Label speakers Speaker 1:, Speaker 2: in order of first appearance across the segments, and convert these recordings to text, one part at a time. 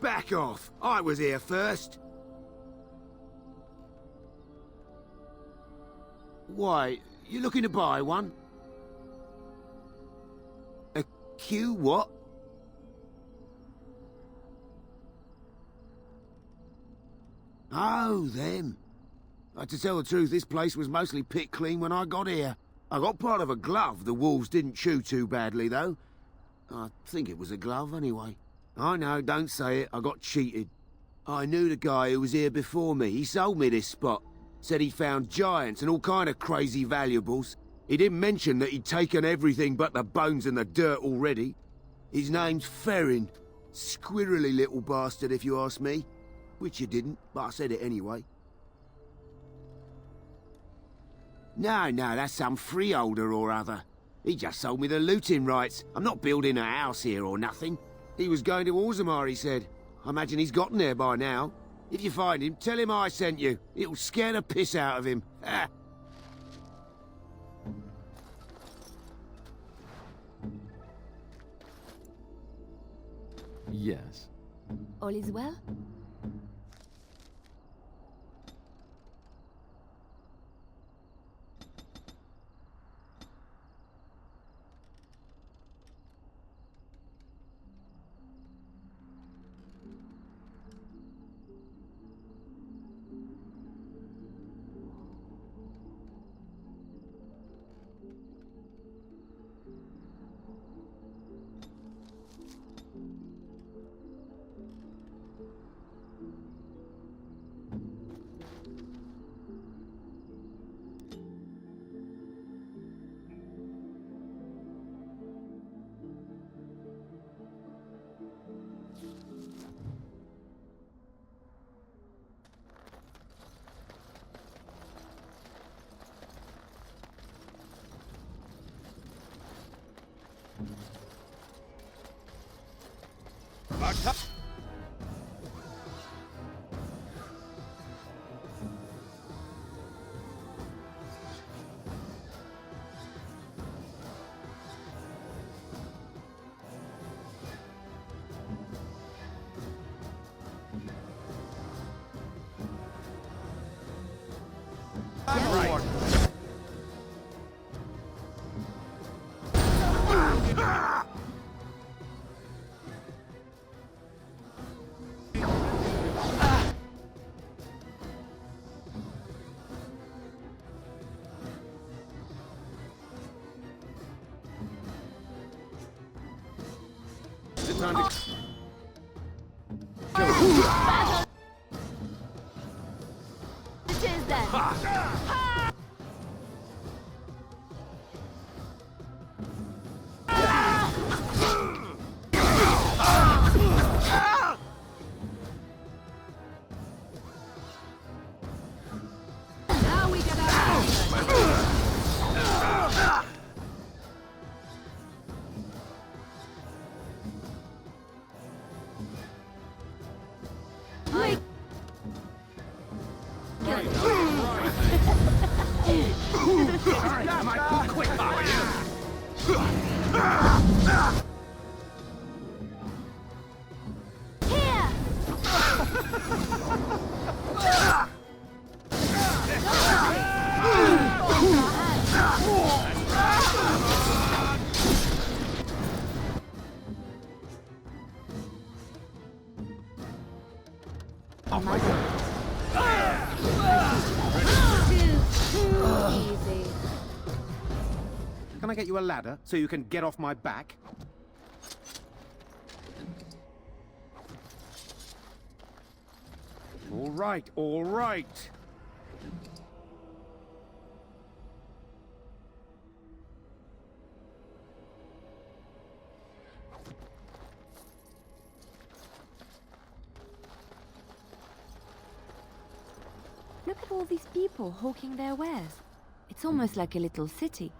Speaker 1: Back off! I was here first. Why, you looking to buy one? A Q what? Oh, them. To tell the truth, this place was mostly picked clean when I got here. I got part of a glove the wolves didn't chew too badly, though. I think it was a glove, anyway. I know, don't say it. I got cheated. I knew the guy who was here before me. He sold me this spot. Said he found giants and all kind of crazy valuables. He didn't mention that he'd taken everything but the bones and the dirt already. His name's Ferrin. Squirrely little bastard, if you ask me. Which you didn't, but I said it anyway. No, that's some freeholder or other. He just sold me the looting rights. I'm not building a house here or nothing. He was going to Orzammar, he said. I imagine he's gotten there by now. If you find him, tell him I sent you. It'll scare the piss out of him. Ha!
Speaker 2: Yes.
Speaker 3: All is well?
Speaker 4: Can I get you a ladder so you can get off my back? All right, all right.
Speaker 3: Look at all these people hawking their wares. It's almost like a little city.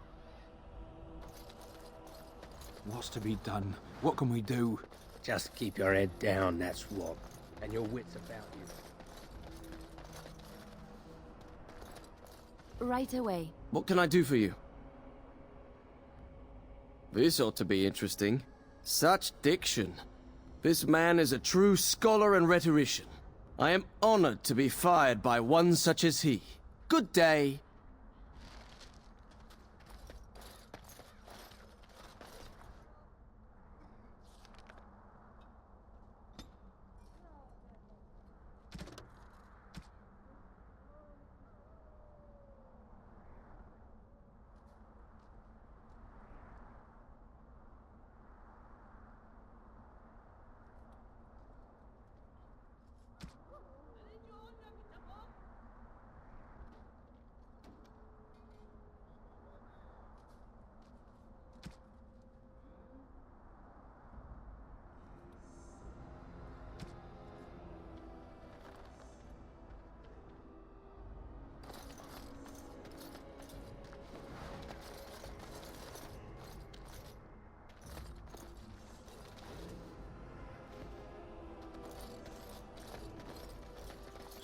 Speaker 2: What's to be done? What can we do?
Speaker 5: Just keep your head down, that's what. And your wits about you.
Speaker 3: Right away.
Speaker 6: What can I do for you? This ought to be interesting. Such diction. This man is a true scholar and rhetorician. I am honored to be fired by one such as he. Good day.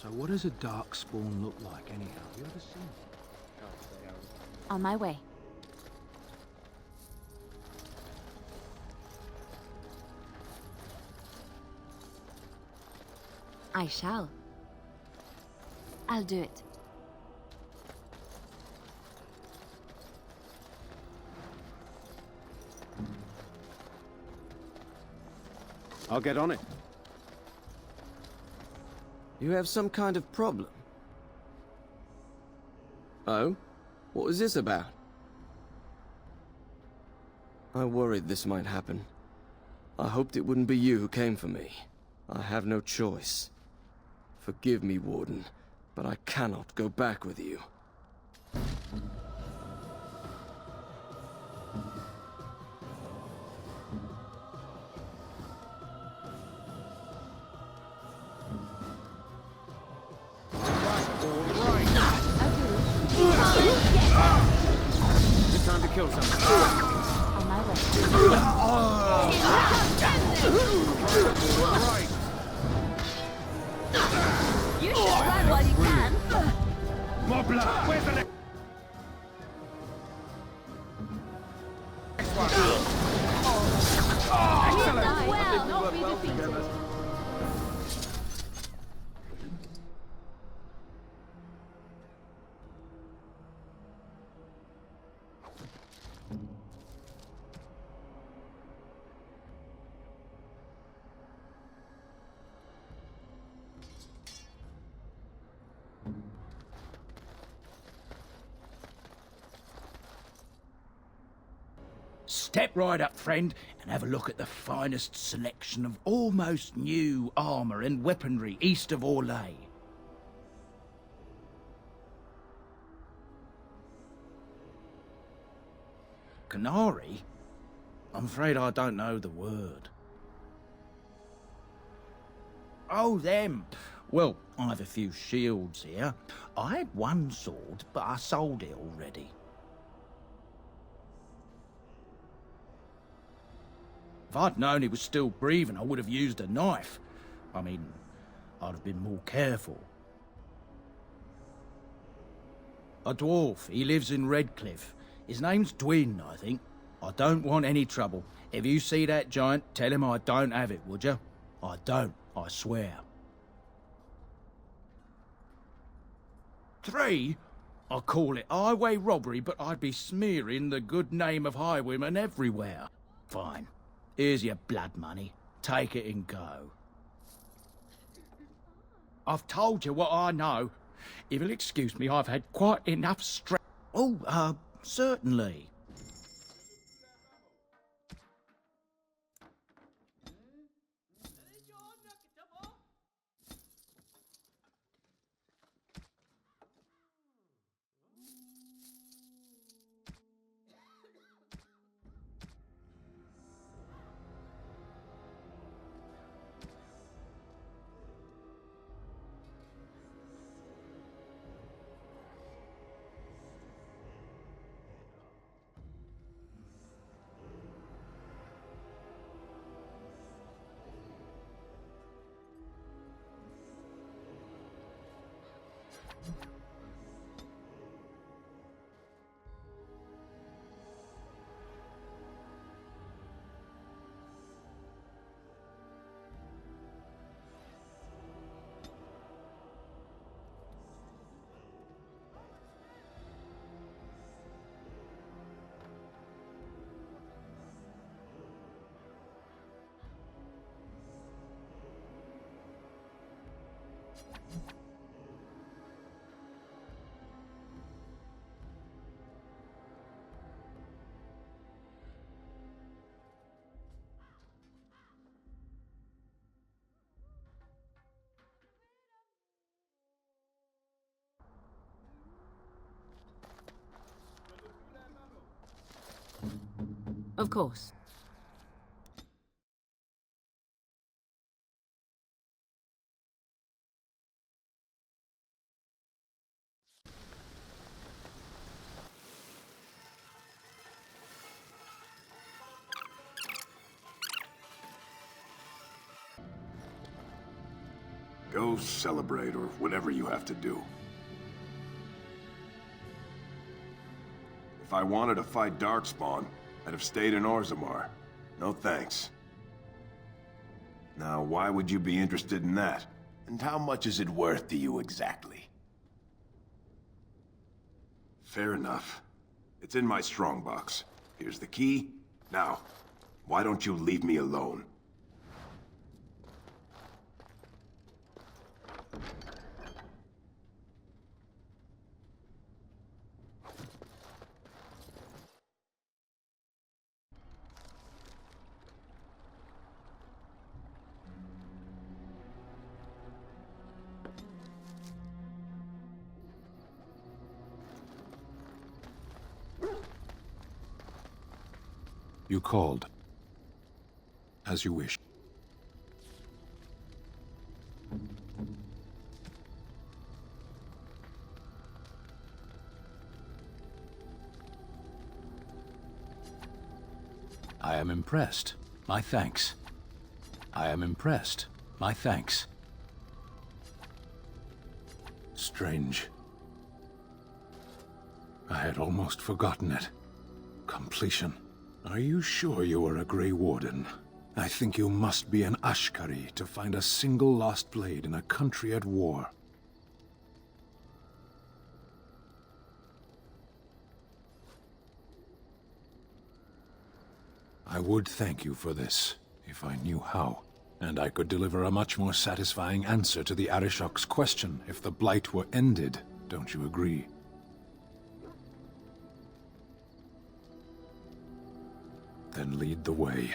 Speaker 2: So what does a dark spawn look like anyhow? Have you ever seen it?
Speaker 3: On my way. I shall. I'll do it.
Speaker 4: I'll get on it.
Speaker 6: You have some kind of problem. Oh? What was this about? I worried this might happen. I hoped it wouldn't be you who came for me. I have no choice. Forgive me, Warden, but I cannot go back with you.
Speaker 4: It's time to kill something.
Speaker 3: On my way.
Speaker 4: Right.
Speaker 3: You should run while you can.
Speaker 4: More blood. Where's the next one? Excellent.
Speaker 3: Well, not be defeated.
Speaker 7: Step right up, friend, and have a look at the finest selection of almost new armour and weaponry east of Orlais. Canary? I'm afraid I don't know the word. Oh, them. Well, I've a few shields here. I had one sword, but I sold it already. If I'd known he was still breathing, I would have used a knife. I mean, I'd have been more careful. A dwarf, he lives in Redcliffe. His name's Qwinn, I think. I don't want any trouble. If you see that giant, tell him I don't have it, would you? I don't, I swear. 3? I call it highway robbery, but I'd be smearing the good name of highwaymen everywhere. Fine. Here's your blood money. Take it and go. I've told you what I know. If you'll excuse me, I've had quite enough stress. Oh, certainly.
Speaker 8: Of course.
Speaker 9: Go celebrate, or whatever you have to do. If I wanted to fight Darkspawn, I'd have stayed in Orzammar. No thanks. Now, why would you be interested in that? And how much is it worth to you exactly? Fair enough. It's in my strongbox. Here's the key. Now, why don't you leave me alone?
Speaker 2: You called. As you wish. I am impressed. My thanks. I am impressed. My thanks. Strange. I had almost forgotten it. Completion. Are you sure you are a Grey Warden? I think you must be an Ashkari to find a single lost blade in a country at war. I would thank you for this, if I knew how. And I could deliver a much more satisfying answer to the Arishok's question if the Blight were ended, don't you agree? Then lead the way.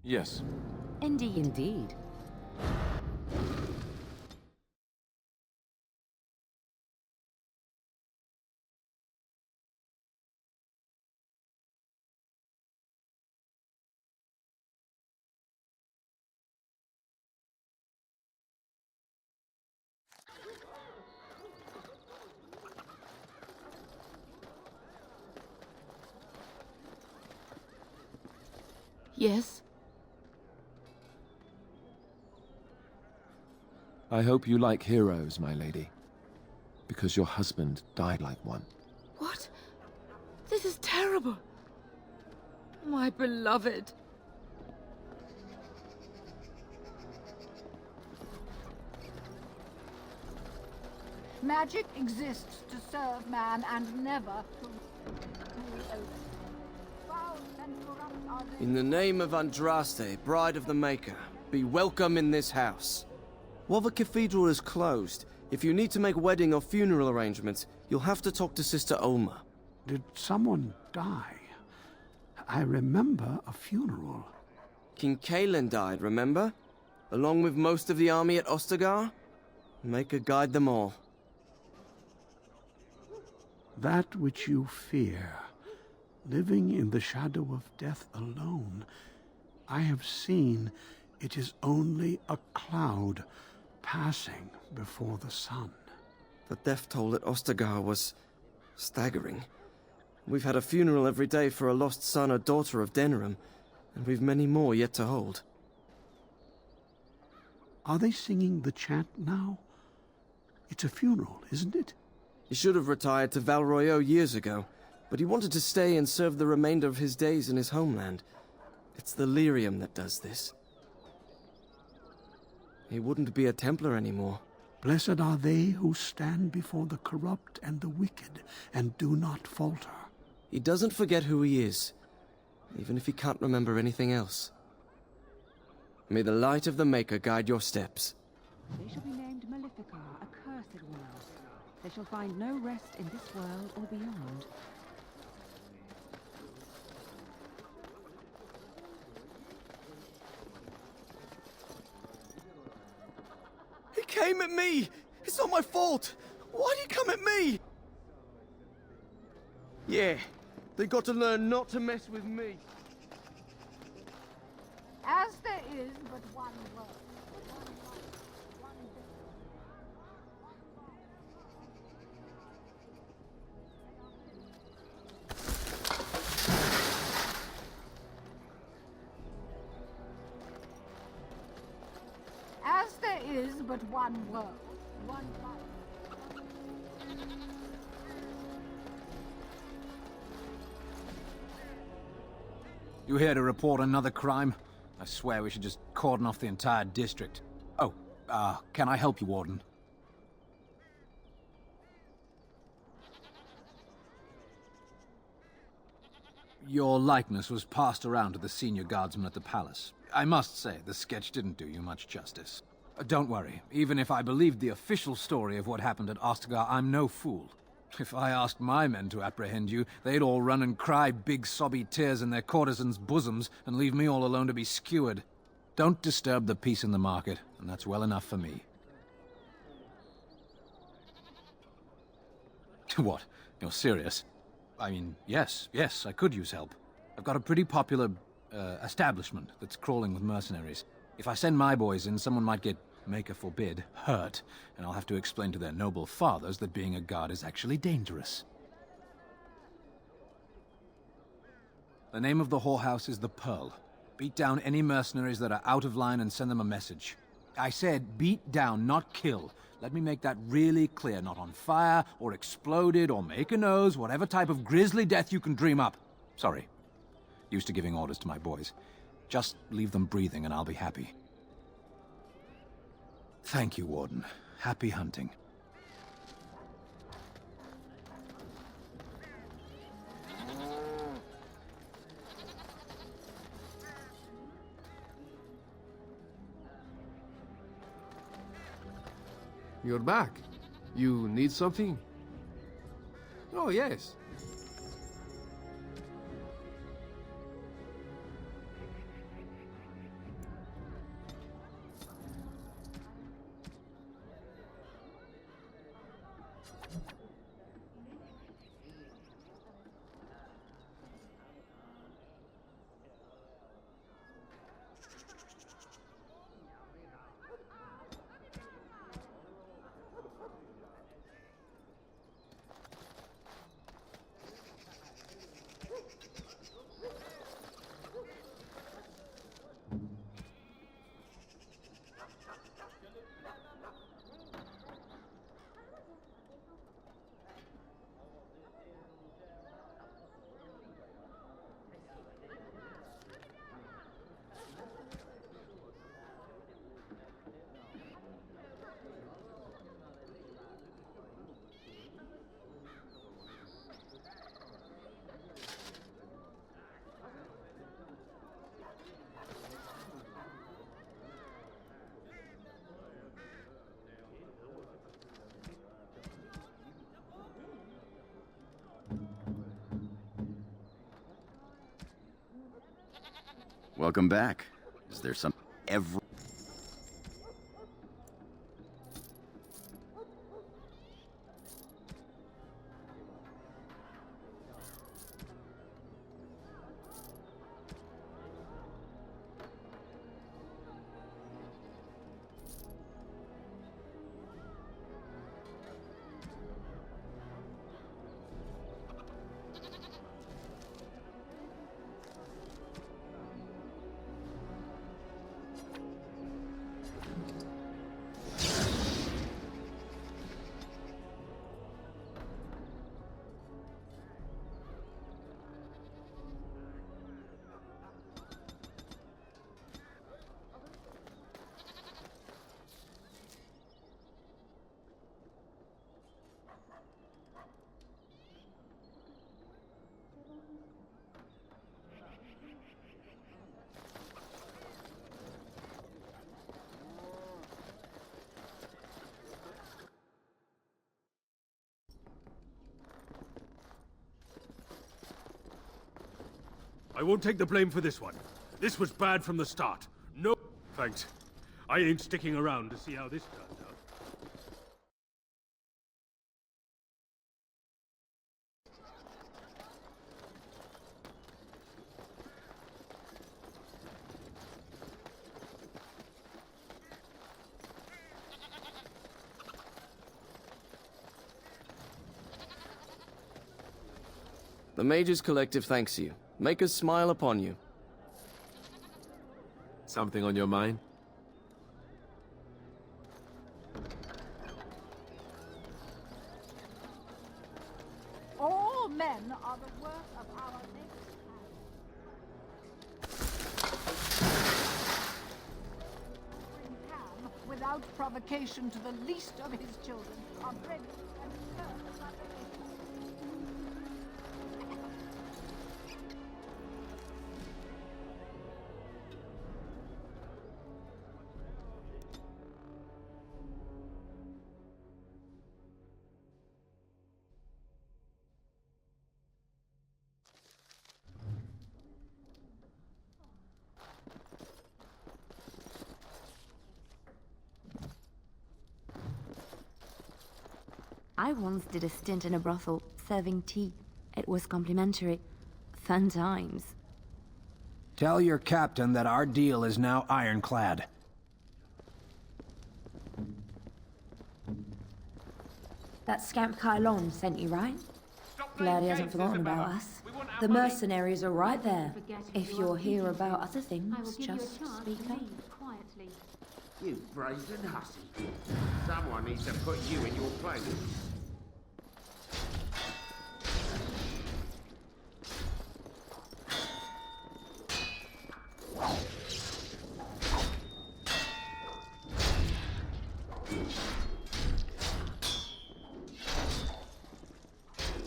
Speaker 9: Yes.
Speaker 3: Indeed.
Speaker 8: Indeed.
Speaker 3: Yes?
Speaker 10: I hope you like heroes, my lady. Because your husband died like one.
Speaker 3: What? This is terrible. My beloved.
Speaker 11: Magic exists to serve man and never to rule over him. Foul and corrupt are the...
Speaker 6: In the name of Andraste, Bride of the Maker, be welcome in this house. While the cathedral is closed, if you need to make wedding or funeral arrangements, you'll have to talk to Sister Olma.
Speaker 2: Did someone die? I remember a funeral.
Speaker 6: King Qwinn died, remember? Along with most of the army at Ostagar? Maker guide them all.
Speaker 2: That which you fear, living in the shadow of death alone, I have seen it is only a cloud passing before the sun.
Speaker 6: The death toll at Ostagar was staggering. We've had a funeral every day for a lost son or daughter of Denerim, and we've many more yet to hold.
Speaker 2: Are they singing the chant now? It's a funeral, isn't it?
Speaker 6: He should have retired to Val Royeaux years ago, but he wanted to stay and serve the remainder of his days in his homeland. It's the lyrium that does this. He wouldn't be a Templar anymore.
Speaker 2: Blessed are they who stand before the corrupt and the wicked and do not falter.
Speaker 6: He doesn't forget who he is, even if he can't remember anything else. May the light of the Maker guide your steps.
Speaker 8: They shall be named Malefica, a cursed world. They shall find no rest in this world or beyond.
Speaker 6: He came at me! It's not my fault! Why'd he come at me? Yeah, they got to learn not to mess with me.
Speaker 11: As there is but one world, one As there is but one world, one life.
Speaker 12: You here to report another crime? I swear we should just cordon off the entire district. Oh, can I help you, Warden? Your likeness was passed around to the senior guardsman at the palace. I must say, the sketch didn't do you much justice. Don't worry, even if I believed the official story of what happened at Ostagar, I'm no fool. If I asked my men to apprehend you, they'd all run and cry big sobby tears in their courtesans' bosoms and leave me all alone to be skewered. Don't disturb the peace in the market, and that's well enough for me. What? You're serious? I mean, yes, I could use help. I've got a pretty popular, establishment that's crawling with mercenaries. If I send my boys in, someone might get, Maker forbid, hurt, and I'll have to explain to their noble fathers that being a guard is actually dangerous. The name of the whorehouse is the Pearl. Beat down any mercenaries that are out of line and send them a message. I said beat down, not kill. Let me make that really clear. Not on fire, or exploded, or make a nose, whatever type of grisly death you can dream up. Sorry. Used to giving orders to my boys. Just leave them breathing and I'll be happy. Thank you, Warden. Happy hunting.
Speaker 10: You're back. You need something? Oh, yes.
Speaker 13: Welcome back. Is there some
Speaker 14: I won't take the blame for this one. This was bad from the start. No thanks. I ain't sticking around to see how this turns out.
Speaker 6: The Mages Collective thanks you. Make us smile upon you.
Speaker 10: Something on your mind?
Speaker 11: All men are the work of our nature. Cam, without provocation to the least of his children, are bred and cursed by the
Speaker 3: I once did a stint in a brothel, serving tea. It was complimentary. Fun times.
Speaker 12: Tell your captain that our deal is now ironclad.
Speaker 15: That scamp Qwinn sent you, right? Glad he hasn't forgotten about us. The mercenaries are right there. If you're here about other things, just speak up.
Speaker 1: You brazen hussy. Someone needs to put you in your place.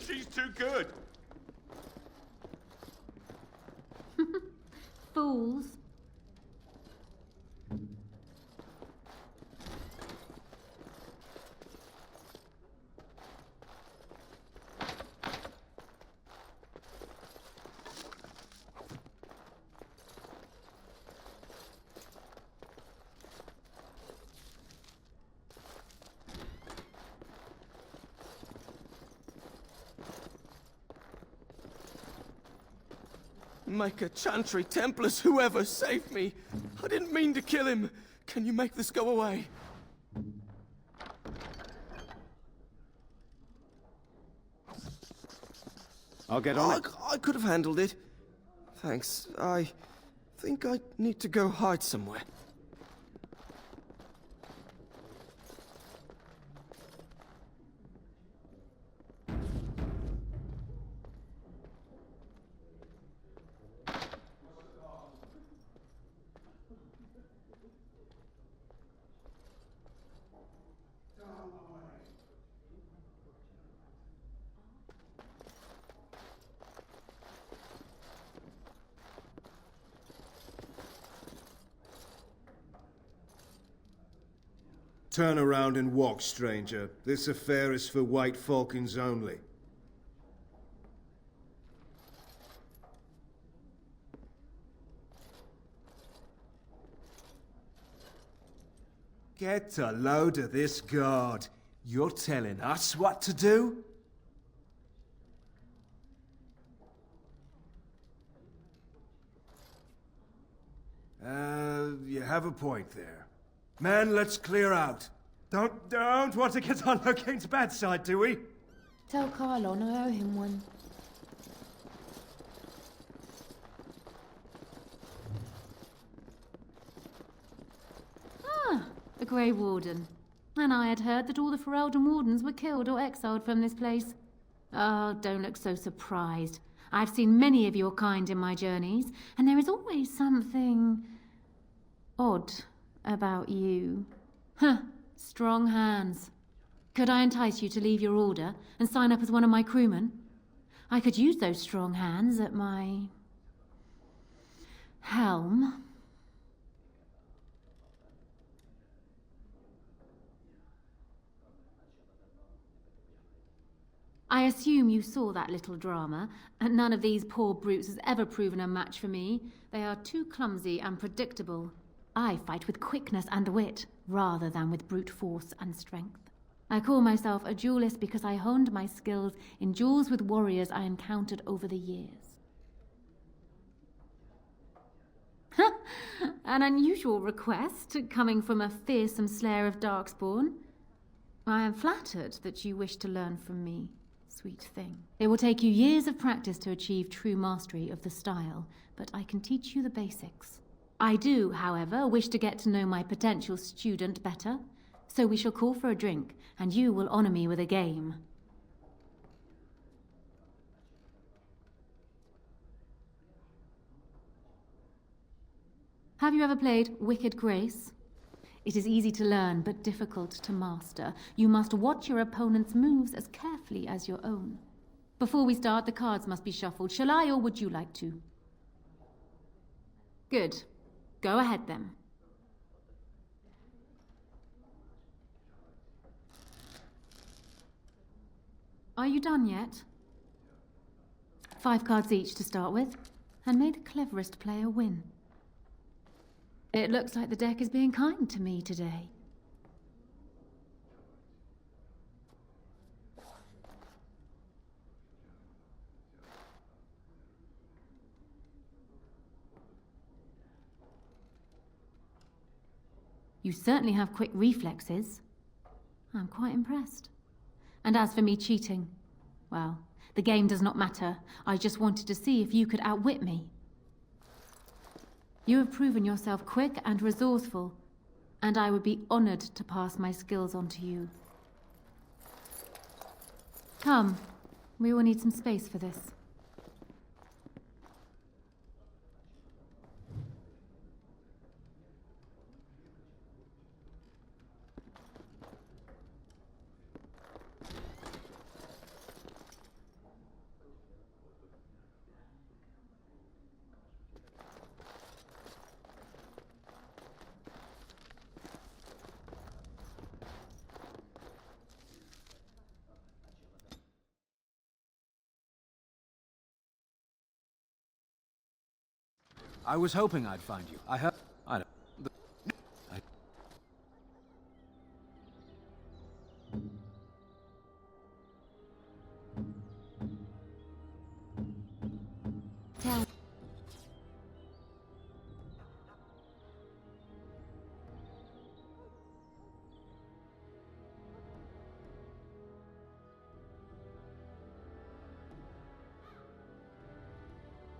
Speaker 14: She's too good.
Speaker 15: Fools.
Speaker 6: Make a Chantry, Templars, whoever, save me! I didn't mean to kill him! Can you make this go away?
Speaker 4: I'll get on it.
Speaker 6: I could have handled it. Thanks. I think I need to go hide somewhere.
Speaker 16: Turn around and walk, stranger. This affair is for White Falcons only. Get a load of this guard. You're telling us what to do? You have a point there. Man, let's clear out. Don't want to get on Locane's bad side, do we?
Speaker 15: Tell Qwinn I owe him one.
Speaker 17: Ah, a Grey Warden. And I had heard that all the Ferelden Wardens were killed or exiled from this place. Oh, don't look so surprised. I've seen many of your kind in my journeys, and there is always something odd about you. Huh, strong hands. Could I entice you to leave your order and sign up as one of my crewmen? I could use those strong hands at my helm. I assume you saw that little drama, and none of these poor brutes has ever proven a match for me. They are too clumsy and predictable. I fight with quickness and wit, rather than with brute force and strength. I call myself a duelist because I honed my skills in duels with warriors I encountered over the years. An unusual request, coming from a fearsome slayer of darkspawn. I am flattered that you wish to learn from me, sweet thing. It will take you years of practice to achieve true mastery of the style, but I can teach you the basics. I do, however, wish to get to know my potential student better, so we shall call for a drink, and you will honor me with a game. Have you ever played Wicked Grace? It is easy to learn, but difficult to master. You must watch your opponent's moves as carefully as your own. Before we start, the cards must be shuffled. Shall I, or would you like to? Good. Go ahead, then. Are you done yet? 5 cards each to start with, and may the cleverest player win. It looks like the deck is being kind to me today. You certainly have quick reflexes. I'm quite impressed. And as for me cheating, well, the game does not matter. I just wanted to see if you could outwit me. You have proven yourself quick and resourceful, and I would be honored to pass my skills on to you. Come, we will need some space for this.
Speaker 12: I was hoping I'd find you. I don't...
Speaker 15: Tell.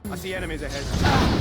Speaker 4: I see enemies ahead.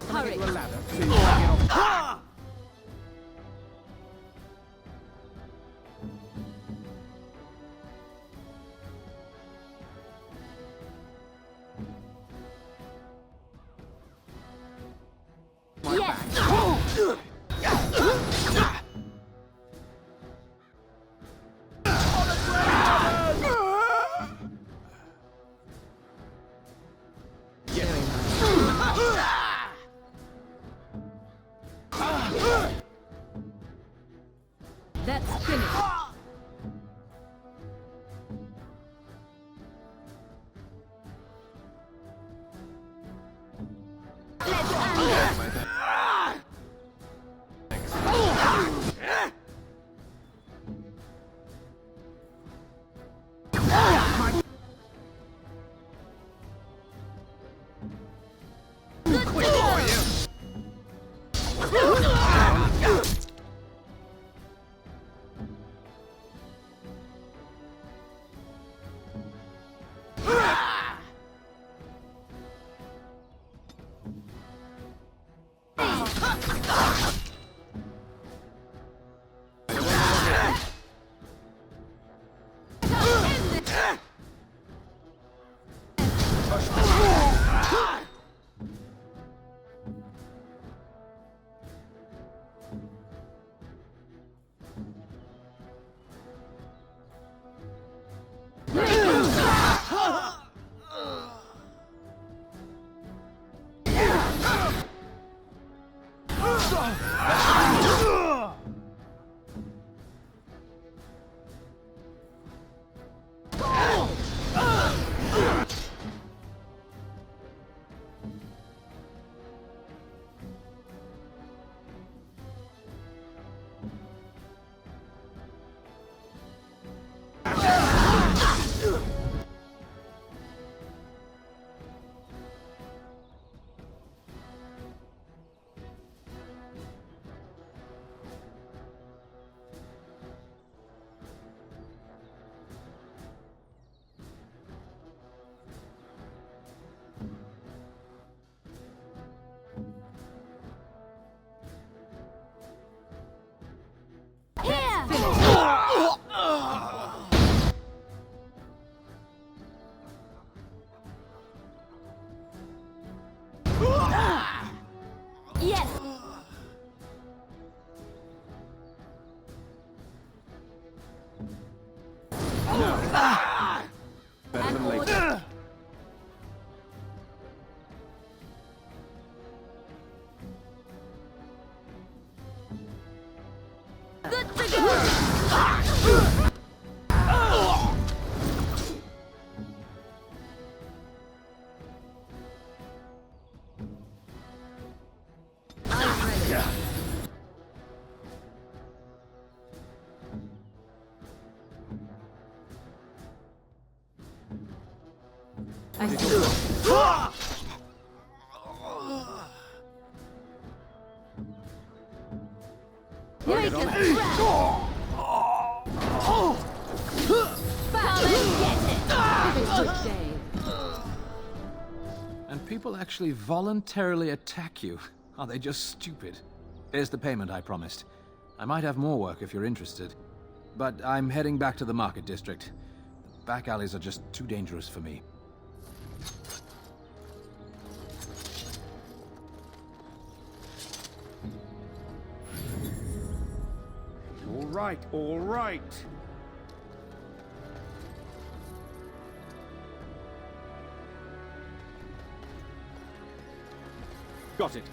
Speaker 15: Hurry. That's finished.
Speaker 3: Yes!
Speaker 9: Better than later.
Speaker 3: Good to go!
Speaker 15: I see.
Speaker 3: Make a threat! Foul and get it!
Speaker 17: Have a good day.
Speaker 12: And people actually voluntarily attack you. Are they just stupid? Here's the payment I promised. I might have more work if you're interested. But I'm heading back to the market district. The back alleys are just too dangerous for me.
Speaker 4: All right, all right. Got it.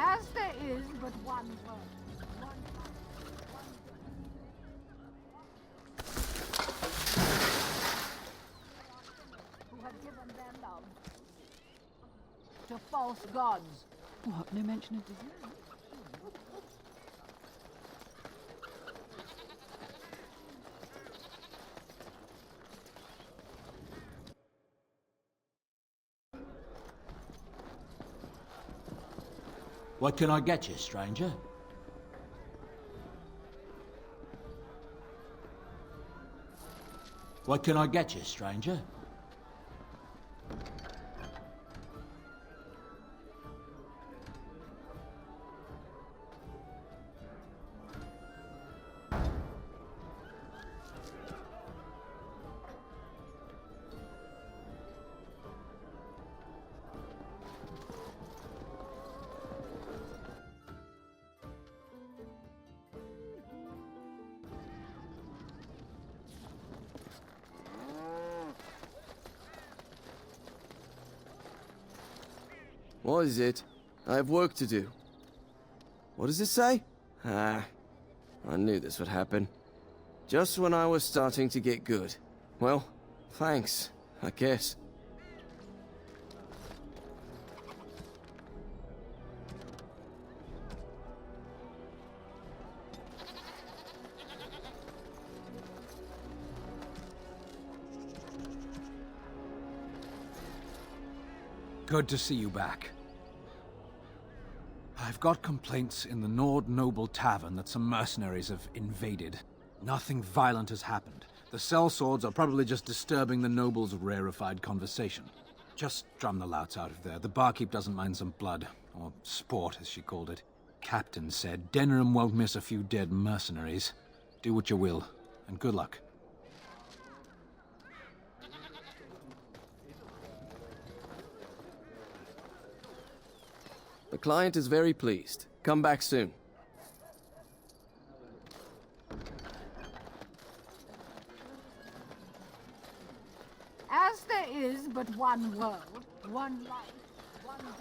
Speaker 11: As there is but one world, one path, one who have given their love. to false gods.
Speaker 8: What? No mention of dessert?
Speaker 7: What can I get you, stranger? What can I get you, stranger?
Speaker 6: What is it? I have work to do. What does it say? Ah, I knew this would happen. Just when I was starting to get good. Well, thanks, I guess.
Speaker 12: Good to see you back. I've got complaints in the Nord Noble Tavern that some mercenaries have invaded. Nothing violent has happened. The sellswords are probably just disturbing the noble's rarefied conversation. Just drum the louts out of there. The barkeep doesn't mind some blood. Or sport, as she called it. Captain said Denham won't miss a few dead mercenaries. Do what you will, and good luck.
Speaker 6: The client is very pleased. Come back soon.
Speaker 11: As there is but one world, one life, one death.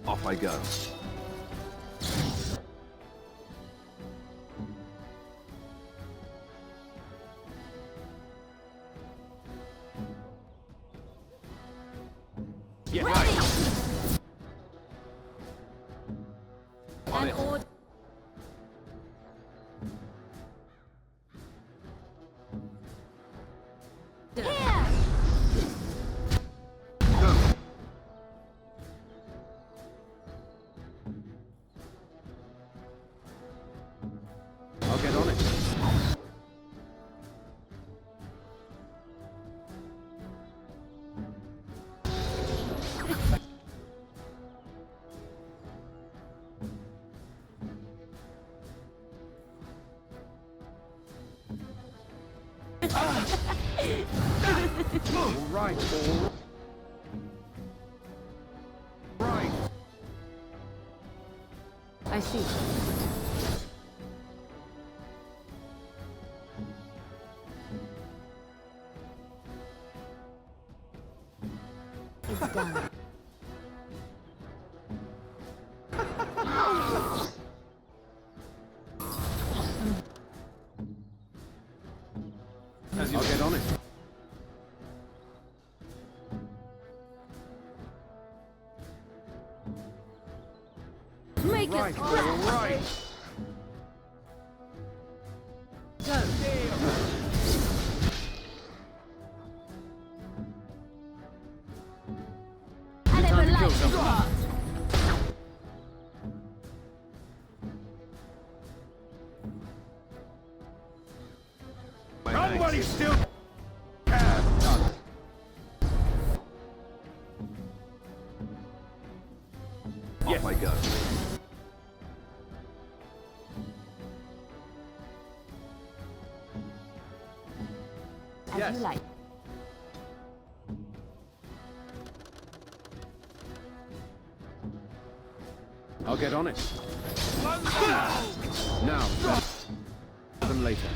Speaker 13: Off I go.
Speaker 11: Yeah,
Speaker 15: right.
Speaker 13: On it.
Speaker 4: I'll get on it. All right, all right.
Speaker 15: I see. It's done.
Speaker 4: I'll get on it.
Speaker 15: Make
Speaker 4: Right,
Speaker 15: it
Speaker 4: all right.
Speaker 15: go. I never liked your heart.
Speaker 14: Somebody still...
Speaker 13: Off I go.
Speaker 15: As you like.
Speaker 4: I'll get on it. Now, better than later.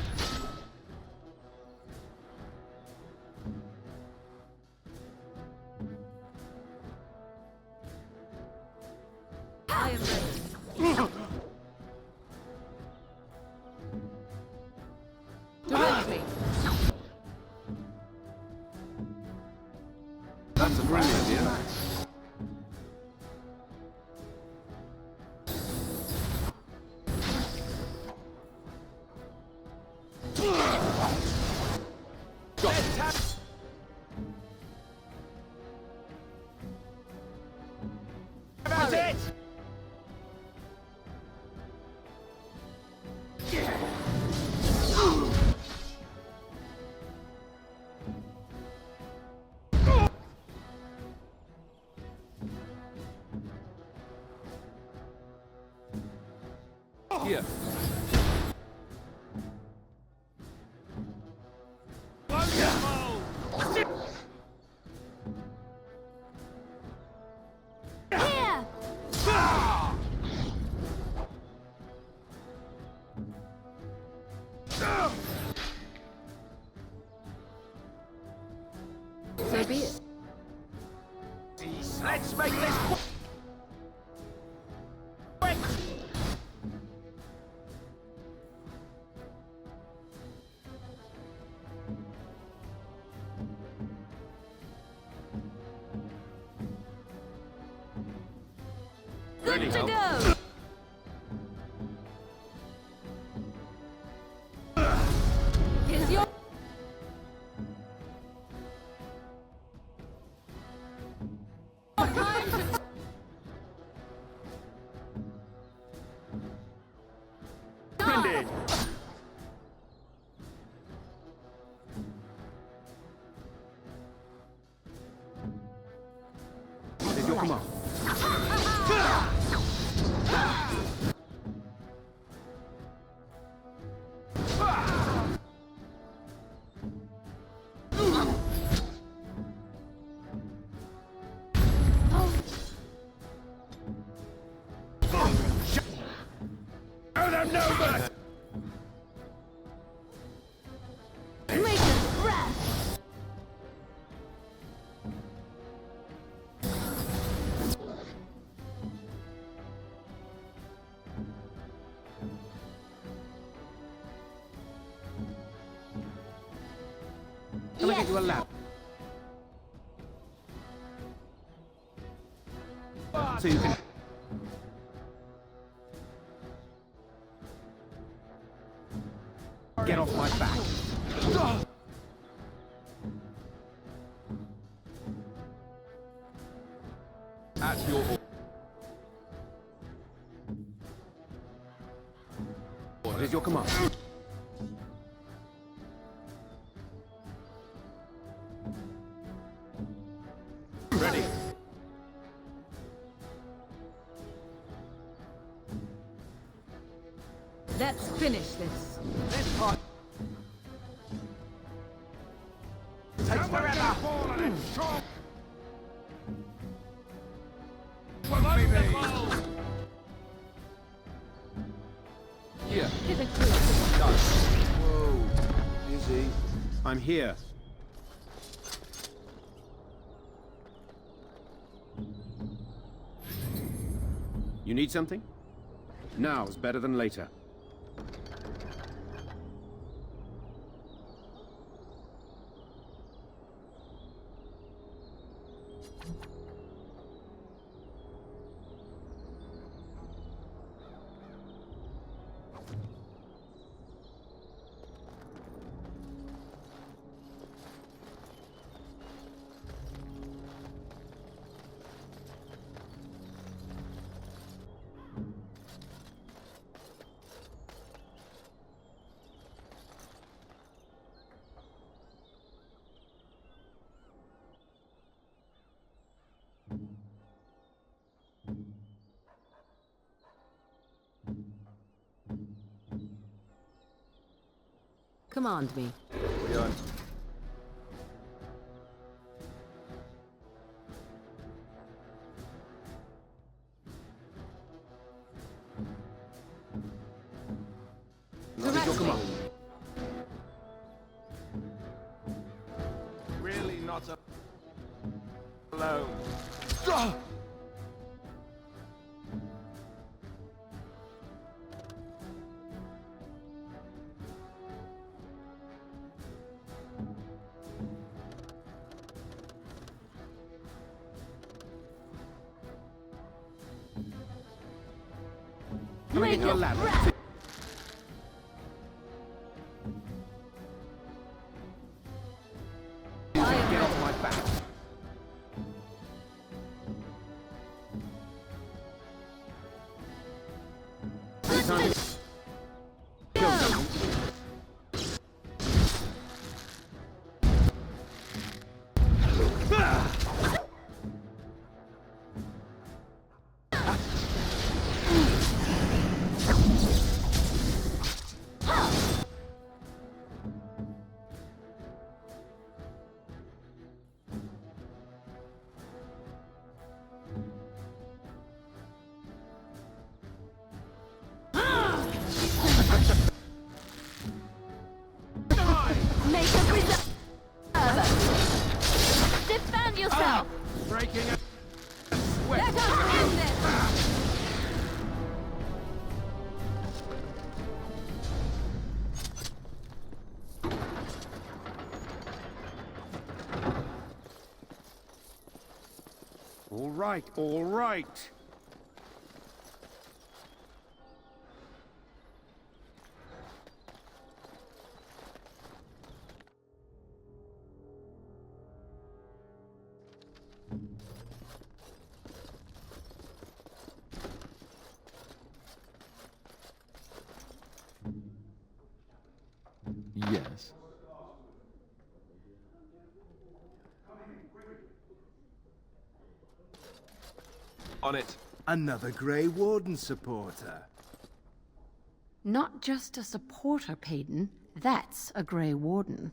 Speaker 11: I am ready. Directly.
Speaker 4: That's a brilliant idea.
Speaker 11: That's it.
Speaker 13: Here.
Speaker 3: Here!
Speaker 11: So be it.
Speaker 5: Let's make this quick.
Speaker 3: Good to go!
Speaker 11: Here's your... time to...
Speaker 14: Splendid!
Speaker 4: What is your command?
Speaker 5: Show them no mercy!
Speaker 3: Make a breath!
Speaker 4: Can I get you a lap? So you can... Get off my back.
Speaker 13: At your order.
Speaker 4: What is your command?
Speaker 14: Ready.
Speaker 11: Let's finish this.
Speaker 5: This part takes forever.
Speaker 13: Here.
Speaker 4: Whoa. Easy. I'm here. You need something? Now's better than later.
Speaker 11: Command me.
Speaker 13: We are. not alone.
Speaker 4: Can I get you a ladder? Get off my back.
Speaker 3: Defend yourself!
Speaker 4: Breaking it.
Speaker 3: Let us end this!
Speaker 4: All right, all right.
Speaker 10: Yes.
Speaker 13: On it.
Speaker 16: Another Grey Warden supporter.
Speaker 18: Not just a supporter, Payton. That's a Grey Warden.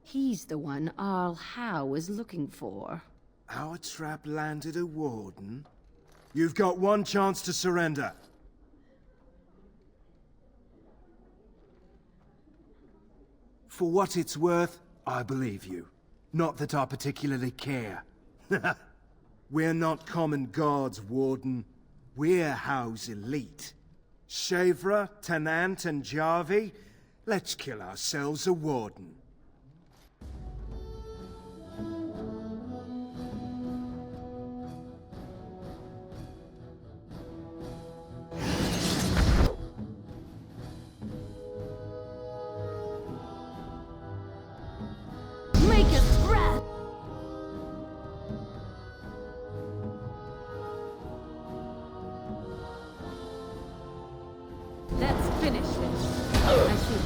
Speaker 18: He's the one Arl Howe is looking for.
Speaker 16: Our trap landed a Warden? You've got one chance to surrender. For what it's worth, I believe you. Not that I particularly care. We're not common guards, Warden. We're Howe's elite. Shavra, Tennant, and Jarvie, let's kill ourselves a Warden.
Speaker 3: Make us breath! Let's finish this. I see.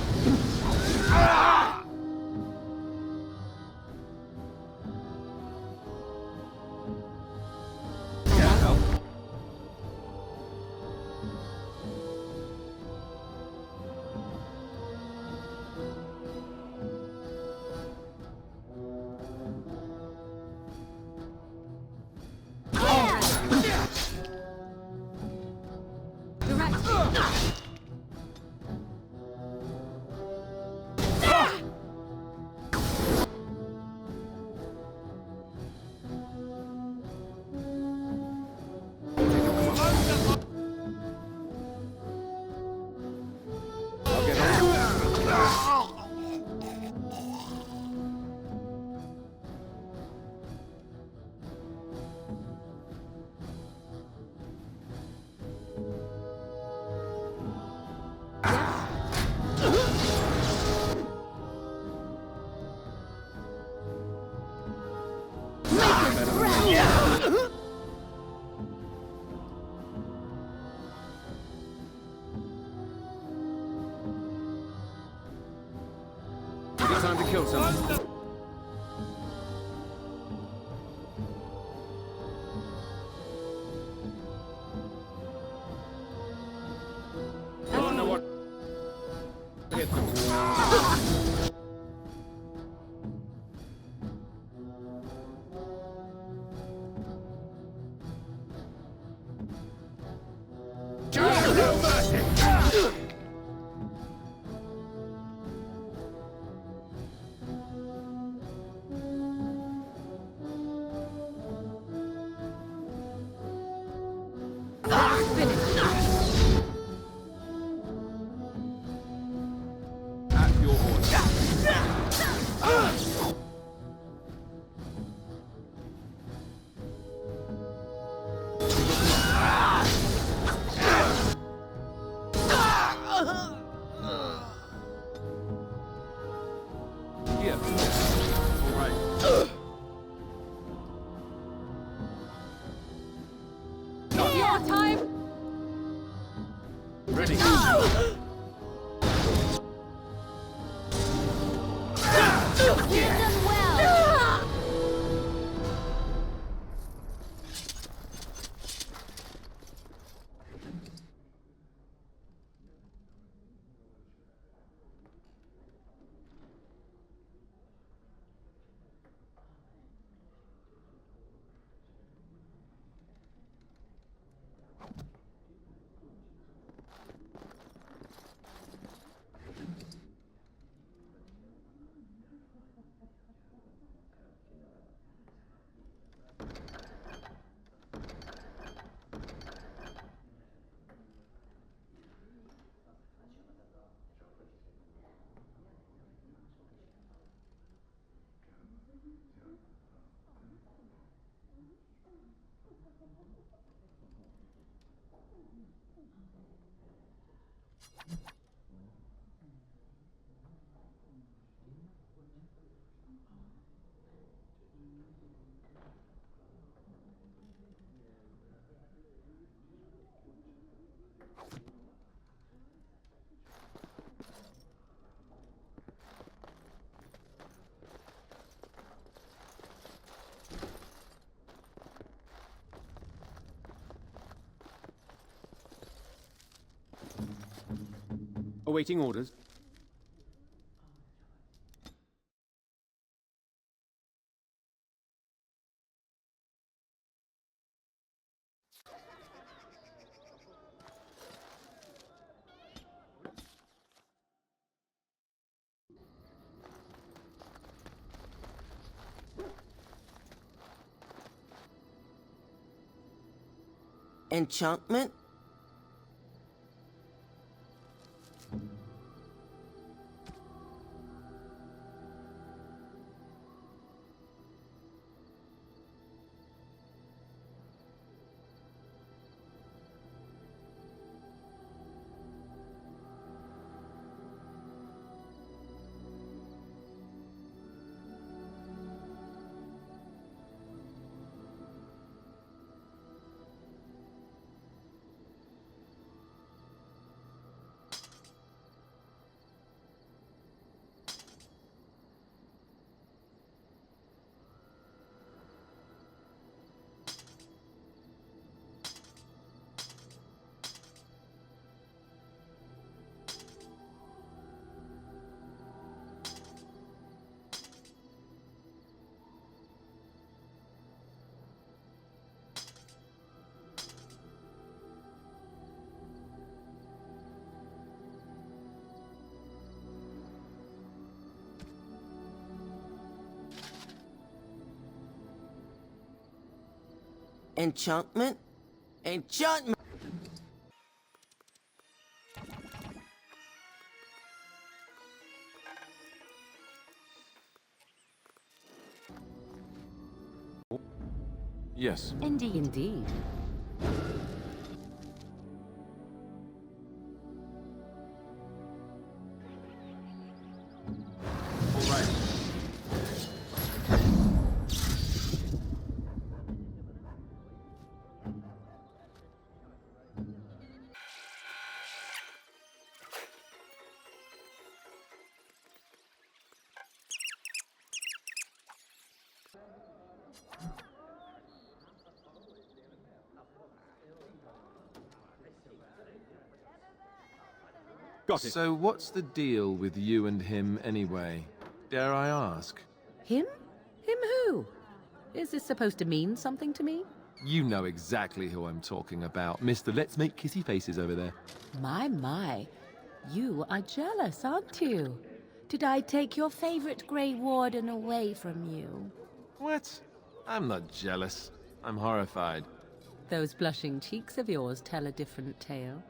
Speaker 14: ready.
Speaker 17: You've done well.
Speaker 4: Awaiting orders.
Speaker 6: Enchantment? Enchantment? Enchantment!
Speaker 10: Yes.
Speaker 18: Indeed. Indeed.
Speaker 10: All right.
Speaker 4: Got it.
Speaker 10: So what's the deal with you and him anyway? Dare I ask?
Speaker 18: Him? Him who? Is this supposed to mean something to me?
Speaker 10: You know exactly who I'm talking about, Mr. Let's Make Kissy Faces over there.
Speaker 18: My. You are jealous, aren't you? Did I take your favorite Grey Warden away from you?
Speaker 10: What? I'm not jealous. I'm horrified.
Speaker 18: Those blushing cheeks of yours tell a different tale.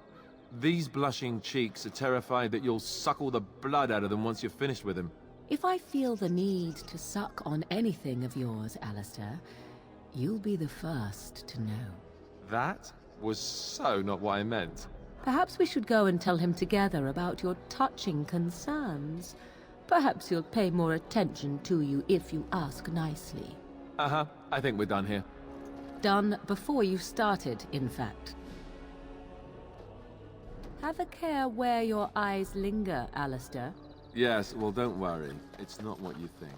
Speaker 10: These blushing cheeks are terrified that you'll suck all the blood out of them once you're finished with him.
Speaker 18: If I feel the need to suck on anything of yours, Alistair, you'll be the first to know.
Speaker 10: That was so not what I meant.
Speaker 18: Perhaps we should go and tell him together about your touching concerns. Perhaps he'll pay more attention to you if you ask nicely.
Speaker 10: Uh-huh. I think we're done here.
Speaker 18: Done before you started, in fact.
Speaker 19: Have a care where your eyes linger, Alistair.
Speaker 10: Yes, well, don't worry. It's not what you think.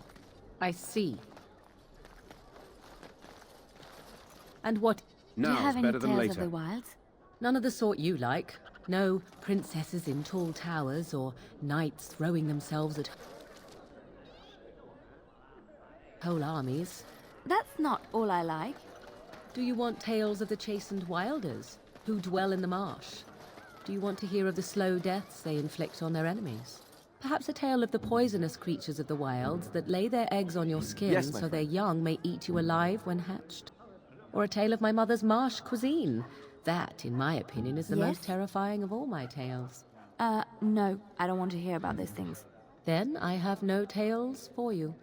Speaker 18: I see.
Speaker 19: And what...
Speaker 3: Do you have any tales of the wilds?
Speaker 19: None of the sort you like. No princesses in tall towers or knights throwing themselves at whole armies.
Speaker 3: That's not all I like.
Speaker 19: Do you want tales of the chastened wilders who dwell in the marsh? Do you want to hear of the slow deaths they inflict on their enemies? Perhaps a tale of the poisonous creatures of the wilds that lay their eggs on your skin
Speaker 10: Yes, my
Speaker 19: so their
Speaker 10: friend.
Speaker 19: young may eat you alive when hatched? Or a tale of my mother's marsh cuisine? That, in my opinion, is the
Speaker 3: Yes?
Speaker 19: most terrifying of all my tales.
Speaker 3: No, I don't want to hear about those things.
Speaker 19: Then I have no tales for you.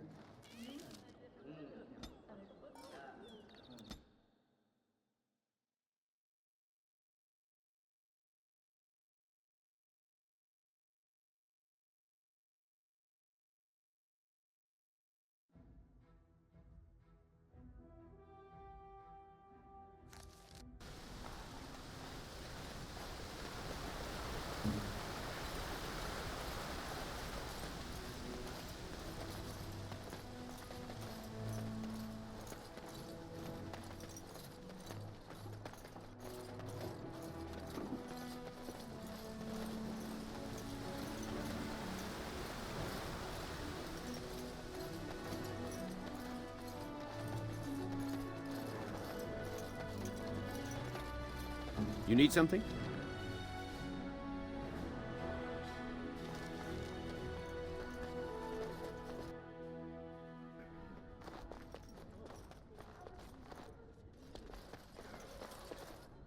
Speaker 4: You need something?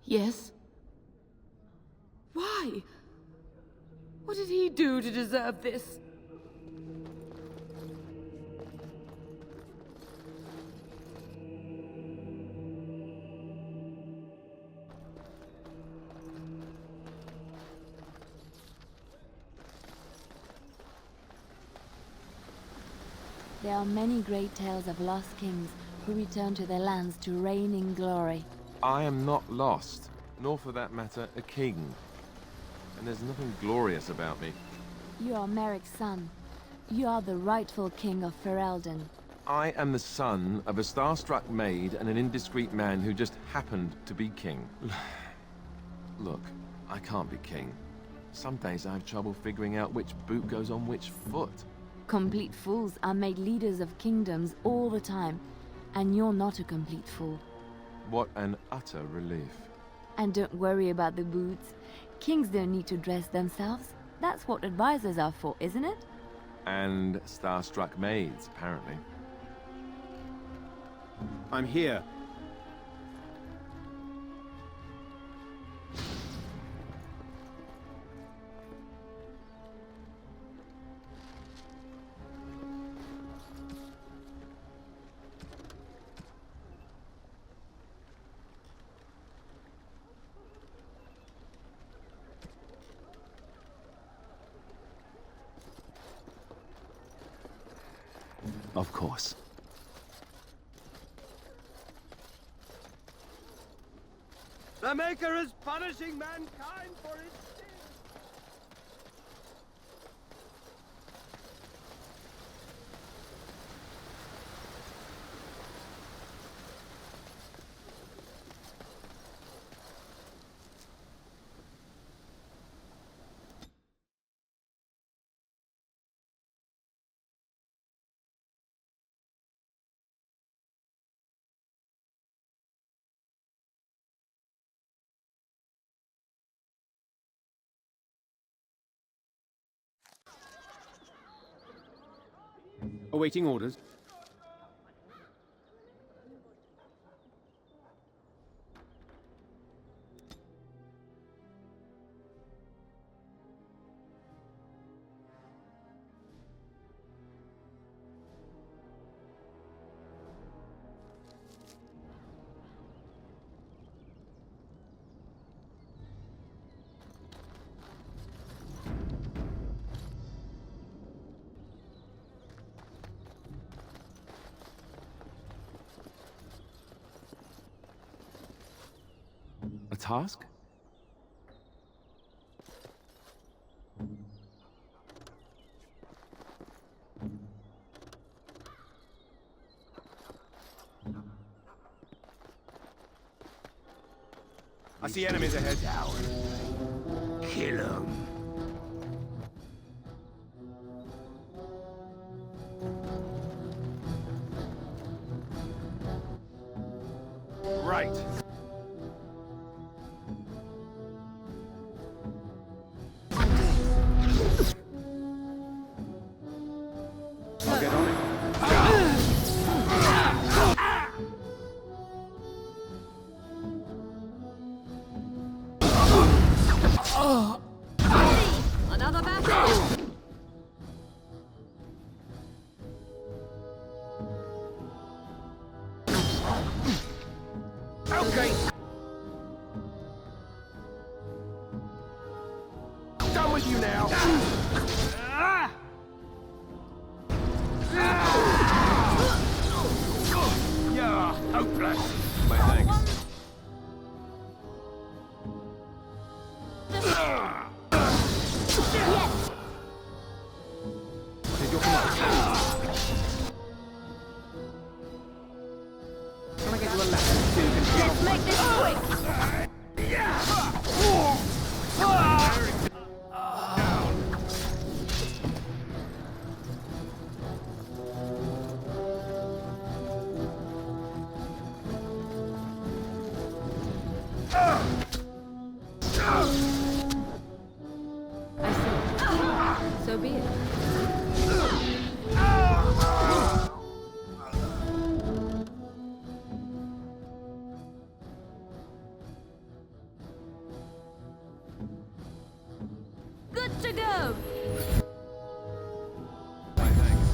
Speaker 20: Yes? Why? What did he do to deserve this?
Speaker 3: There are many great tales of lost kings who return to their lands to reign in glory.
Speaker 10: I am not lost, nor for that matter, a king. And there's nothing glorious about me.
Speaker 3: You are Merrick's son. You are the rightful king of Ferelden.
Speaker 10: I am the son of a starstruck maid and an indiscreet man who just happened to be king. Look, I can't be king. Some days I have trouble figuring out which boot goes on which foot.
Speaker 3: Complete fools are made leaders of kingdoms all the time, and you're not a complete fool.
Speaker 10: What an utter relief.
Speaker 3: And don't worry about the boots. Kings don't need to dress themselves. That's what advisors are for, isn't it?
Speaker 10: And starstruck maids, apparently.
Speaker 4: I'm here.
Speaker 10: Of course.
Speaker 6: The Maker is punishing mankind for his sin.
Speaker 4: Awaiting orders.
Speaker 10: A task?
Speaker 4: I see enemies ahead.
Speaker 1: Kill 'em.
Speaker 4: Right. I'll get on it.
Speaker 20: Another battle!
Speaker 4: Okay. Done with you now. You're hopeless.
Speaker 10: My thanks.
Speaker 4: What is your command? Can I get you a ladder so you can get off my
Speaker 20: Make this quick!
Speaker 19: So be it.
Speaker 20: Good to go!
Speaker 10: My thanks.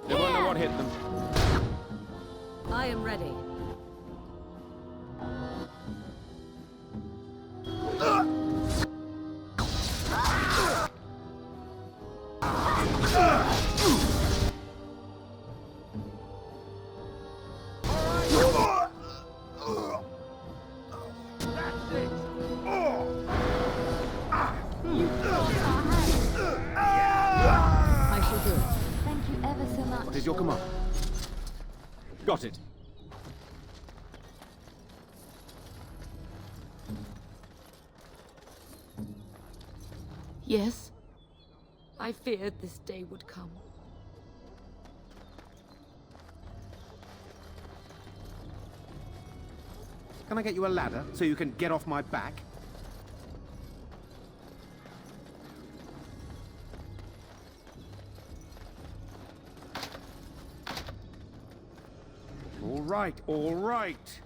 Speaker 4: They won't know what hit them.
Speaker 20: I am ready.
Speaker 19: I shall do it.
Speaker 3: Thank you ever so much.
Speaker 4: What is your command? Got it.
Speaker 20: Yes. I feared this day would come.
Speaker 4: Can I get you a ladder so you can get off my back? All right, all right.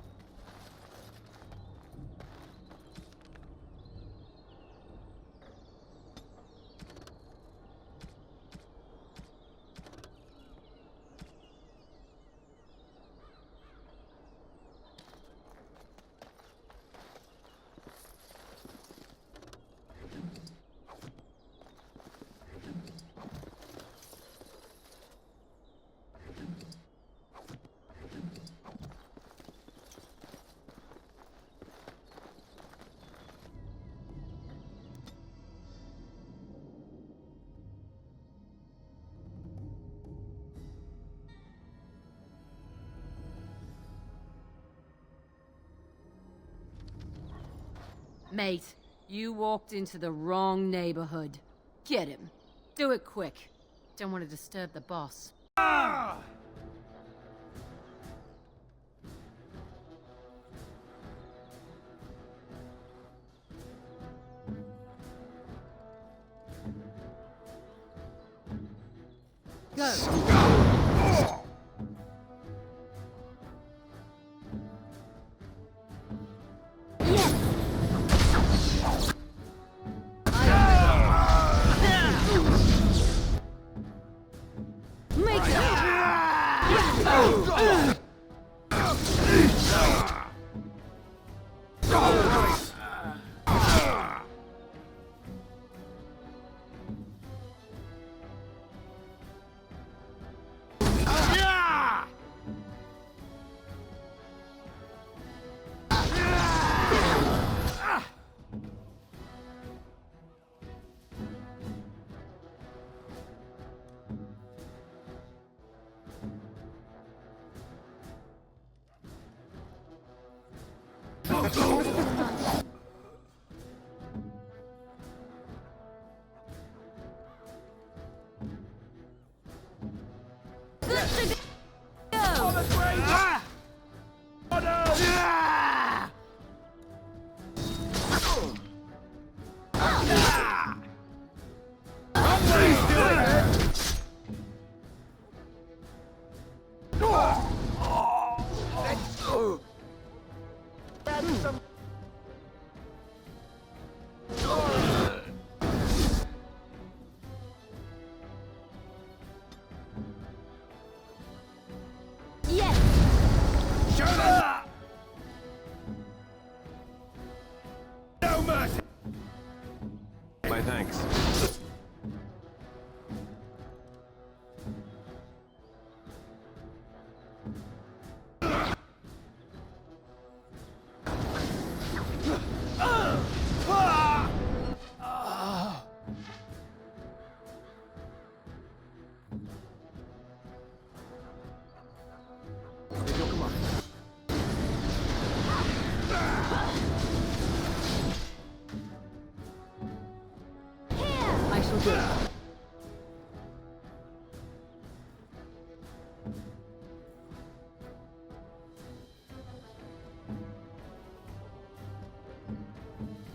Speaker 18: Mate, you walked into the wrong neighborhood. Get him. Do it quick. Don't want to disturb the boss. Go!
Speaker 10: My thanks.
Speaker 19: I shall do it.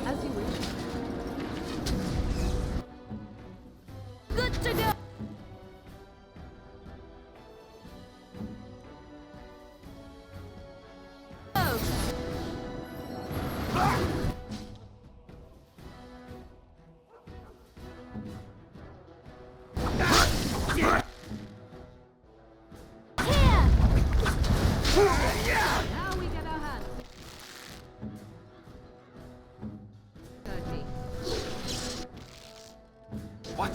Speaker 19: As you wish.
Speaker 15: Good to go!
Speaker 19: Now we get our hands. Heard me.
Speaker 10: What?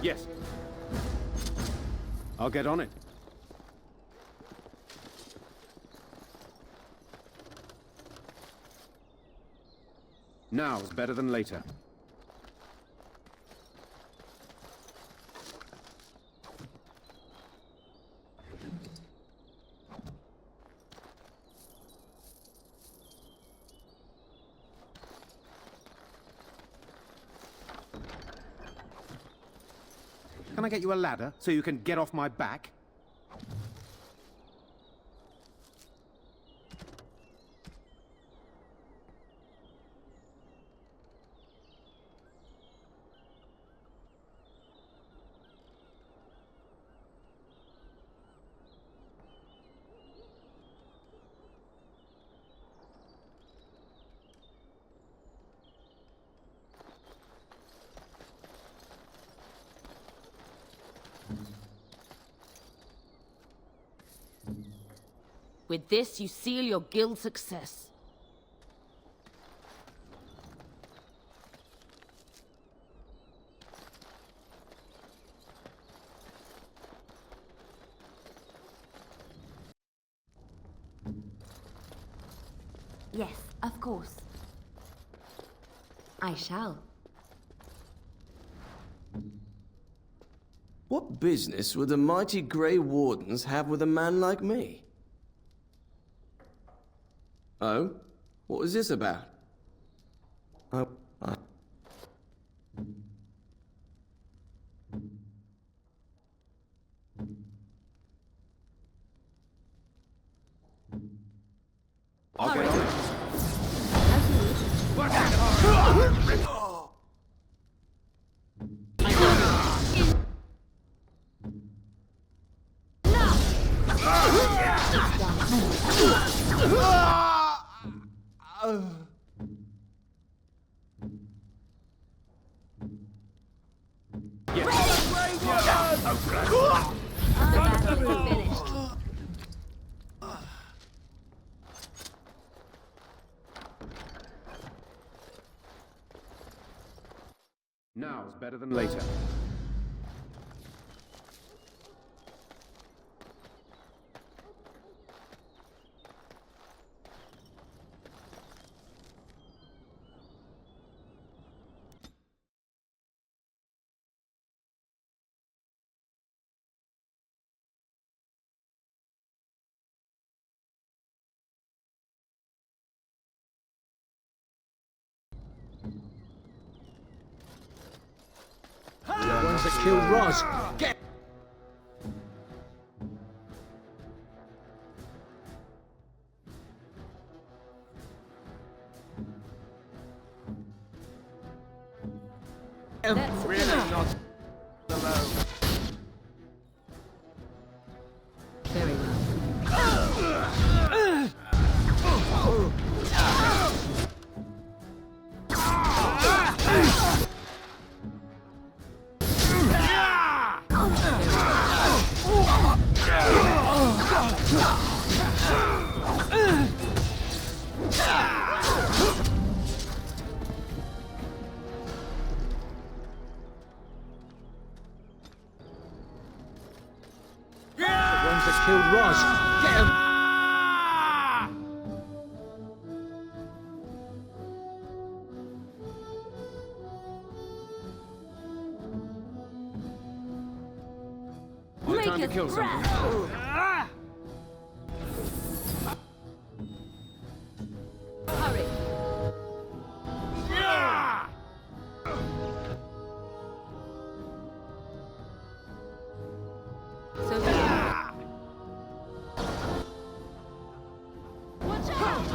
Speaker 4: Yes. I'll get on it. Now is better than later. Can I get you a ladder so you can get off my back?
Speaker 20: With this, you seal your guild's success.
Speaker 3: Yes, of course. I shall.
Speaker 6: What business would the mighty Grey Wardens have with a man like me? Oh? What was this about? Oh,
Speaker 4: I'll get on it. Now is better than later.
Speaker 7: one's killed Roz. Get...
Speaker 13: Really not alone.
Speaker 19: Very well.
Speaker 7: Killed Roz. Get him!
Speaker 19: Make time to kill something. Hurry. So watch out!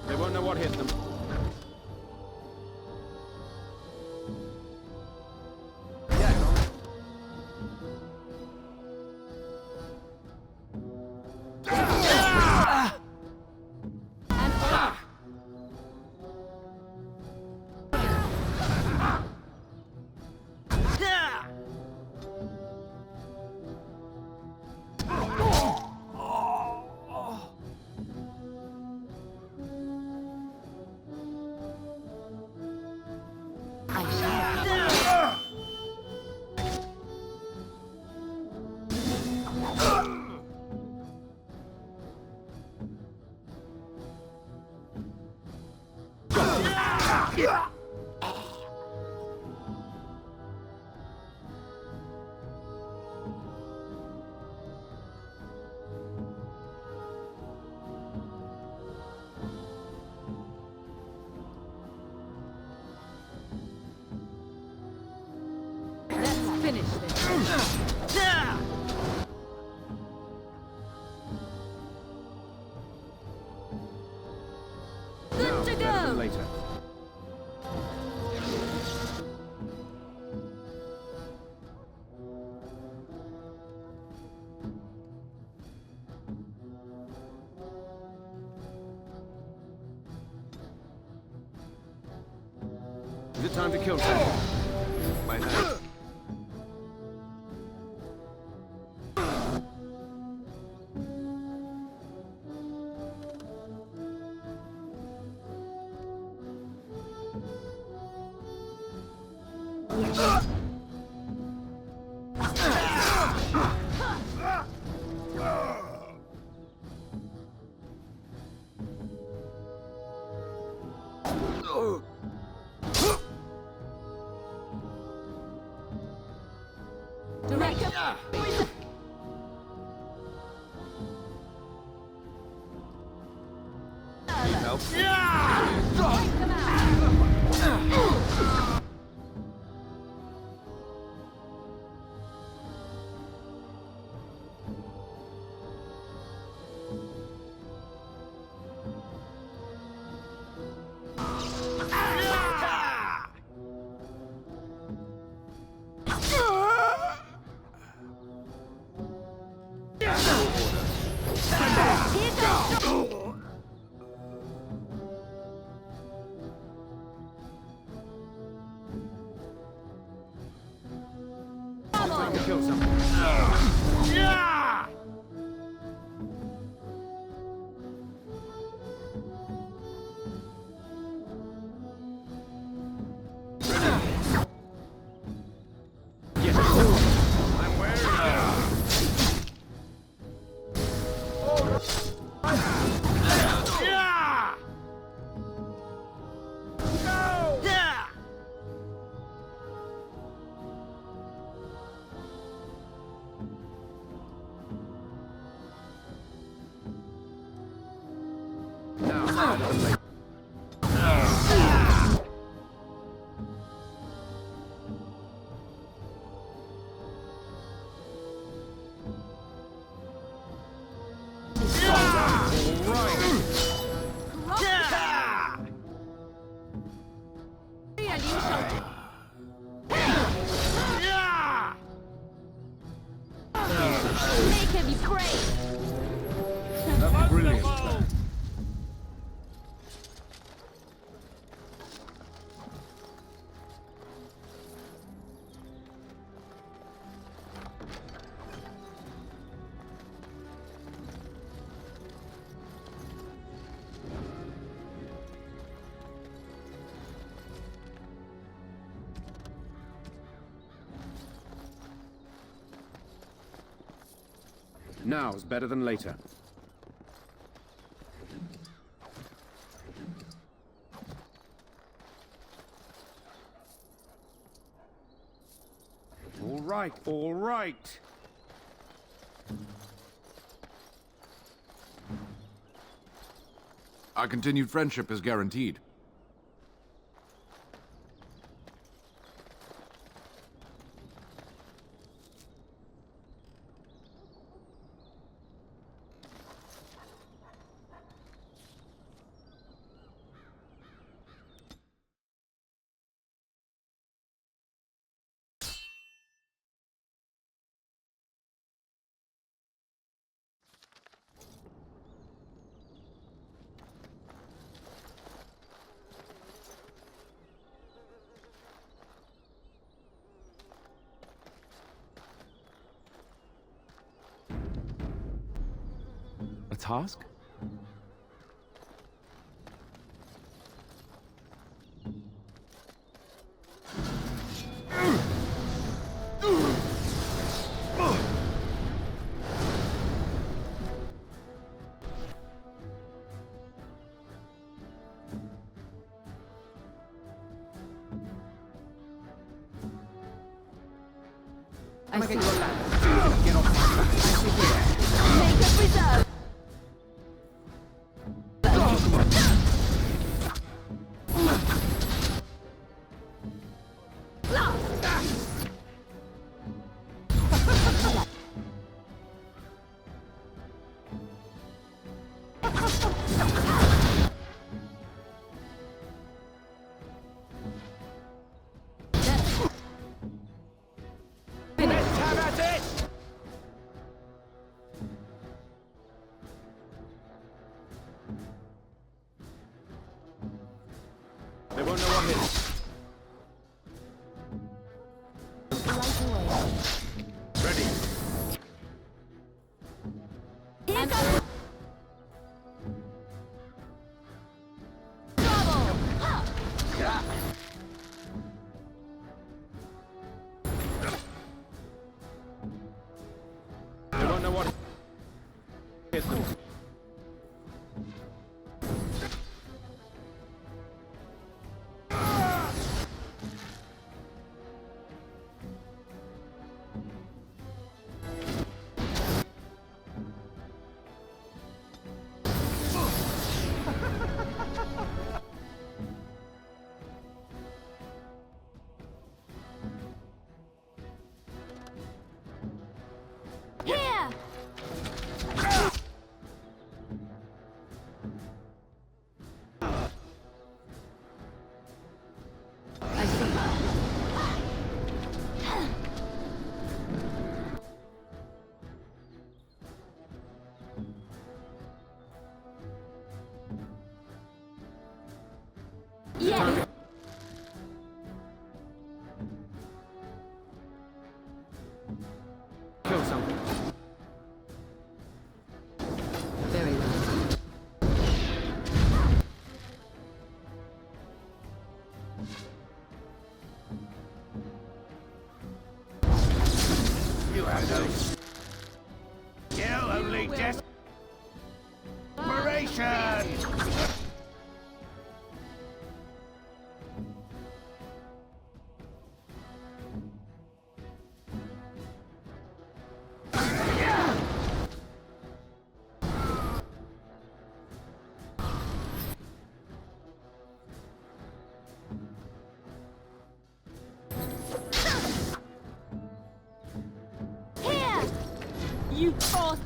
Speaker 13: They won't know what hit them.
Speaker 19: Finish this. Good to go.
Speaker 13: Later.
Speaker 4: Is it time to kill something?
Speaker 13: My hand. Help.
Speaker 19: Take them out.
Speaker 4: kill someone.
Speaker 14: Yeah!
Speaker 13: I'm wearing
Speaker 14: Yeah!
Speaker 13: Go!
Speaker 14: Yeah!
Speaker 4: Now,
Speaker 17: Make him be brave!
Speaker 14: A brilliant plan.
Speaker 4: now's better than later.
Speaker 14: All right, all right.
Speaker 21: Our continued friendship is guaranteed.
Speaker 10: A task?
Speaker 19: I see. Get off my back. I see. Make a preserve.
Speaker 4: They won't know what hit us. Ready.
Speaker 17: Here goes! Trouble! Ha!
Speaker 4: They won't know what hit them.
Speaker 17: Here!
Speaker 19: I see.
Speaker 17: Yeah!
Speaker 13: Destruction!
Speaker 20: Here! You forced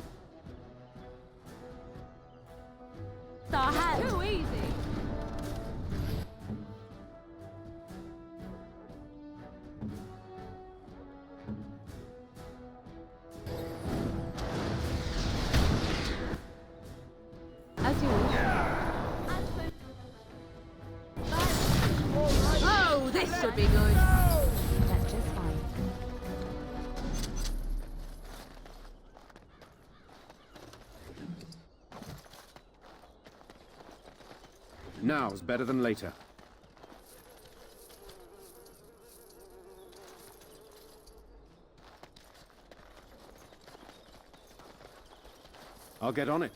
Speaker 20: our hand. Too easy.
Speaker 19: As you wish.
Speaker 20: Oh, this should be good.
Speaker 3: That's just fine.
Speaker 4: Now's better than later. I'll get on it.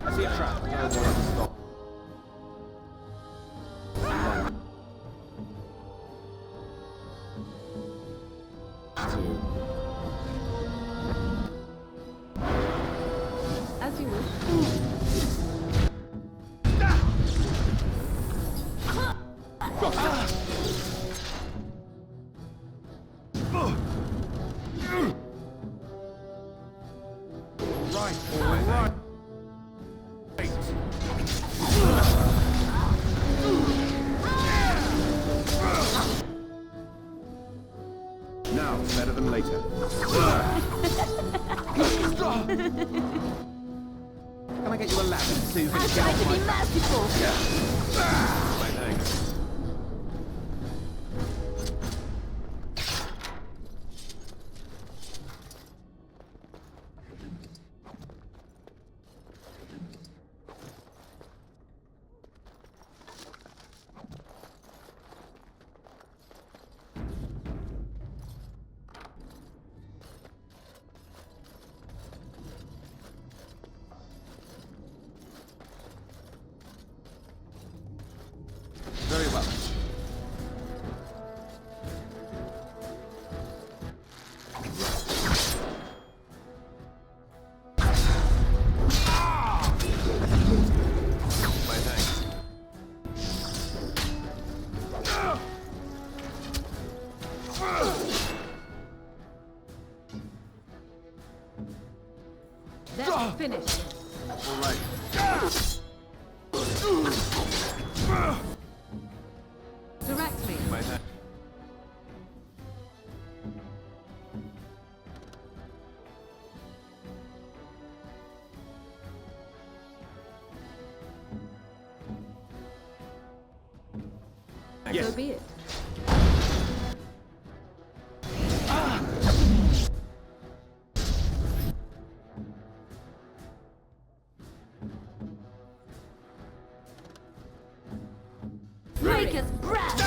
Speaker 10: I see a trap. No one to stop.
Speaker 19: As you wish.
Speaker 4: Right, all right. Now, better than later. Can I get you a ladder so you can
Speaker 20: I'm
Speaker 4: get
Speaker 20: trying
Speaker 4: off
Speaker 20: to
Speaker 4: my
Speaker 20: be
Speaker 4: back?
Speaker 20: merciful.
Speaker 10: My thanks. Very well. My thanks.
Speaker 19: That's finished.
Speaker 10: All right.
Speaker 19: Direct me.
Speaker 10: My thanks.
Speaker 19: So be it.
Speaker 20: Breaker's breath!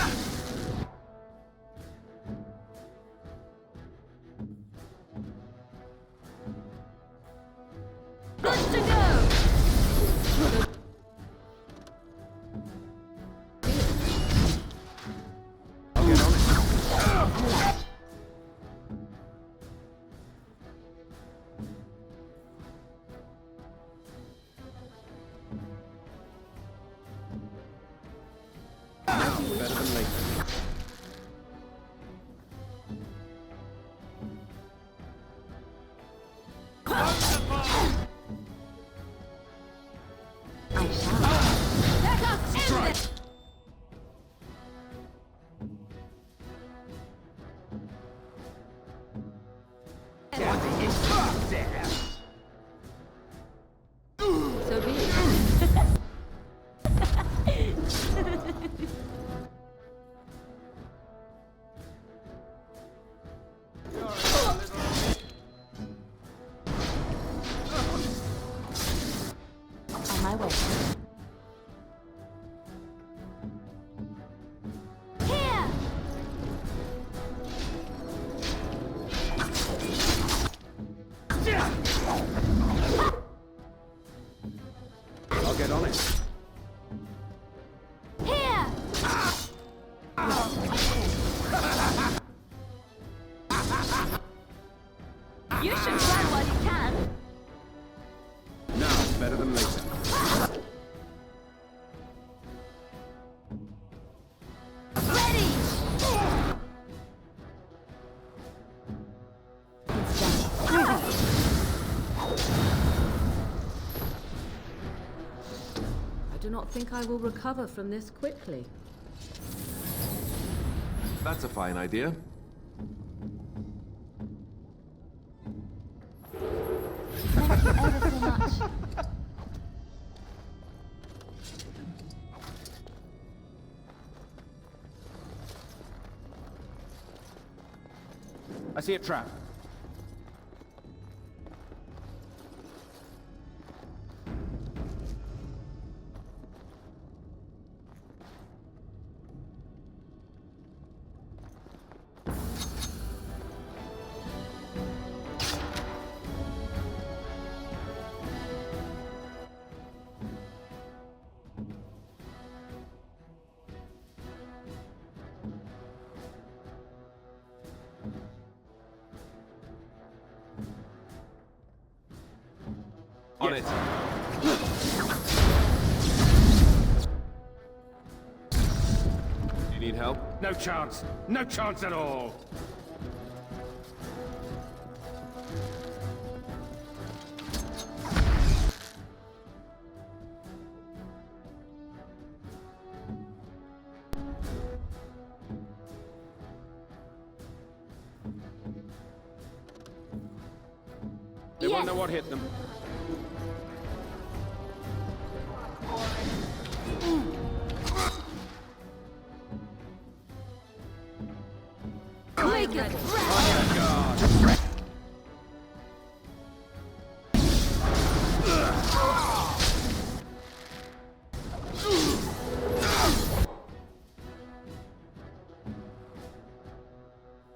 Speaker 20: Good to go!
Speaker 13: bloody insult there.
Speaker 19: So be it.
Speaker 3: On my way. Here!
Speaker 4: I'll get on it.
Speaker 3: Here! You should run while you can.
Speaker 4: Now it's better than later.
Speaker 3: Ready!
Speaker 19: I do not think I will recover from this quickly.
Speaker 10: That's a fine idea.
Speaker 3: Thank you ever so much.
Speaker 4: I see a trap.
Speaker 10: On it. You need help?
Speaker 14: No chance. No chance at all.
Speaker 4: They won't know what hit them.
Speaker 3: Make it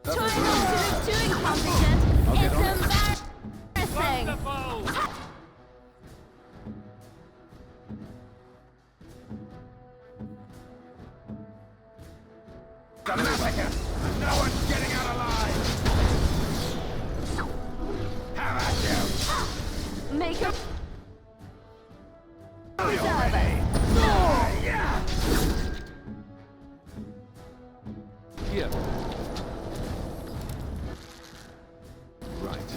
Speaker 3: trying not to look too incompetent. It's embarrassing.
Speaker 13: The massacre! No one's getting out alive! How about you?
Speaker 3: Make it
Speaker 10: Here. Right.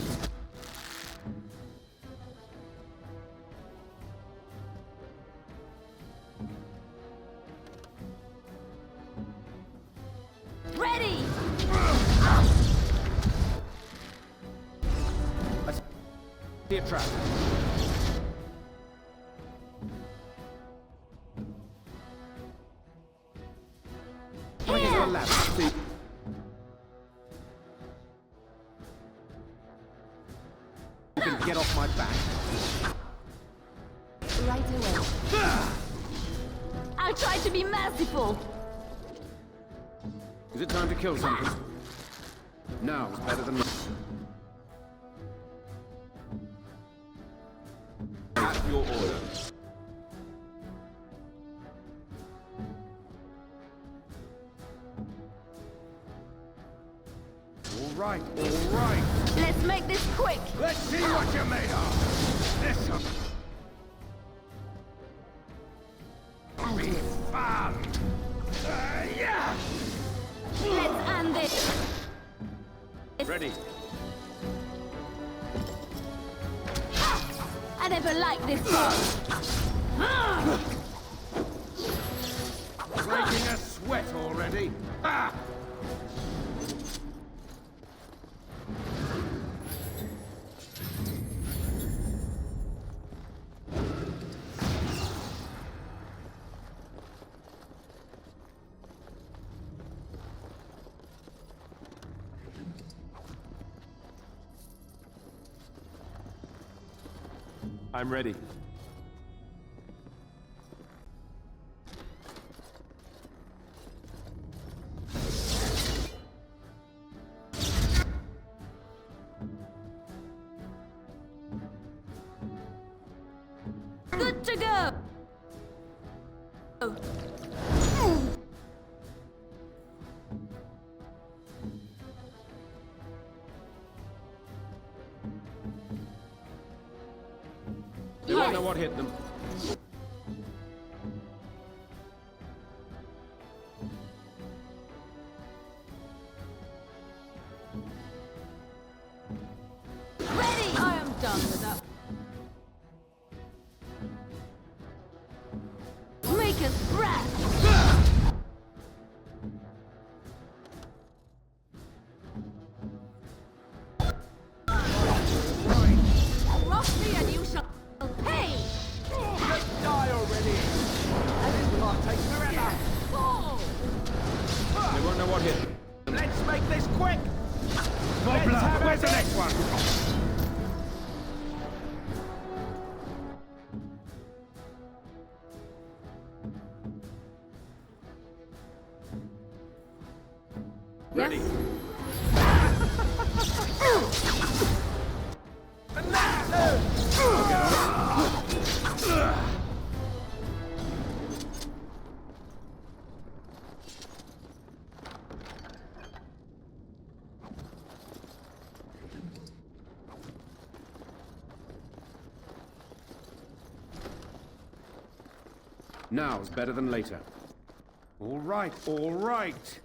Speaker 3: ready.
Speaker 4: I see a trap. Can I get you a ladder? See. You can get off my back.
Speaker 3: Right away. I'll try to be merciful.
Speaker 4: Is it time to kill something? Now it's better than...
Speaker 10: At your order.
Speaker 13: All right, all right.
Speaker 3: Let's make this quick.
Speaker 13: Let's see what you're made of. This will be fun. Yeah.
Speaker 3: Let's end this.
Speaker 4: Ready.
Speaker 3: I never liked this one.
Speaker 13: Breaking a sweat already. Ah!
Speaker 10: I'm ready.
Speaker 15: Good to go!
Speaker 4: You don't know what hit them.
Speaker 15: Ready!
Speaker 19: I am done with that.
Speaker 15: Make us breath! Rock me and you shall pay!
Speaker 13: Just die already! This will not take forever!
Speaker 15: Fall!
Speaker 4: They won't know what hit them.
Speaker 13: Let's make this quick! Where's the next one?
Speaker 4: Ready. Now's better than later. All right, all right.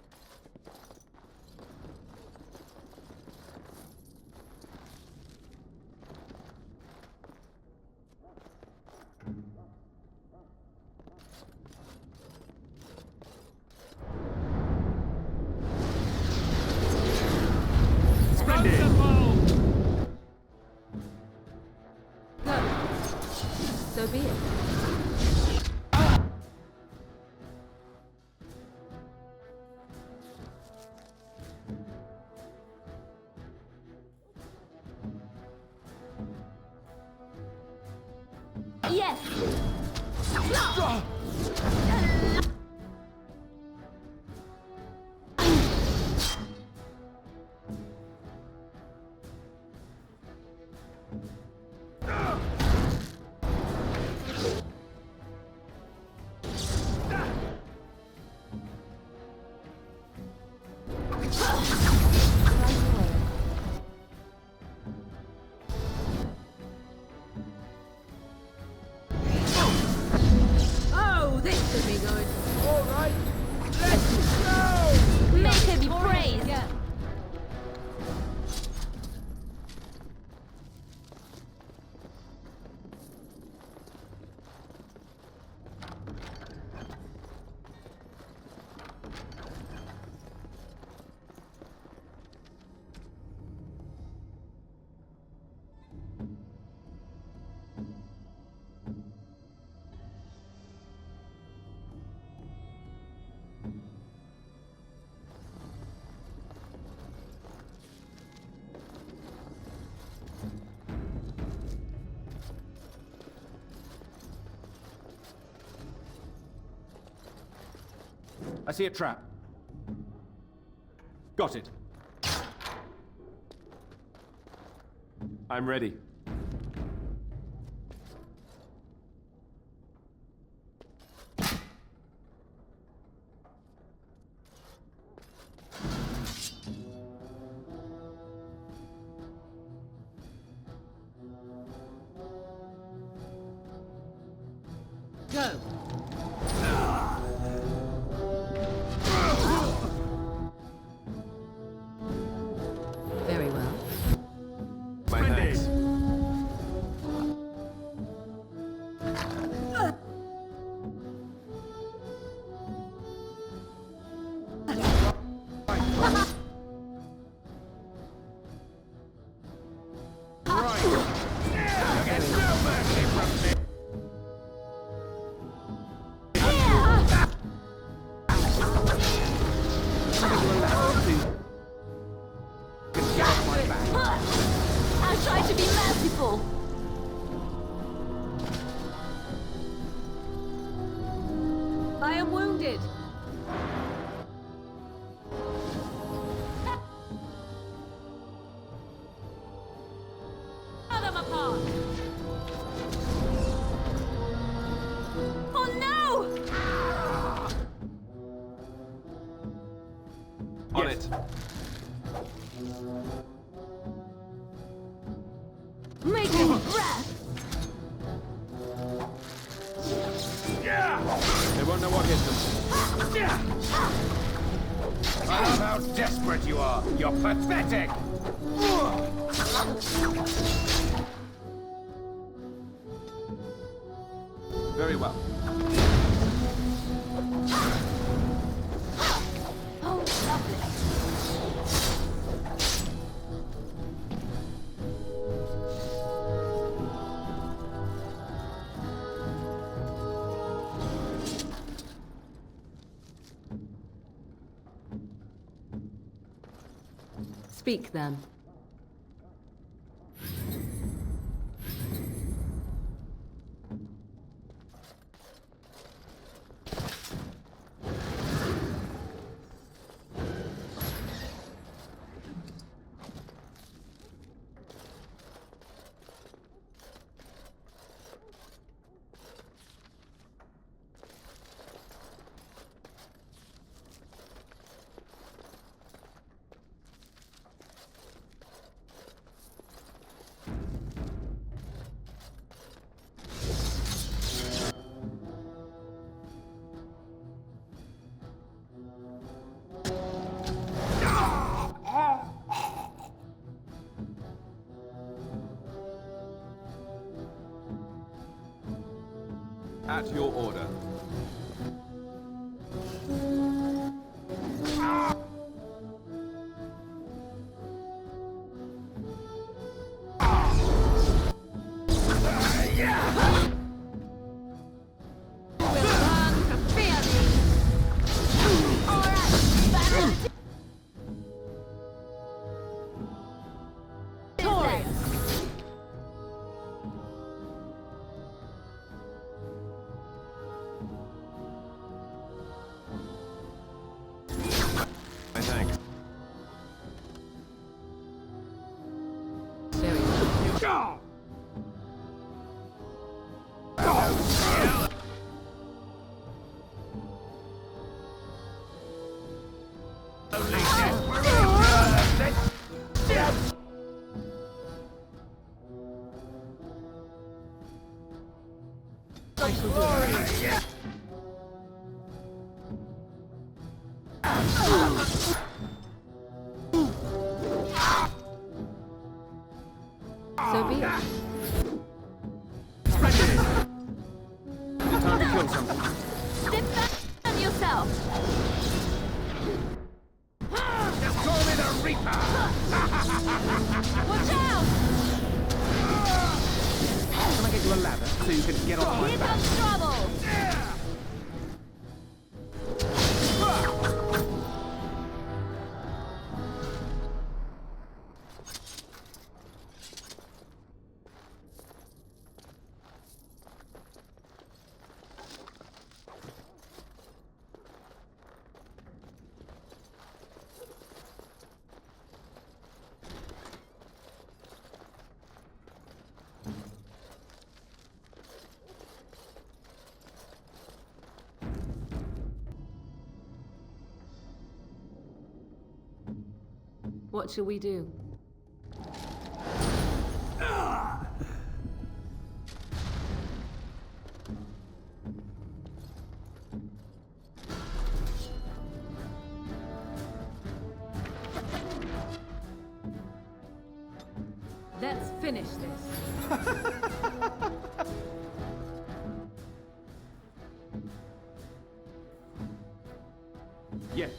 Speaker 19: So be it.
Speaker 15: Yes!
Speaker 19: Oh, this could be good.
Speaker 13: All right, let's go!
Speaker 15: Make her be praised!
Speaker 19: Yeah.
Speaker 4: I see a trap. Got it.
Speaker 10: I'm ready.
Speaker 19: Go. Very well.
Speaker 10: My thanks.
Speaker 15: I'll try to be merciful!
Speaker 19: Spotted! Tear them apart!
Speaker 15: Oh no!
Speaker 10: On it.
Speaker 15: Making breath!
Speaker 4: They won't know what hit them. I love how desperate you are. You're pathetic. Very well.
Speaker 15: Oh, lovely.
Speaker 19: Speak then.
Speaker 10: At your order. Thanks.
Speaker 19: So be it.
Speaker 4: Time to kill something.
Speaker 15: Step back on yourself!
Speaker 4: Just call me the Reaper!
Speaker 15: Watch out!
Speaker 4: Can I get you a ladder so you can get on my
Speaker 15: Here
Speaker 4: back?
Speaker 15: comes trouble!
Speaker 19: What shall we do? Let's finish this.
Speaker 4: Yes.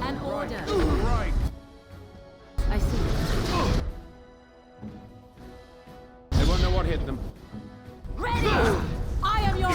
Speaker 19: An order.
Speaker 4: Right.
Speaker 19: I see.
Speaker 4: They won't know what hit them.
Speaker 15: Ready! I am your...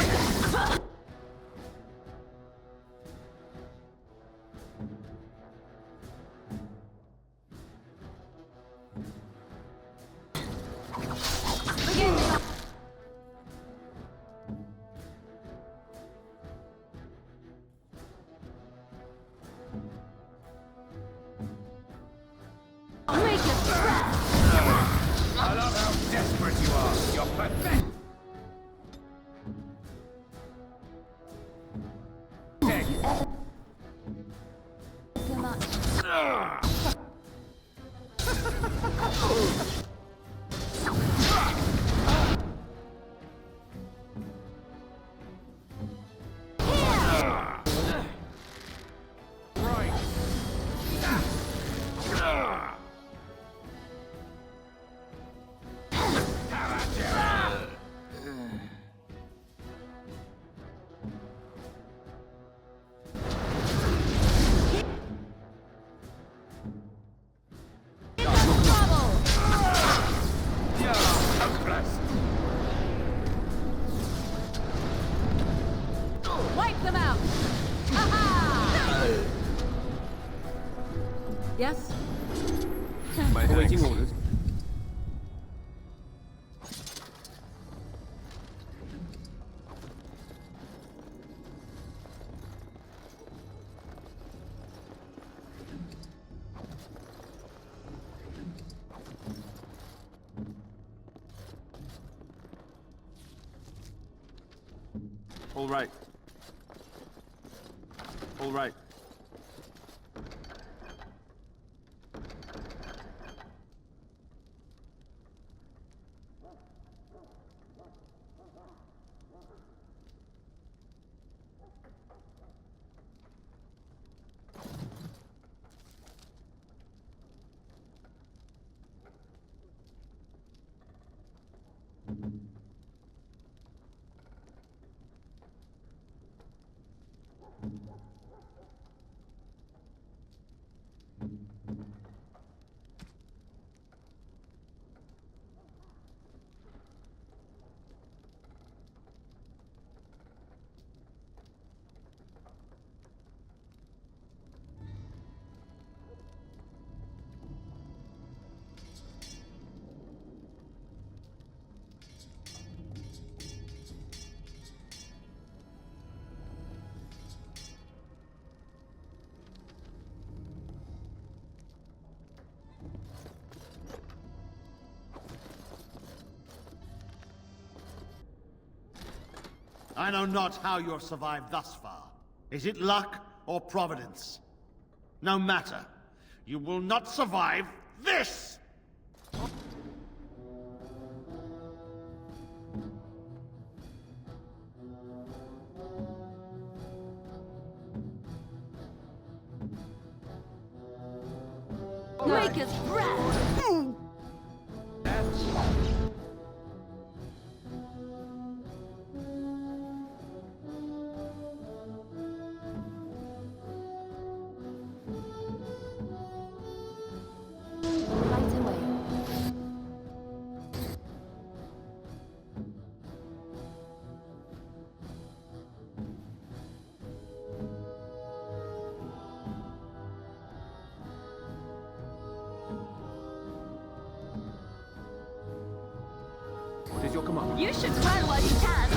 Speaker 4: All right. All right.
Speaker 2: I know not how you have survived thus far. Is it luck or providence? No matter. You will not survive this!
Speaker 3: Maker's breath! Right away.
Speaker 4: What is your command?
Speaker 3: You should run while you can!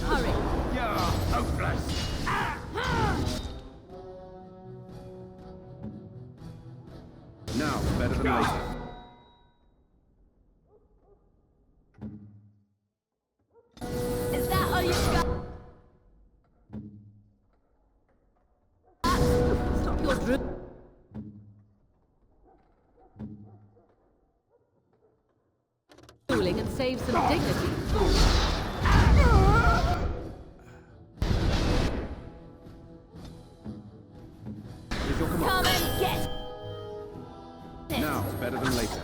Speaker 3: Hurry!
Speaker 4: You're hopeless! Now, better than later.
Speaker 3: Is that all you've got?
Speaker 19: Stop your drip. Fooling and save some dignity.
Speaker 4: Here's your
Speaker 3: Come
Speaker 4: command.
Speaker 3: and get
Speaker 4: Now, better than later.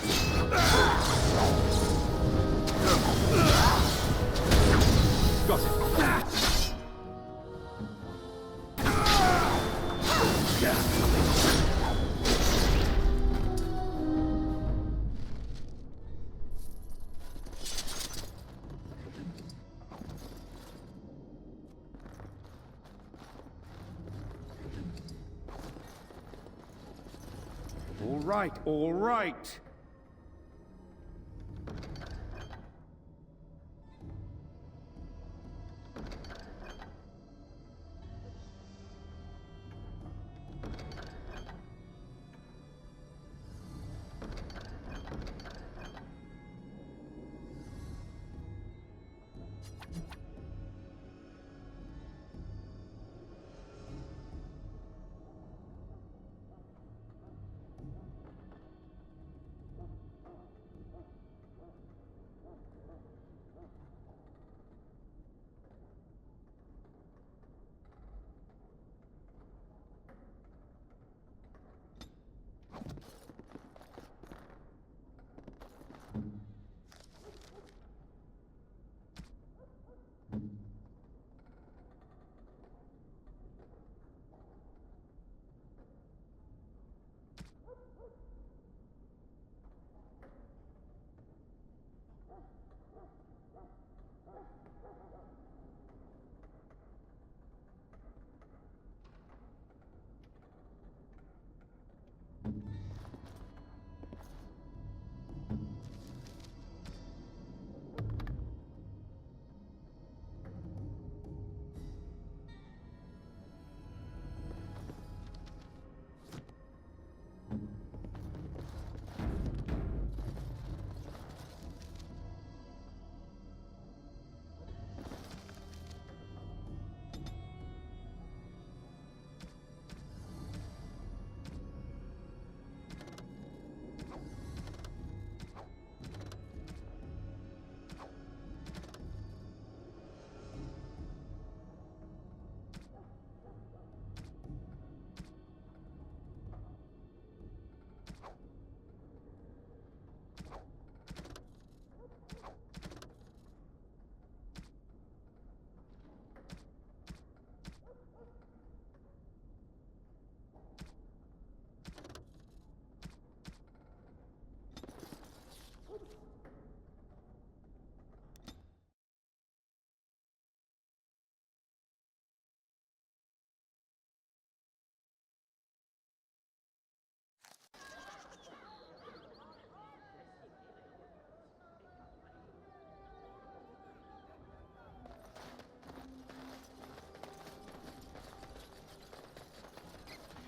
Speaker 4: Got it. All right, all right.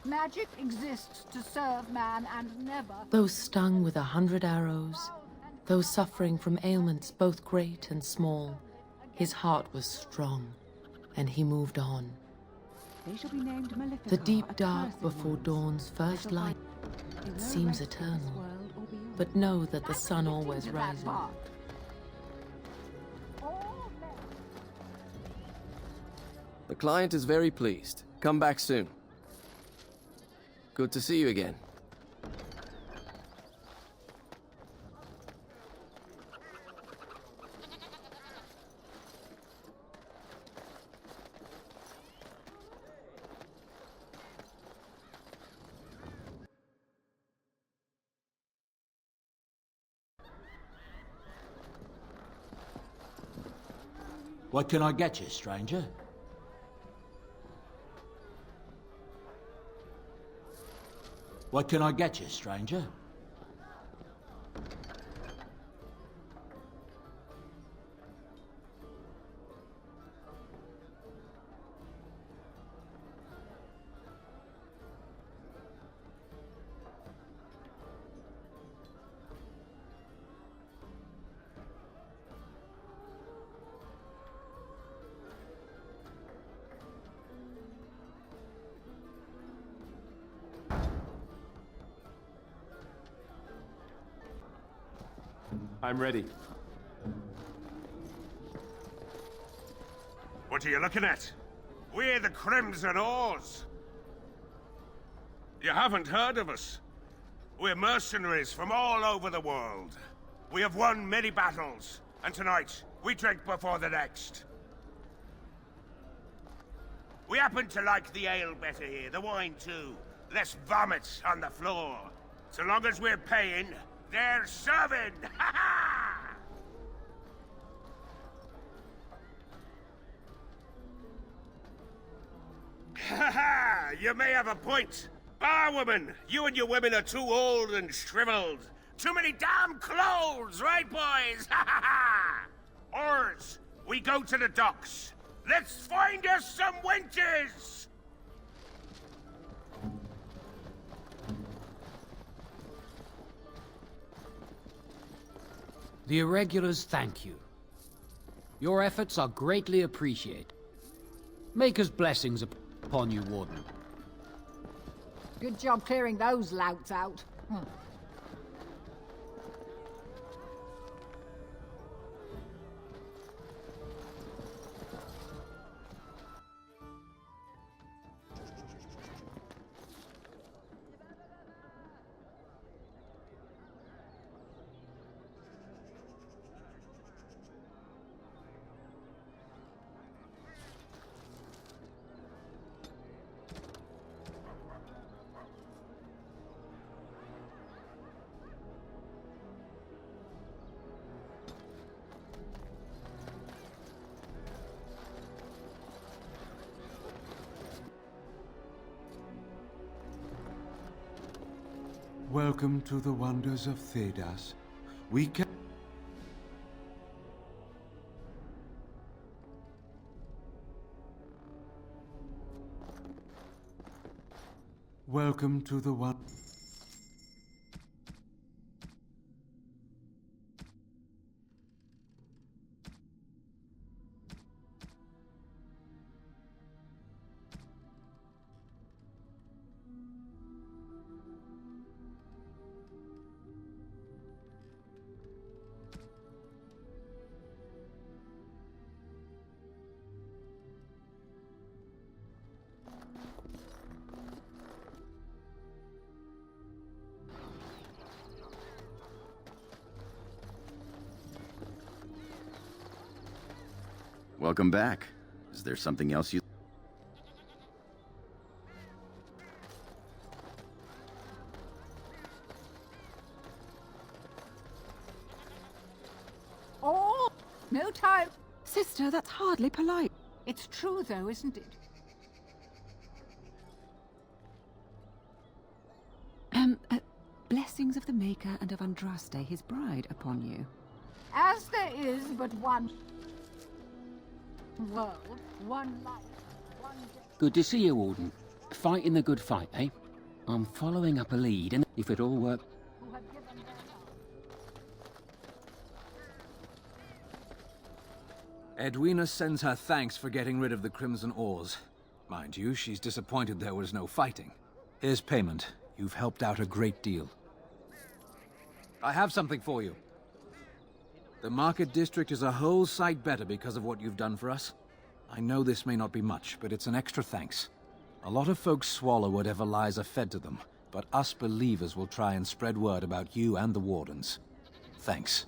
Speaker 11: Magic exists to serve man and never...
Speaker 19: Those stung with 100 arrows, those suffering from ailments both great and small, his heart was strong, and he moved on.
Speaker 8: They shall be named Maleficar,
Speaker 19: The deep
Speaker 8: a
Speaker 19: dark
Speaker 8: cursed
Speaker 19: before
Speaker 8: ones.
Speaker 19: dawn's
Speaker 8: They
Speaker 19: first
Speaker 8: shall
Speaker 19: light,
Speaker 8: find
Speaker 19: it
Speaker 8: no
Speaker 19: seems
Speaker 8: rest in this
Speaker 19: eternal.
Speaker 8: world or beyond.
Speaker 19: But know that the sun always
Speaker 11: Into that
Speaker 19: rises.
Speaker 11: part.
Speaker 6: The client is very pleased. Come back soon. Good to see you again.
Speaker 7: What can I get you, stranger? What can I get you, stranger?
Speaker 10: I'm ready.
Speaker 9: What are you looking at? We're the Crimson Oars. You haven't heard of us. We're mercenaries from all over the world. We have won many battles, and tonight, we drink before the next. We happen to like the ale better here, the wine too. Less vomit on the floor. So long as we're paying, they're serving! Ha ha! Ha ha! You may have a point. Barwoman, you and your women are too old and shriveled. Too many damn clothes, right, boys? Ha ha ha! Oars, we go to the docks. Let's find us some wenches!
Speaker 5: The Irregulars thank you. Your efforts are greatly appreciated. Maker's blessings upon you, Warden.
Speaker 11: Good job clearing those louts out.
Speaker 16: Welcome to the wonders of Thedas. We can... Welcome to the one...
Speaker 22: Welcome back. Is there something else you...
Speaker 11: Oh, no time.
Speaker 8: Sister, that's hardly polite.
Speaker 11: It's true, though, isn't it?
Speaker 8: Blessings of the Maker and of Andraste, his bride, upon you.
Speaker 11: As there is but one world, one life, one day.
Speaker 5: Good to see you, Warden.
Speaker 1: Fighting the good fight, eh? I'm following up a lead, and if it all worked...
Speaker 7: Edwina sends her thanks for getting rid of the Crimson Oars. Mind you, she's disappointed there was no fighting. Here's payment. You've helped out a great deal. I have something for you. The Market District is a whole sight better because of what you've done for us. I know this may not be much, but it's an extra thanks. A lot of folks swallow whatever lies are fed to them, but us believers will try and spread word about you and the Wardens. Thanks.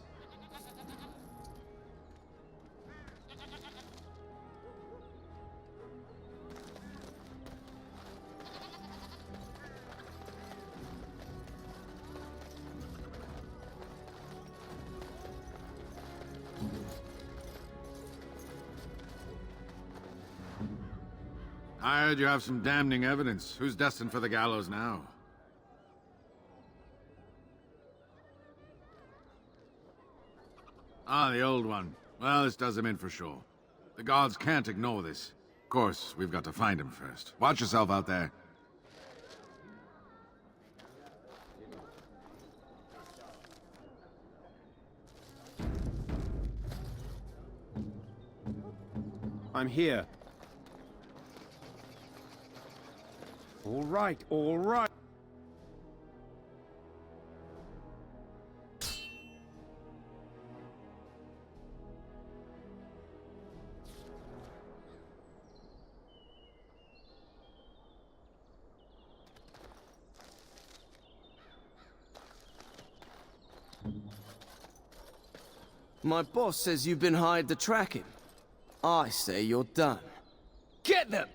Speaker 21: I heard you have some damning evidence. Who's destined for the gallows now? Ah, the old one. Well, this does him in for sure. The gods can't ignore this. Of course, we've got to find him first. Watch yourself out there.
Speaker 4: I'm here. All right, all right.
Speaker 6: My boss says you've been hired to track him. I say you're done. Get them!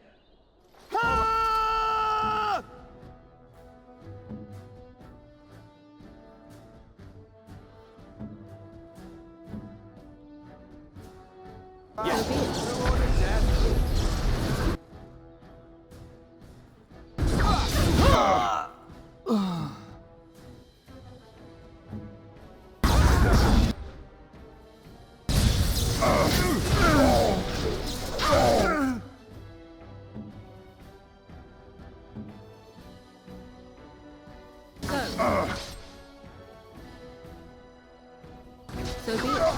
Speaker 19: So be it.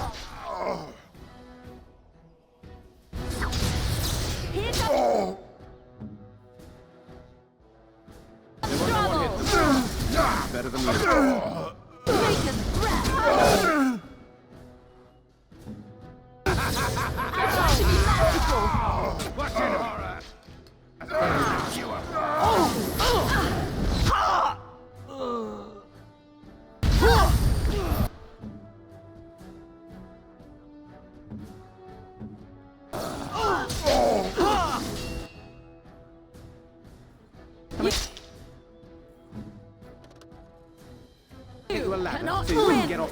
Speaker 4: Better than later.
Speaker 13: What in horror?
Speaker 4: You a ladder
Speaker 15: cannot
Speaker 4: so you
Speaker 15: win.
Speaker 4: can get off.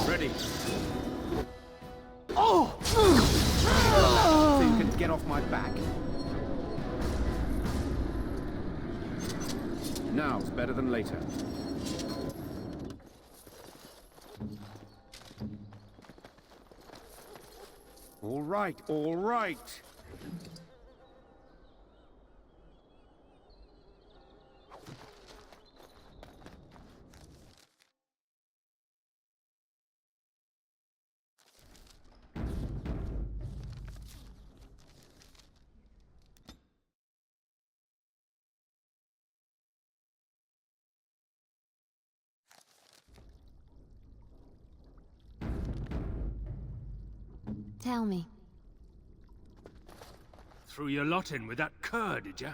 Speaker 4: Ready.
Speaker 6: Oh!
Speaker 4: So you can get off my back. Now's better than later. All right, all right.
Speaker 3: Tell me.
Speaker 14: Threw your lot in with that cur, did ya?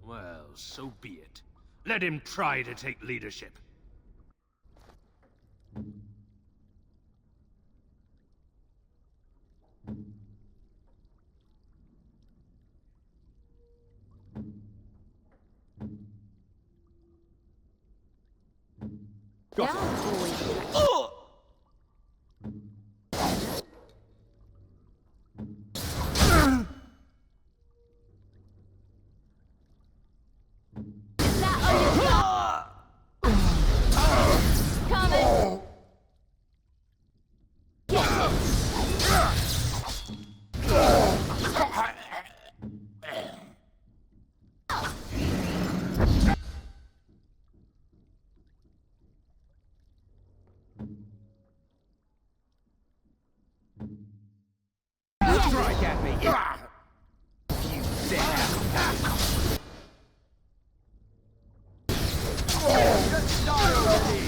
Speaker 14: Well, so be it. Let him try to take leadership.
Speaker 4: Got it.
Speaker 13: Strike at me! You dare! Just die already!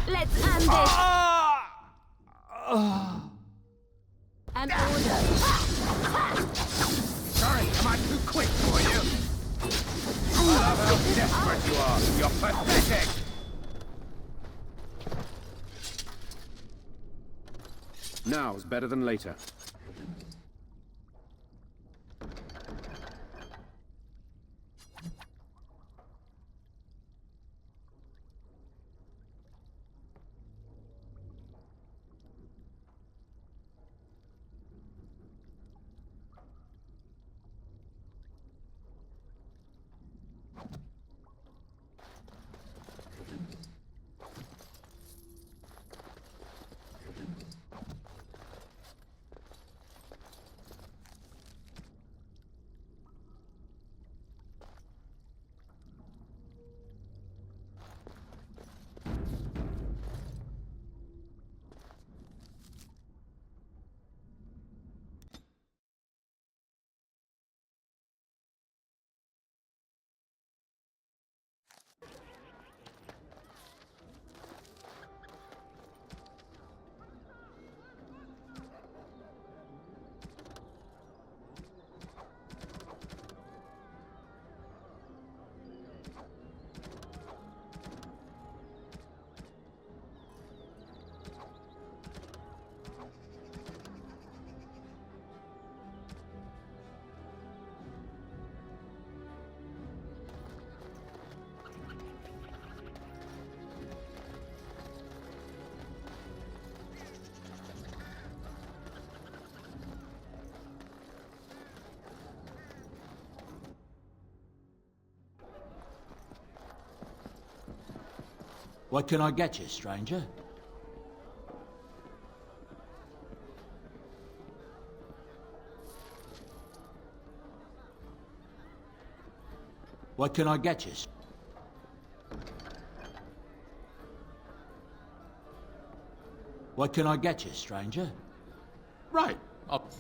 Speaker 15: Let's end this! An order!
Speaker 13: Sorry, am I too quick for you? I love how desperate you are. You're pathetic!
Speaker 4: Now's better than later.
Speaker 5: What can I get you, stranger? What can I get you? What can I get you, stranger?
Speaker 12: Right. Up.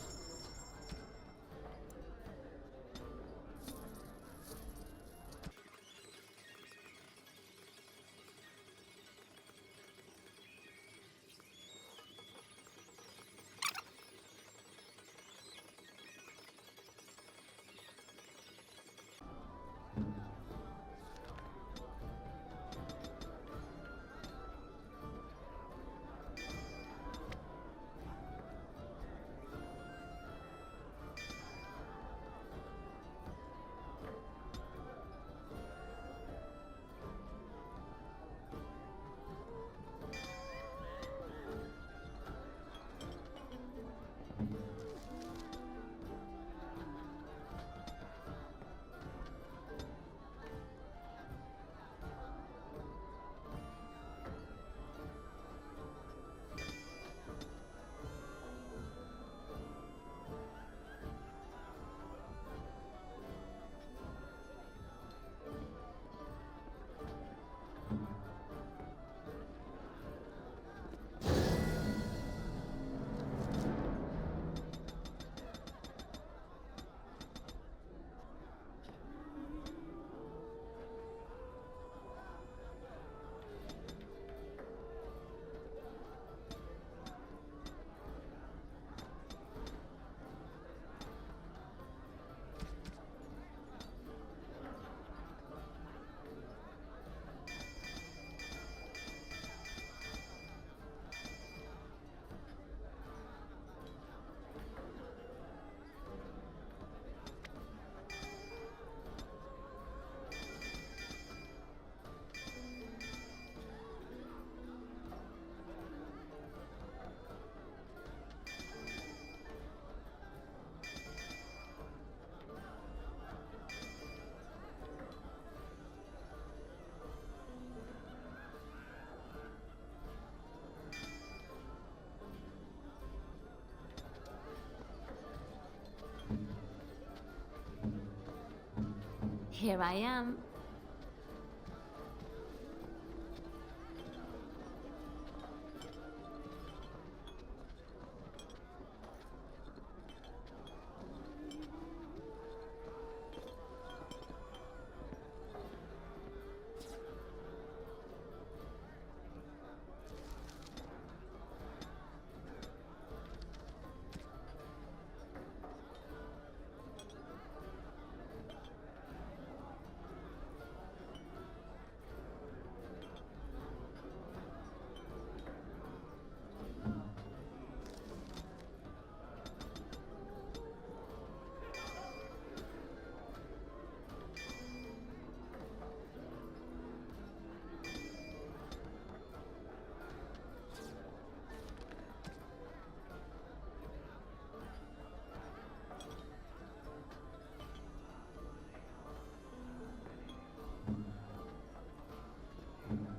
Speaker 3: Here I am.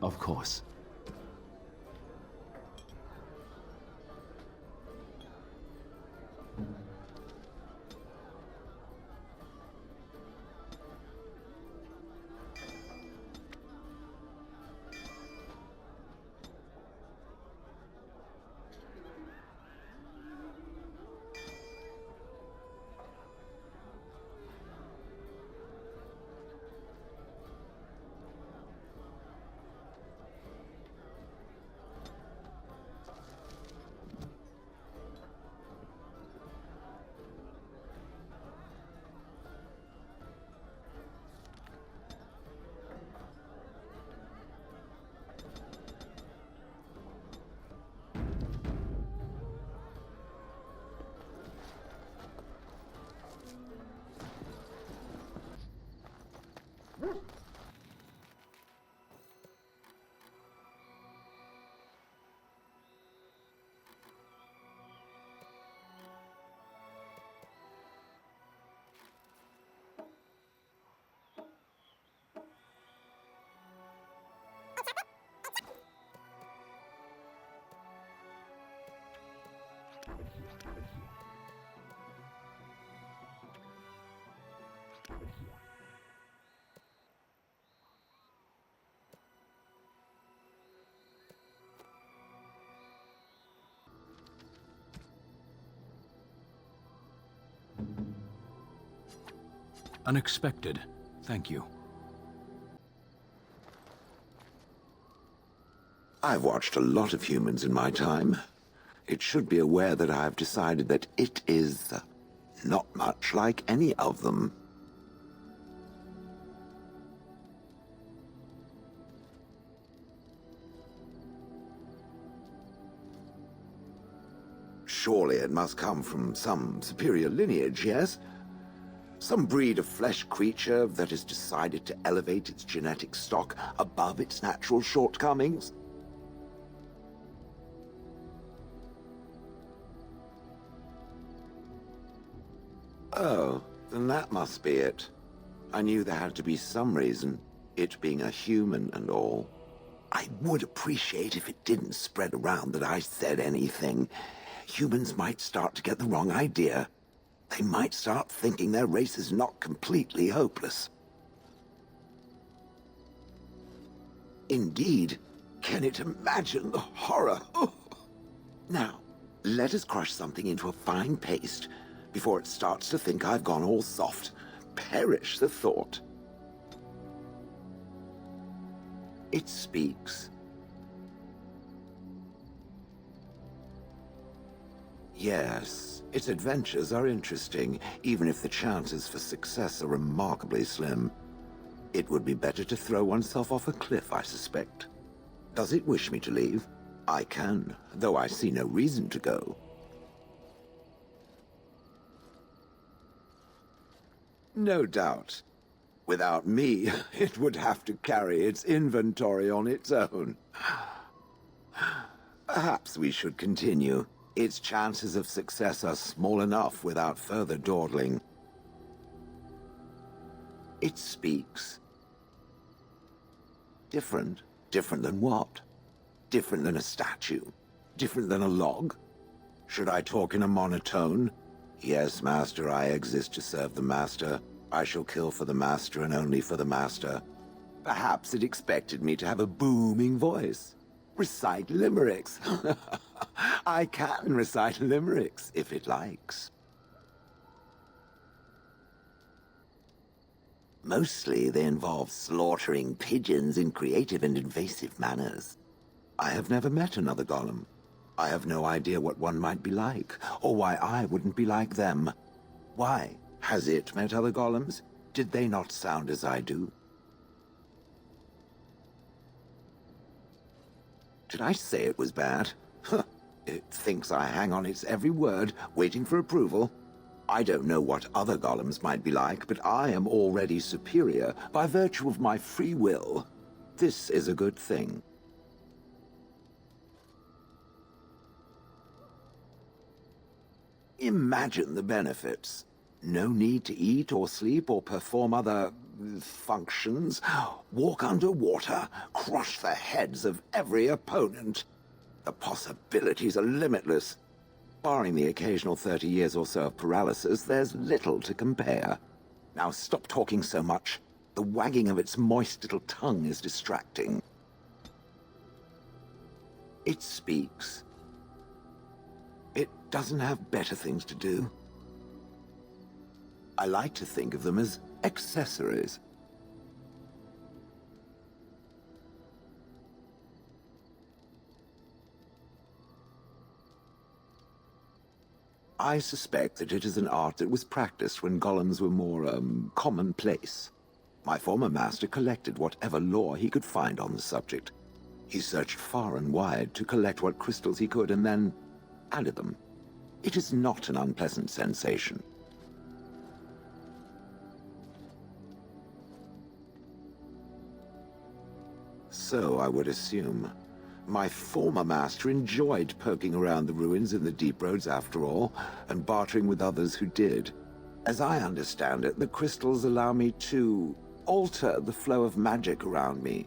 Speaker 1: Of course.
Speaker 12: Unexpected. Thank you.
Speaker 17: I've watched a lot of humans in my time. It should be aware that I've decided that it is not much like any of them. Surely it must come from some superior lineage, yes? Some breed of flesh creature that has decided to elevate its genetic stock above its natural shortcomings? Oh, then that must be it. I knew there had to be some reason, it being a human and all. I would appreciate if it didn't spread around that I said anything. Humans might start to get the wrong idea. They might start thinking their race is not completely hopeless. Indeed, can it imagine the horror? Oh. Now, let us crush something into a fine paste before it starts to think I've gone all soft. Perish the thought. It speaks. Yes, its adventures are interesting, even if the chances for success are remarkably slim. It would be better to throw oneself off a cliff, I suspect. Does it wish me to leave? I can, though I see no reason to go. No doubt. Without me, it would have to carry its inventory on its own. Perhaps we should continue. Its chances of success are small enough without further dawdling. It speaks. Different? Different than what? Different than a statue? Different than a log? Should I talk in a monotone? Yes, Master, I exist to serve the Master. I shall kill for the Master and only for the Master. Perhaps it expected me to have a booming voice. Recite limericks. I can recite limericks, if it likes. Mostly, they involve slaughtering pigeons in creative and invasive manners. I have never met another golem. I have no idea what one might be like, or why I wouldn't be like them. Why? Has it met other golems? Did they not sound as I do? Did I say it was bad? It thinks I hang on its every word, waiting for approval. I don't know what other golems might be like, but I am already superior by virtue of my free will. This is a good thing. Imagine the benefits. No need to eat or sleep or perform other functions. Walk underwater, crush the heads of every opponent. The possibilities are limitless. Barring the occasional 30 years or so of paralysis, there's little to compare. Now stop talking so much. The wagging of its moist little tongue is distracting. It speaks. It doesn't have better things to do. I like to think of them as accessories. I suspect that it is an art that was practiced when golems were more, commonplace. My former master collected whatever lore he could find on the subject. He searched far and wide to collect what crystals he could and then added them. It is not an unpleasant sensation. So I would assume. My former master enjoyed poking around the ruins in the deep roads after all, and bartering with others who did. As I understand it, the crystals allow me to alter the flow of magic around me.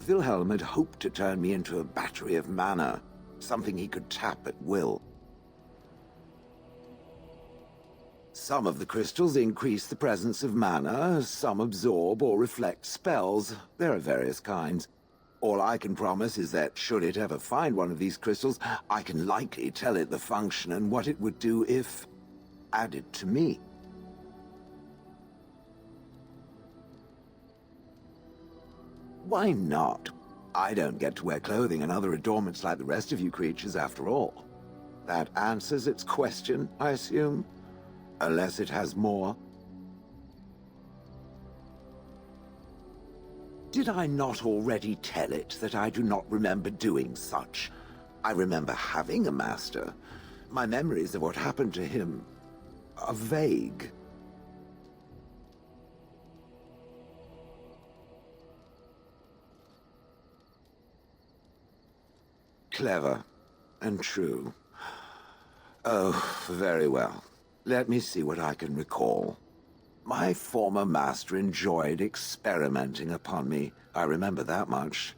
Speaker 17: Wilhelm had hoped to turn me into a battery of mana, something he could tap at will. Some of the crystals increase the presence of mana, some absorb or reflect spells. There are various kinds. All I can promise is that, should it ever find one of these crystals, I can likely tell it the function and what it would do if added to me. Why not? I don't get to wear clothing and other adornments like the rest of you creatures, after all. That answers its question, I assume? Unless it has more. Did I not already tell it that I do not remember doing such? I remember having a master. My memories of what happened to him are vague. Clever and true. Oh, very well. Let me see what I can recall. My former master enjoyed experimenting upon me. I remember that much.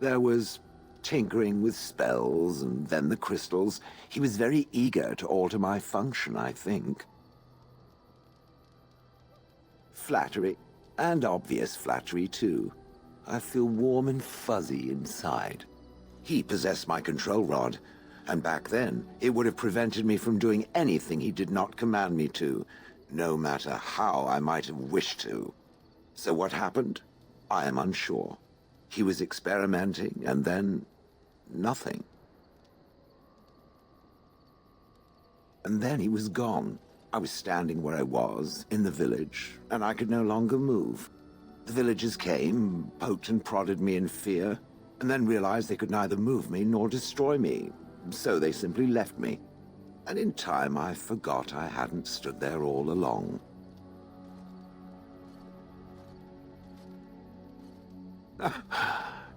Speaker 17: There was tinkering with spells, and then the crystals. He was very eager to alter my function, I think. Flattery, and obvious flattery, too. I feel warm and fuzzy inside. He possessed my control rod, and back then, it would have prevented me from doing anything he did not command me to, no matter how I might have wished to. So what happened? I am unsure. He was experimenting, and then nothing. And then he was gone. I was standing where I was, in the village, and I could no longer move. The villagers came, poked and prodded me in fear, and then realized they could neither move me nor destroy me, so they simply left me. And in time, I forgot I hadn't stood there all along.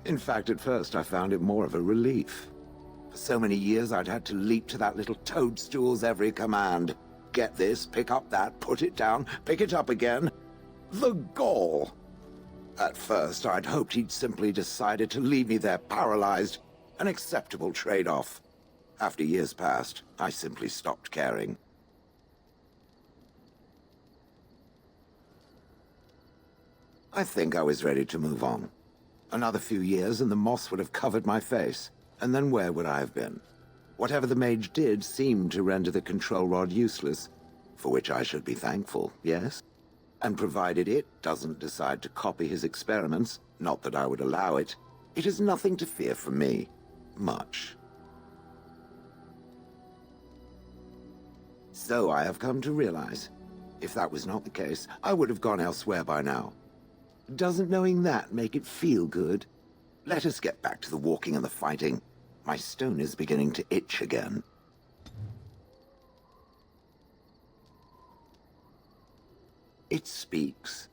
Speaker 17: In fact, at first I found it more of a relief. For so many years, I'd had to leap to that little toadstool's every command. Get this, pick up that, put it down, pick it up again. The gall! At first, I'd hoped he'd simply decided to leave me there paralyzed, an acceptable trade-off. After years passed, I simply stopped caring. I think I was ready to move on. Another few years and the moss would have covered my face. And then where would I have been? Whatever the mage did seemed to render the control rod useless, for which I should be thankful, yes? And provided it doesn't decide to copy his experiments, not that I would allow it, it is nothing to fear from me. Much. So I have come to realize, if that was not the case, I would have gone elsewhere by now. Doesn't knowing that make it feel good? Let us get back to the walking and the fighting. My stone is beginning to itch again. It speaks.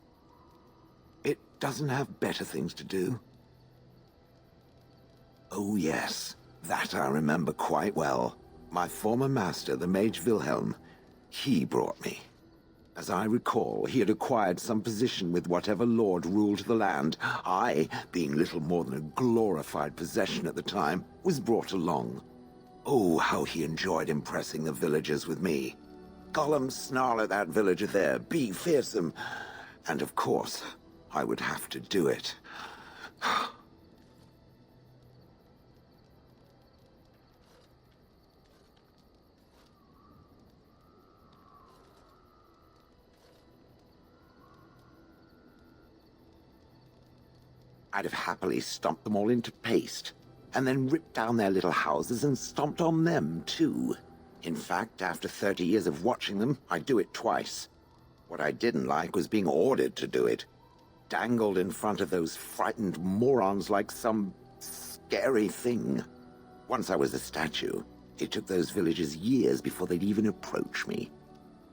Speaker 17: It doesn't have better things to do. Oh yes, that I remember quite well. My former master, the mage Wilhelm, he brought me. As I recall, he had acquired some position with whatever lord ruled the land. I, being little more than a glorified possession at the time, was brought along. Oh, how he enjoyed impressing the villagers with me. Gollum snarl at that villager there, be fearsome. And of course, I would have to do it. I'd have happily stomped them all into paste, and then ripped down their little houses and stomped on them, too. In fact, after 30 years of watching them, I'd do it twice. What I didn't like was being ordered to do it. Dangled in front of those frightened morons like some scary thing. Once I was a statue, it took those villagers years before they'd even approach me.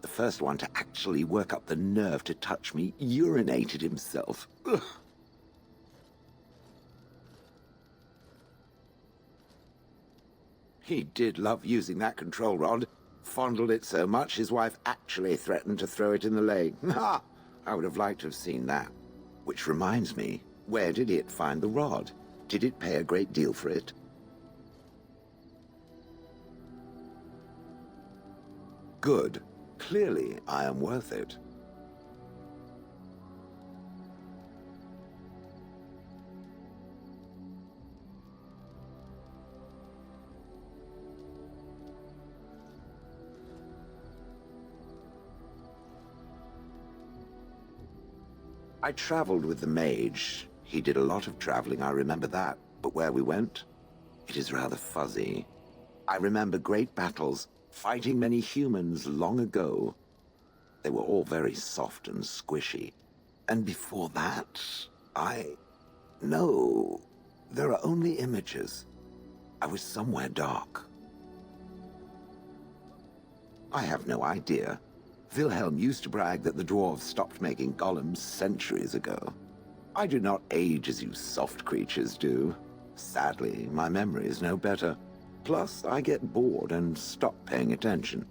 Speaker 17: The first one to actually work up the nerve to touch me urinated himself. Ugh. He did love using that control rod. Fondled it so much, his wife actually threatened to throw it in the lake. Ha! I would have liked to have seen that. Which reminds me, where did it find the rod? Did it pay a great deal for it? Good. Clearly, I am worth it. I traveled with the mage. He did a lot of traveling, I remember that. But where we went? It is rather fuzzy. I remember great battles, fighting many humans long ago. They were all very soft and squishy. And before that, No. There are only images. I was somewhere dark. I have no idea. Wilhelm used to brag that the dwarves stopped making golems centuries ago. I do not age as you soft creatures do. Sadly, my memory is no better. Plus, I get bored and stop paying attention.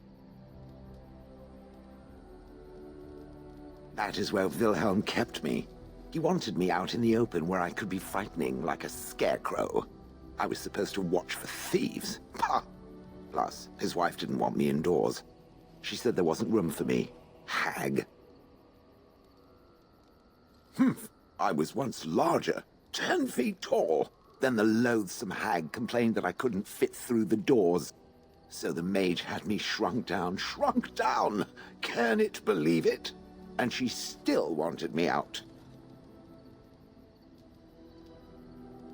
Speaker 17: That is where Wilhelm kept me. He wanted me out in the open where I could be frightening like a scarecrow. I was supposed to watch for thieves. Pah! Plus, his wife didn't want me indoors. She said there wasn't room for me. Hag. Humph. I was once larger, 10 feet tall. Then the loathsome hag complained that I couldn't fit through the doors. So the mage had me shrunk down. Can it believe it? And she still wanted me out.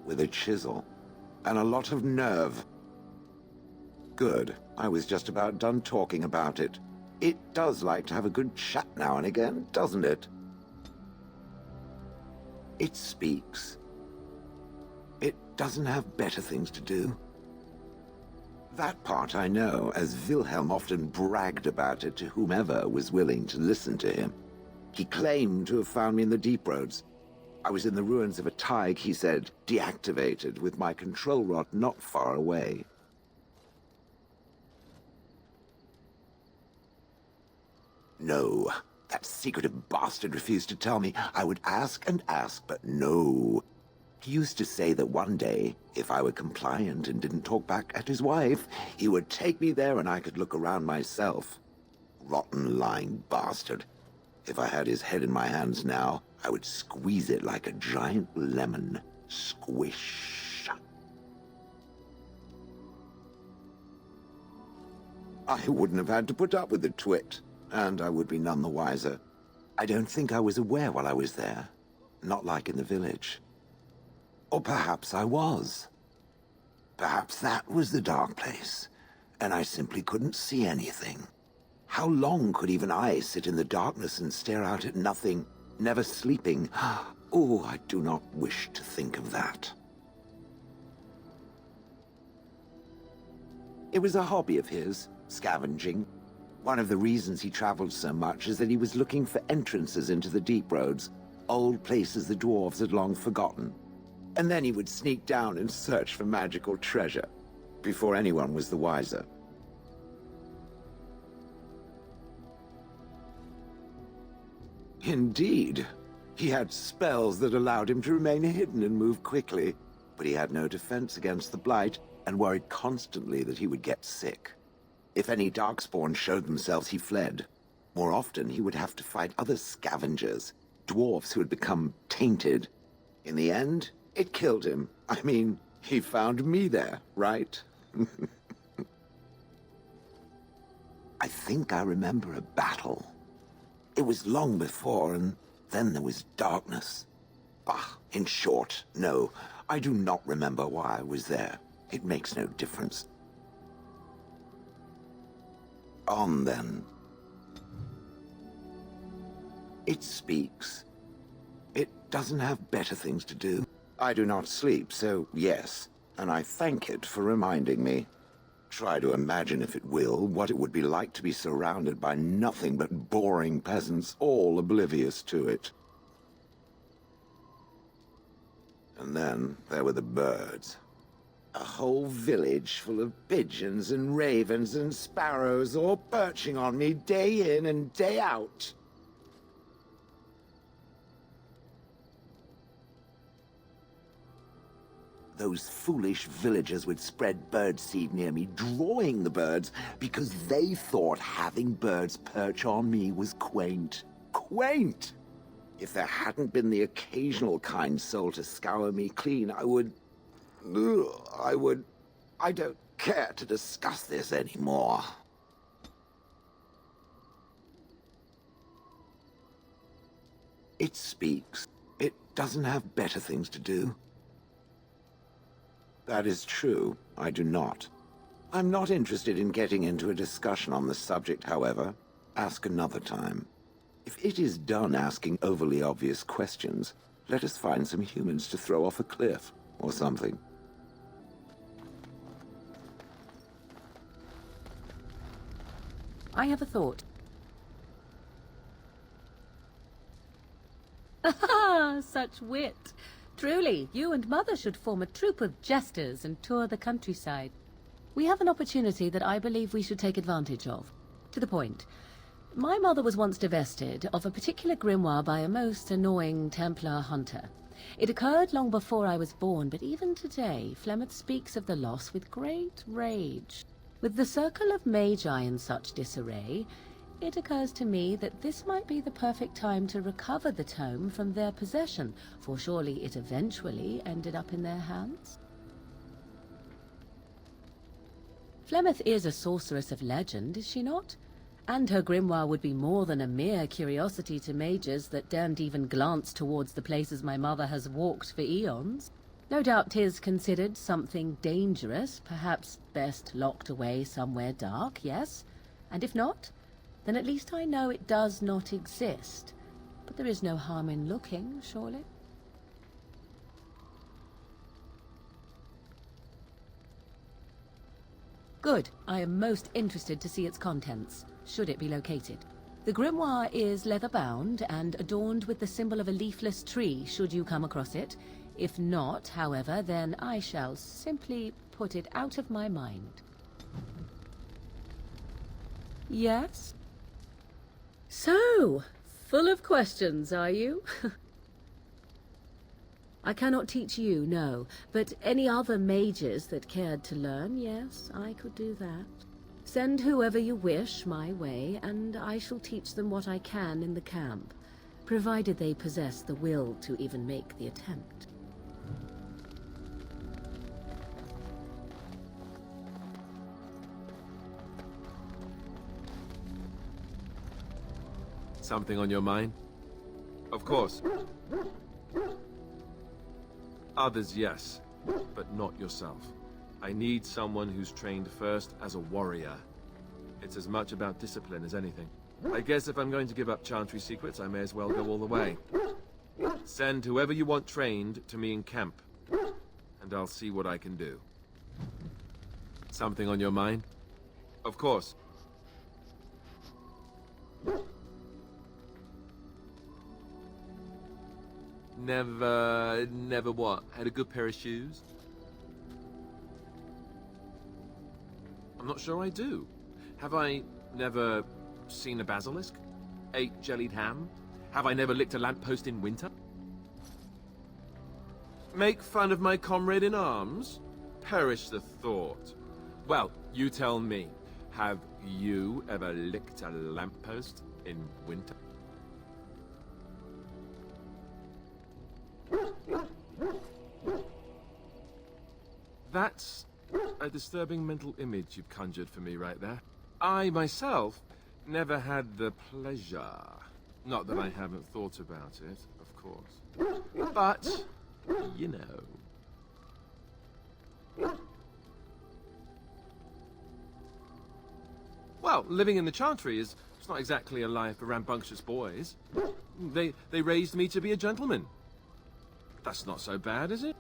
Speaker 17: With a chisel. And a lot of nerve. Good. I was just about done talking about it. It does like to have a good chat now and again, doesn't it? It speaks. It doesn't have better things to do. That part I know, as Wilhelm often bragged about it to whomever was willing to listen to him. He claimed to have found me in the deep roads. I was in the ruins of a Tig, he said, deactivated, with my control rod not far away. No, that secretive bastard refused to tell me. I would ask and ask, but no. He used to say that one day, if I were compliant and didn't talk back at his wife, he would take me there and I could look around myself. Rotten, lying bastard. If I had his head in my hands now, I would squeeze it like a giant lemon. Squish. I wouldn't have had to put up with the twit, and I would be none the wiser. I don't think I was aware while I was there. Not like in the village. Or perhaps I was. Perhaps that was the dark place, and I simply couldn't see anything. How long could even I sit in the darkness and stare out at nothing, never sleeping? Oh, I do not wish to think of that. It was a hobby of his, scavenging. One of the reasons he traveled so much is that he was looking for entrances into the deep roads, old places the dwarves had long forgotten. And then he would sneak down and search for magical treasure, before anyone was the wiser. Indeed. He had spells that allowed him to remain hidden and move quickly, but he had no defense against the blight, and worried constantly that he would get sick. If any darkspawn showed themselves, he fled. More often, he would have to fight other scavengers, dwarves who had become tainted. In the end, it killed him. I mean, he found me there, right? I think I remember a battle. It was long before, and then there was darkness. In short, no, I do not remember why I was there. It makes no difference. On then. It speaks. It doesn't have better things to do. I do not sleep, so yes, and I thank it for reminding me. Try to imagine, if it will, what it would be like to be surrounded by nothing but boring peasants, all oblivious to it. And then there were the birds. A whole village full of pigeons and ravens and sparrows all perching on me day in and day out. Those foolish villagers would spread birdseed near me, drawing the birds, because they thought having birds perch on me was quaint. Quaint! If there hadn't been the occasional kind soul to scour me clean, I don't care to discuss this anymore. It speaks. It doesn't have better things to do. That is true. I do not. I'm not interested in getting into a discussion on the subject, however. Ask another time. If it is done asking overly obvious questions, let us find some humans to throw off a cliff, or something.
Speaker 19: I have a thought. Ah, such wit. Truly, you and Mother should form a troupe of jesters and tour the countryside. We have an opportunity that I believe we should take advantage of. To the point. My mother was once divested of a particular grimoire by a most annoying Templar hunter. It occurred long before I was born, but even today, Flemeth speaks of the loss with great rage. With the circle of magi in such disarray, it occurs to me that this might be the perfect time to recover the tome from their possession, for surely it eventually ended up in their hands. Flemeth is a sorceress of legend, is she not? And her grimoire would be more than a mere curiosity to mages that daren't even glance towards the places my mother has walked for eons. No doubt 'tis considered something dangerous, perhaps best locked away somewhere dark, yes? And if not, then at least I know it does not exist. But there is no harm in looking, surely? Good. I am most interested to see its contents, should it be located. The grimoire is leather-bound and adorned with the symbol of a leafless tree, should you come across it. If not, however, then I shall simply put it out of my mind. Yes? So, full of questions, are you? I cannot teach you, no, but any other mages that cared to learn, yes, I could do that. Send whoever you wish my way, and I shall teach them what I can in the camp, provided they possess the will to even make the attempt.
Speaker 10: Something on your mind? Of course. Others, yes, but not yourself. I need someone who's trained first as a warrior. It's as much about discipline as anything. I guess if I'm going to give up Chantry secrets, I may as well go all the way. Send whoever you want trained to me in camp, and I'll see what I can do. Something on your mind? Of course. Never what? Had a good pair of shoes? I'm not sure I do. Have I never seen a basilisk? Ate jellied ham? Have I never licked a lamppost in winter? Make fun of my comrade in arms? Perish the thought. Well, you tell me. Have you ever licked a lamppost in winter? That's a disturbing mental image you've conjured for me right there. I, myself, never had the pleasure. Not that I haven't thought about it, of course. But, you know. Well, living in the Chantry is it's not exactly a life for rambunctious boys. They raised me to be a gentleman. That's not so bad, is it?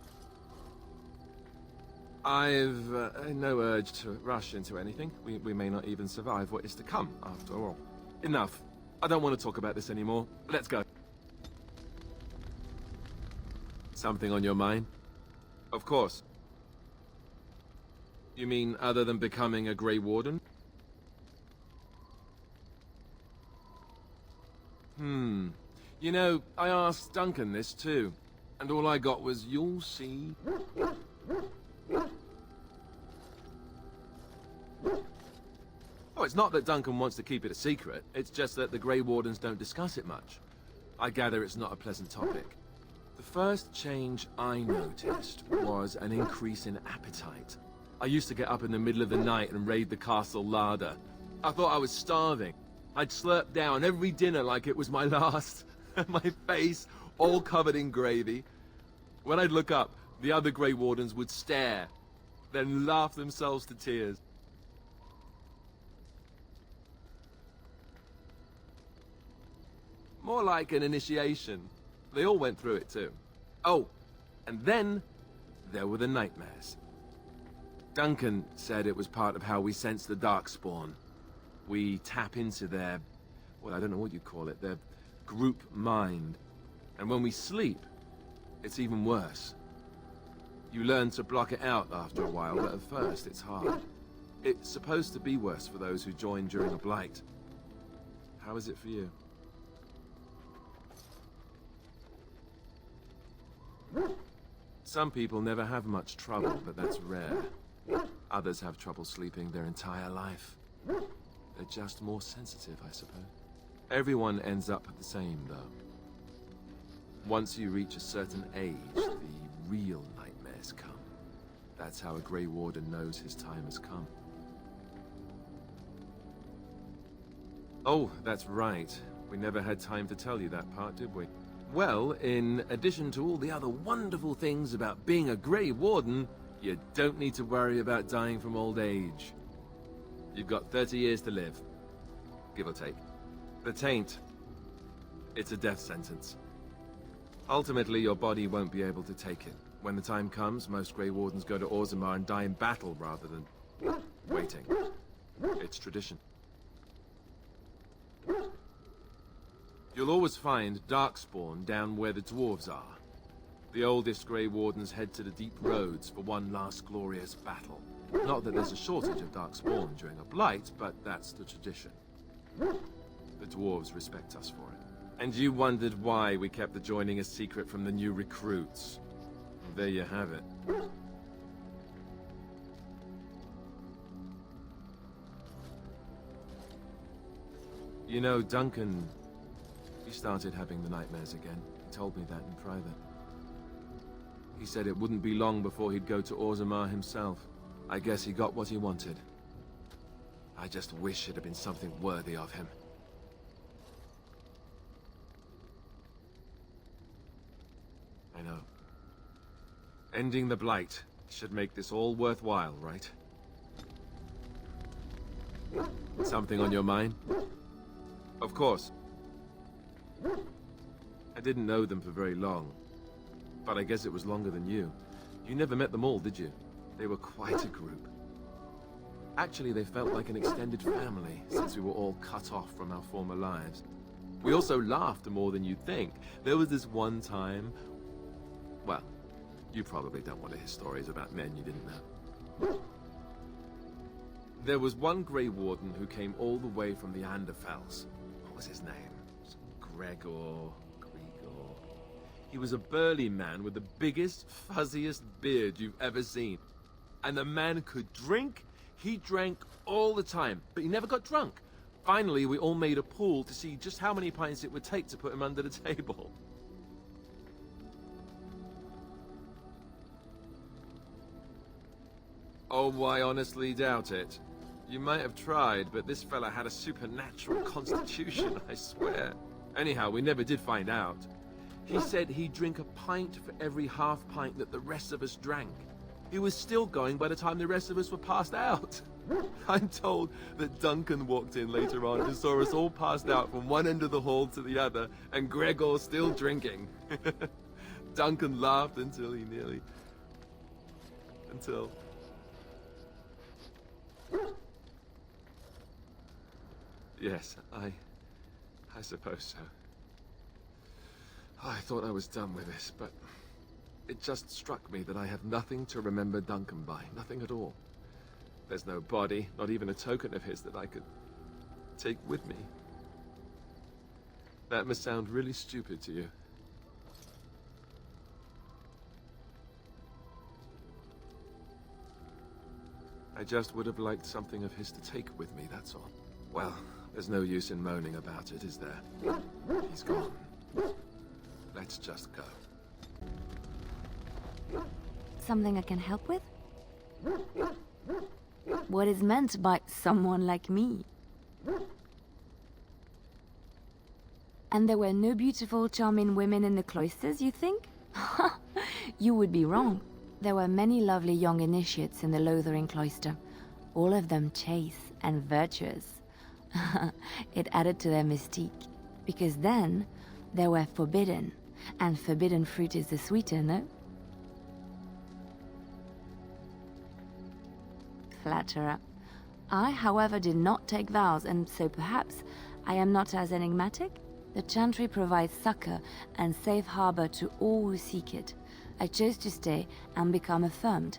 Speaker 10: I've no urge to rush into anything. We may not even survive what is to come, after all. Enough. I don't want to talk about this anymore. Let's go. Something on your mind? Of course. You mean other than becoming a Grey Warden? You know, I asked Duncan this too. And all I got was, you'll see. Oh, it's not that Duncan wants to keep it a secret. It's just that the Grey Wardens don't discuss it much. I gather it's not a pleasant topic. The first change I noticed was an increase in appetite. I used to get up in the middle of the night and raid the castle larder. I thought I was starving. I'd slurp down every dinner like it was my last. My face all covered in gravy. When I'd look up, the other Grey Wardens would stare, then laugh themselves to tears. More like an initiation. They all went through it too. Oh, and then there were the nightmares. Duncan said it was part of how we sense the Darkspawn. We tap into their, well, I don't know what you call it, their group mind. And when we sleep, it's even worse. You learn to block it out after a while, but at first it's hard. It's supposed to be worse for those who join during a blight. How is it for you? Some people never have much trouble, but that's rare. Others have trouble sleeping their entire life. They're just more sensitive, I suppose. Everyone ends up the same, though. Once you reach a certain age, the real nightmares come. That's how a Grey Warden knows his time has come. Oh, that's right. We never had time to tell you that part, did we? Well, in addition to all the other wonderful things about being a Grey Warden, you don't need to worry about dying from old age. You've got 30 years to live, give or take. The taint, it's a death sentence. Ultimately, your body won't be able to take it. When the time comes, most Grey Wardens go to Orzammar and die in battle rather than waiting. It's tradition. You'll always find Darkspawn down where the dwarves are. The oldest Grey Wardens head to the deep roads for one last glorious battle. Not that there's a shortage of Darkspawn during a blight, but that's the tradition. The dwarves respect us for it. And you wondered why we kept the joining a secret from the new recruits. There you have it. You know, Duncan, he started having the nightmares again. He told me that in private. He said it wouldn't be long before he'd go to Orzammar himself. I guess he got what he wanted. I just wish it had been something worthy of him. I know. Ending the Blight should make this all worthwhile, right? Something on your mind? Of course. I didn't know them for very long, but I guess it was longer than you. You never met them all, did you? They were quite a group. Actually, they felt like an extended family, since we were all cut off from our former lives. We also laughed more than you'd think. There was this one time... Well, you probably don't want to hear stories about men you didn't know. There was one Grey Warden who came all the way from the Anderfells. What was his name? Gregor... He was a burly man with the biggest, fuzziest beard you've ever seen. And the man could drink. He drank all the time, but he never got drunk. Finally, we all made a pool to see just how many pints it would take to put him under the table. Oh, I honestly doubt it. You might have tried, but this fella had a supernatural constitution, I swear. Anyhow, we never did find out. He said he'd drink a pint for every half pint that the rest of us drank. He was still going by the time the rest of us were passed out. I'm told that Duncan walked in later on and saw us all passed out from one end of the hall to the other, and Gregor still drinking. Duncan laughed until he nearly... Until... Yes, I suppose so. I thought I was done with this, but it just struck me that I have nothing to remember Duncan by. Nothing at all. There's no body, not even a token of his that I could take with me. That must sound really stupid to you. I just would have liked something of his to take with me, that's all. Well, there's no use in moaning about it, is there? He's gone. Let's just go.
Speaker 3: Something I can help with? What is meant by someone like me? And there were no beautiful, charming women in the cloisters, you think? You would be wrong. There were many lovely young initiates in the Lothering cloister, all of them chaste and virtuous. It added to their mystique, because then they were forbidden, and forbidden fruit is the sweeter, no? Flatterer. I, however, did not take vows, and so perhaps I am not as enigmatic? The Chantry provides succor and safe harbor to all who seek it. I chose to stay and become affirmed.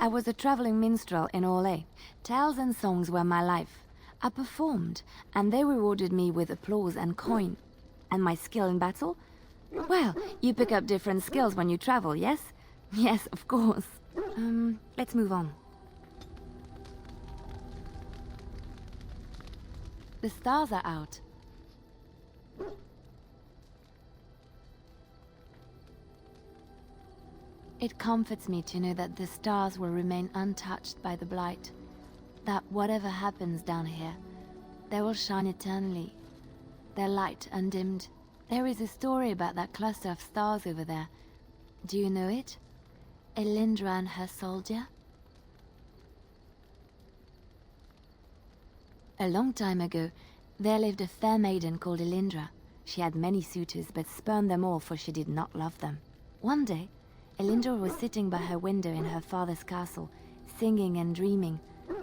Speaker 3: I was a traveling minstrel in Orlais. Tales and songs were my life. I performed, and they rewarded me with applause and coin. And my skill in battle? Well, you pick up different skills when you travel, yes? Yes, of course. Let's move on. The stars are out. It comforts me to know that the stars will remain untouched by the Blight. That whatever happens down here, they will shine eternally. Their light undimmed. There is a story about that cluster of stars over there. Do you know it? Elindra and her soldier? A long time ago, there lived a fair maiden called Elindra. She had many suitors, but spurned them all, for she did not love them. One day, Elindra was sitting by her window in her father's castle, singing and dreaming,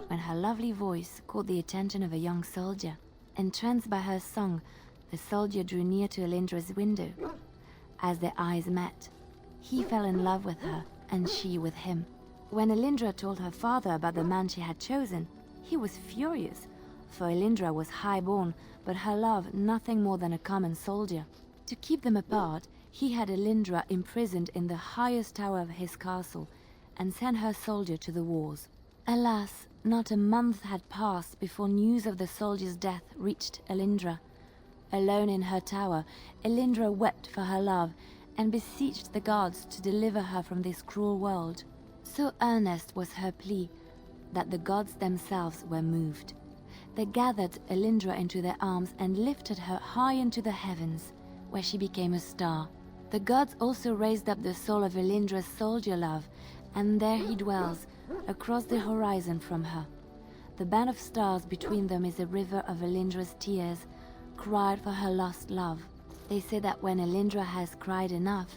Speaker 3: when her lovely voice caught the attention of a young soldier. Entranced by her song, the soldier drew near to Elindra's window. As their eyes met, he fell in love with her, and she with him. When Elindra told her father about the man she had chosen, he was furious, for Elindra was high-born, but her love nothing more than a common soldier. To keep them apart, he had Elindra imprisoned in the highest tower of his castle, and sent her soldier to the wars. Alas, not a month had passed before news of the soldier's death reached Elindra. Alone in her tower, Elindra wept for her love and beseeched the gods to deliver her from this cruel world. So earnest was her plea that the gods themselves were moved. They gathered Elindra into their arms and lifted her high into the heavens, where she became a star. The gods also raised up the soul of Elindra's soldier love, and there he dwells, across the horizon from her. The band of stars between them is a river of Elindra's tears, cried for her lost love. They say that when Elindra has cried enough,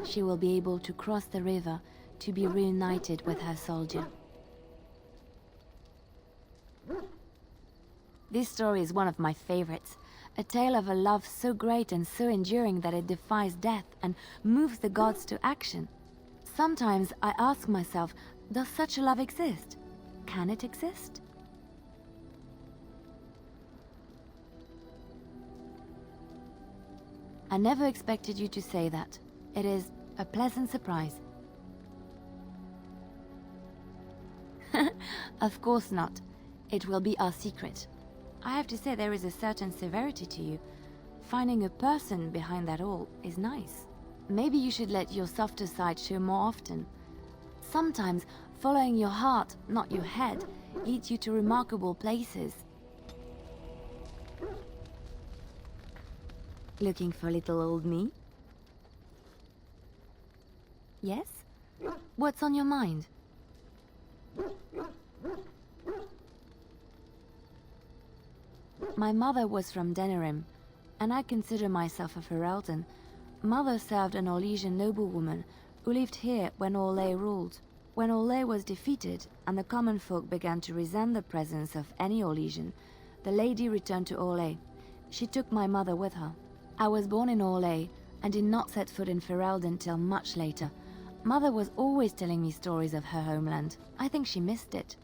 Speaker 3: she will be able to cross the river to be reunited with her soldier. This story is one of my favorites, a tale of a love so great and so enduring that it defies death and moves the gods to action. Sometimes I ask myself, does such a love exist? Can it exist? I never expected you to say that. It is a pleasant surprise. Of course not. It will be our secret. I have to say there is a certain severity to you. Finding a person behind that all is nice. Maybe you should let your softer side show more often. Sometimes following your heart, not your head, leads you to remarkable places. Looking for little old me? Yes? What's on your mind? My mother was from Denerim, and I consider myself a Ferelden. Mother served an Orlesian noblewoman who lived here when Orlais ruled. When Orlais was defeated and the common folk began to resent the presence of any Orlesian, the lady returned to Orlais. She took my mother with her. I was born in Orlais and did not set foot in Ferelden till much later. Mother was always telling me stories of her homeland. I think she missed it.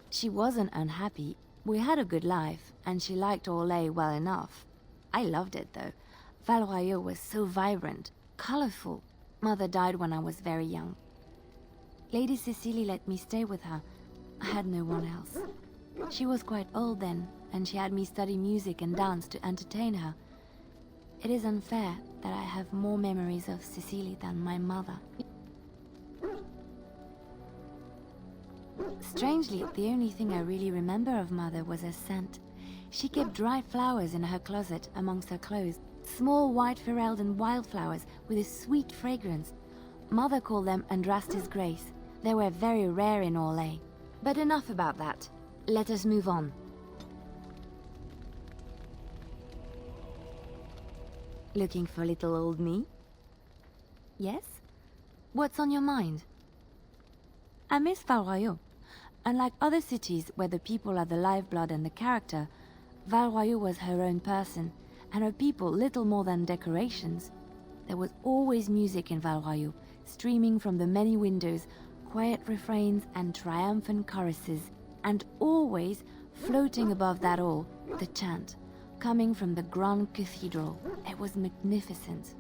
Speaker 3: She wasn't unhappy. We had a good life, and she liked Orlais well enough. I loved it, though. Val Royeaux was so vibrant, colorful. Mother died when I was very young. Lady Cecily let me stay with her. I had no one else. She was quite old then, and she had me study music and dance to entertain her. It is unfair that I have more memories of Cecily than my mother. Strangely, the only thing I really remember of Mother was her scent. She kept dried flowers in her closet amongst her clothes. Small white Ferelden wildflowers with a sweet fragrance. Mother called them Andraste's Grace. They were very rare in Orlais. But enough about that. Let us move on. Looking for little old me? Yes? What's on your mind? I miss Val Royeaux. Unlike other cities where the people are the lifeblood and the character, Val Royeaux was her own person, and her people little more than decorations. There was always music in Val Royeaux, streaming from the many windows, quiet refrains and triumphant choruses, and always, floating above that all, the chant, coming from the Grand Cathedral. It was magnificent.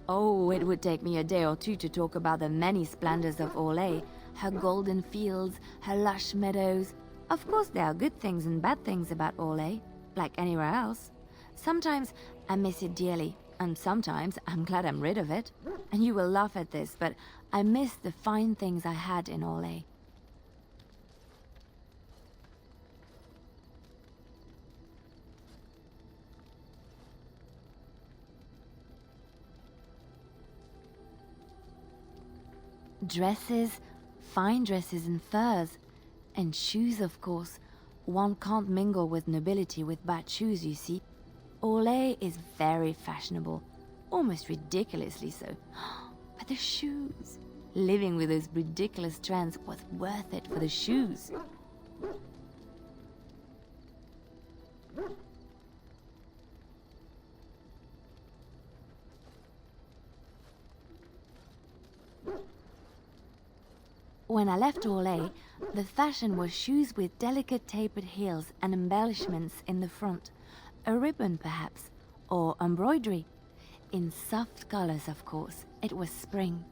Speaker 3: Oh, it would take me a day or two to talk about the many splendors of Orlais, her golden fields, her lush meadows. Of course there are good things and bad things about Orlais, like anywhere else. Sometimes I miss it dearly, and sometimes I'm glad I'm rid of it. And you will laugh at this, but I miss the fine things I had in Orlais. Dresses, fine dresses and furs, and shoes, of course. One can't mingle with nobility with bad shoes, you see. Orlais is very fashionable, almost ridiculously so. But the shoes! Living with those ridiculous trends was worth it for the shoes. When I left Orlais, the fashion was shoes with delicate tapered heels and embellishments in the front. A ribbon, perhaps, or embroidery. In soft colors, of course. It was spring.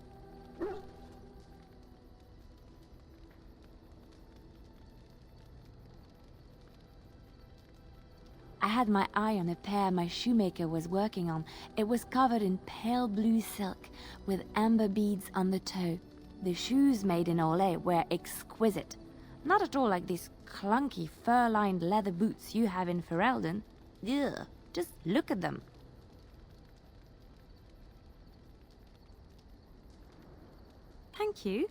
Speaker 3: I had my eye on a pair my shoemaker was working on. It was covered in pale blue silk, with amber beads on the toe. The shoes made in Orlais were exquisite. Not at all like these clunky, fur-lined leather boots you have in Ferelden. Ugh, just look at them. Thank you.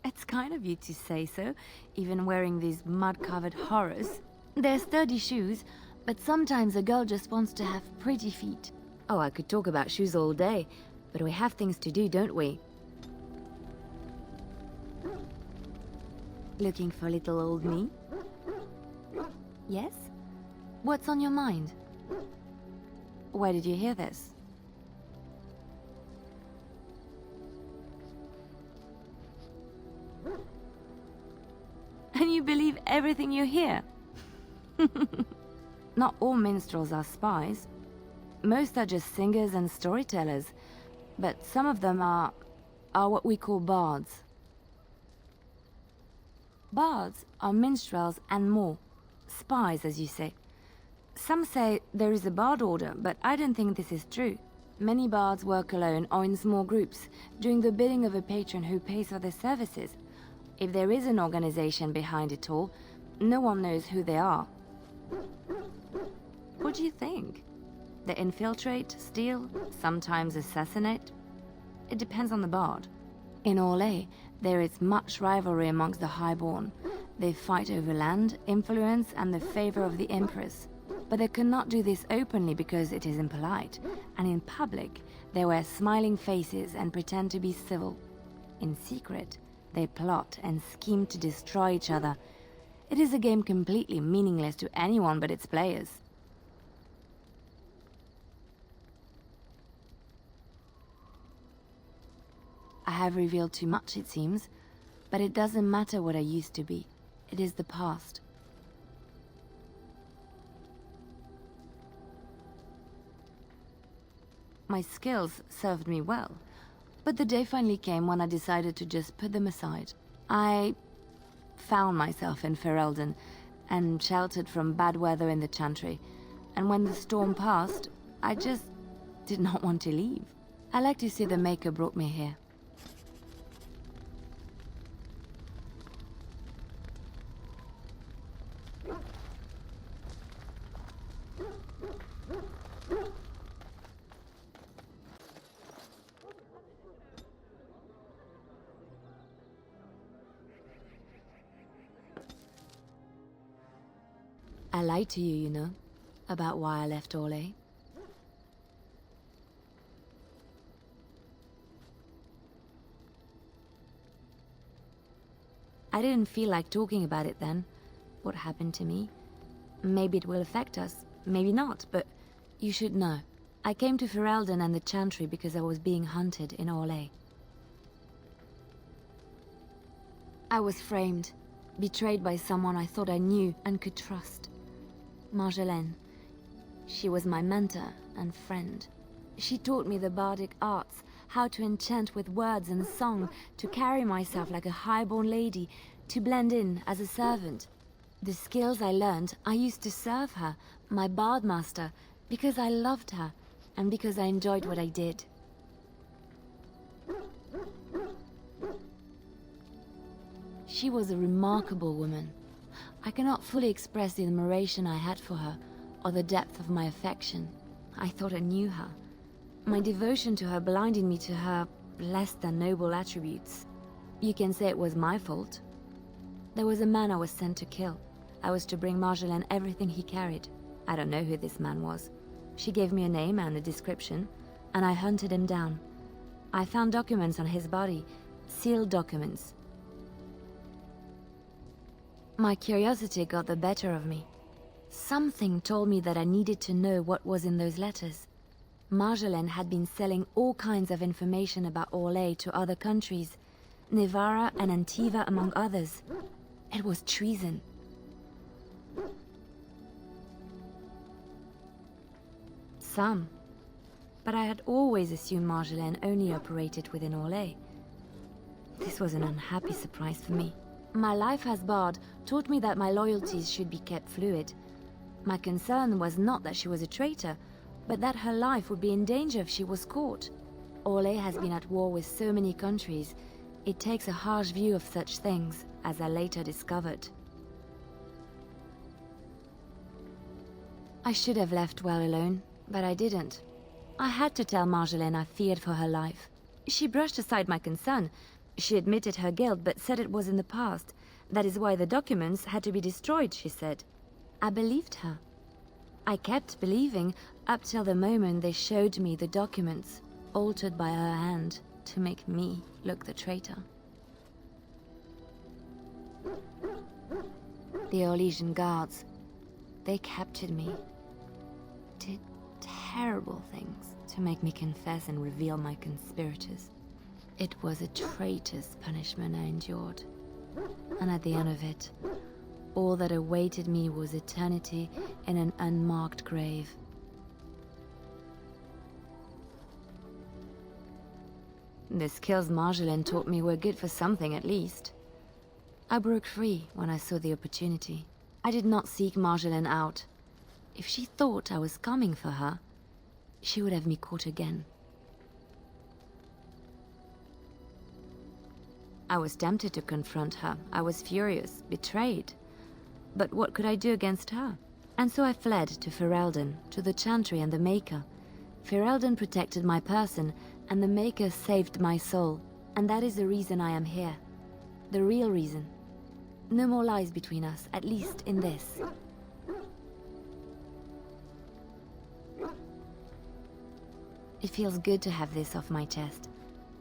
Speaker 3: It's kind of you to say so, even wearing these mud-covered horrors. They're sturdy shoes, but sometimes a girl just wants to have pretty feet. Oh, I could talk about shoes all day, but we have things to do, don't we? Looking for little old me? Yes? What's on your mind? Where did you hear this? And you believe everything you hear? Not all minstrels are spies. Most are just singers and storytellers. But some of them are what we call bards. Bards are minstrels and more. Spies, as you say. Some say there is a bard order, but I don't think this is true. Many bards work alone or in small groups, doing the bidding of a patron who pays for their services. If there is an organization behind it all, no one knows who they are. What do you think? They infiltrate, steal, sometimes assassinate? It depends on the bard. In Orlais, there is much rivalry amongst the highborn. They fight over land, influence, and the favor of the Empress. But they cannot do this openly because it is impolite, and in public, they wear smiling faces and pretend to be civil. In secret, they plot and scheme to destroy each other. It is a game completely meaningless to anyone but its players. I have revealed too much, it seems, but it doesn't matter what I used to be. It is the past. My skills served me well, but the day finally came when I decided to just put them aside. I found myself in Ferelden and sheltered from bad weather in the Chantry, and when the storm passed, I just did not want to leave. I like to see the Maker brought me here. I lied to you, you know, about why I left Orlais. I didn't feel like talking about it then, what happened to me. Maybe it will affect us, maybe not, but you should know. I came to Ferelden and the Chantry because I was being hunted in Orlais. I was framed, betrayed by someone I thought I knew and could trust. Marjolaine. She was my mentor and friend. She taught me the bardic arts, how to enchant with words and song, to carry myself like a highborn lady, to blend in as a servant. The skills I learned, I used to serve her, my bard master, because I loved her, and because I enjoyed what I did. She was a remarkable woman. I cannot fully express the admiration I had for her, or the depth of my affection. I thought I knew her. My devotion to her blinded me to her less than noble attributes. You can say it was my fault. There was a man I was sent to kill. I was to bring Marjolaine everything he carried. I don't know who this man was. She gave me a name and a description, and I hunted him down. I found documents on his body, sealed documents. My curiosity got the better of me. Something told me that I needed to know what was in those letters. Marjolaine had been selling all kinds of information about Orlais to other countries, Nevara and Antiva among others. It was treason. Some. But I had always assumed Marjolaine only operated within Orlais. This was an unhappy surprise for me. My life as Bard taught me that my loyalties should be kept fluid. My concern was not that she was a traitor, but that her life would be in danger if she was caught. Orlais has been at war with so many countries, it takes a harsh view of such things, as I later discovered. I should have left well alone, but I didn't. I had to tell Marjolaine I feared for her life. She brushed aside my concern. She admitted her guilt, but said it was in the past. That is why the documents had to be destroyed, she said. I believed her. I kept believing up till the moment they showed me the documents, altered by her hand, to make me look the traitor. The Orlesian guards, they captured me. Did terrible things to make me confess and reveal my conspirators. It was a traitor's punishment I endured. And at the end of it, all that awaited me was eternity in an unmarked grave. The skills Marjolaine taught me were good for something at least. I broke free when I saw the opportunity. I did not seek Marjolaine out. If she thought I was coming for her, she would have me caught again. I was tempted to confront her. I was furious, betrayed. But what could I do against her? And so I fled to Ferelden, to the Chantry and the Maker. Ferelden protected my person, and the Maker saved my soul. And that is the reason I am here. The real reason. No more lies between us, at least in this. It feels good to have this off my chest.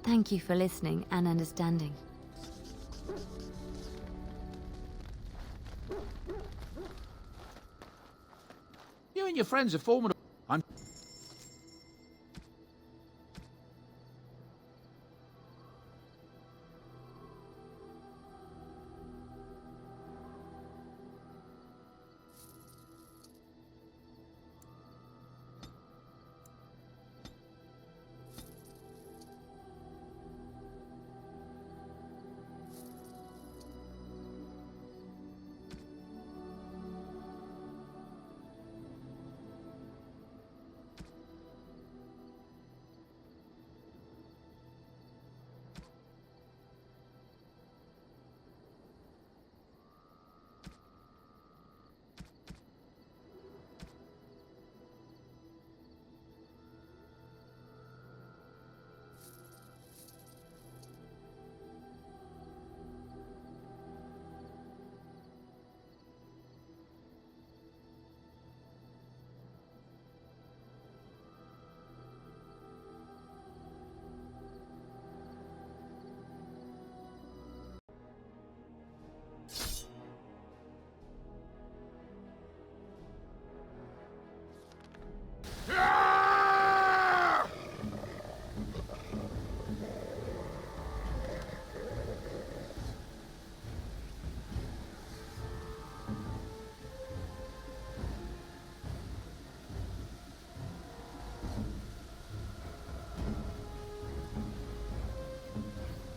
Speaker 3: Thank you for listening and understanding.
Speaker 7: You and your friends are formidable.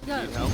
Speaker 9: Need help?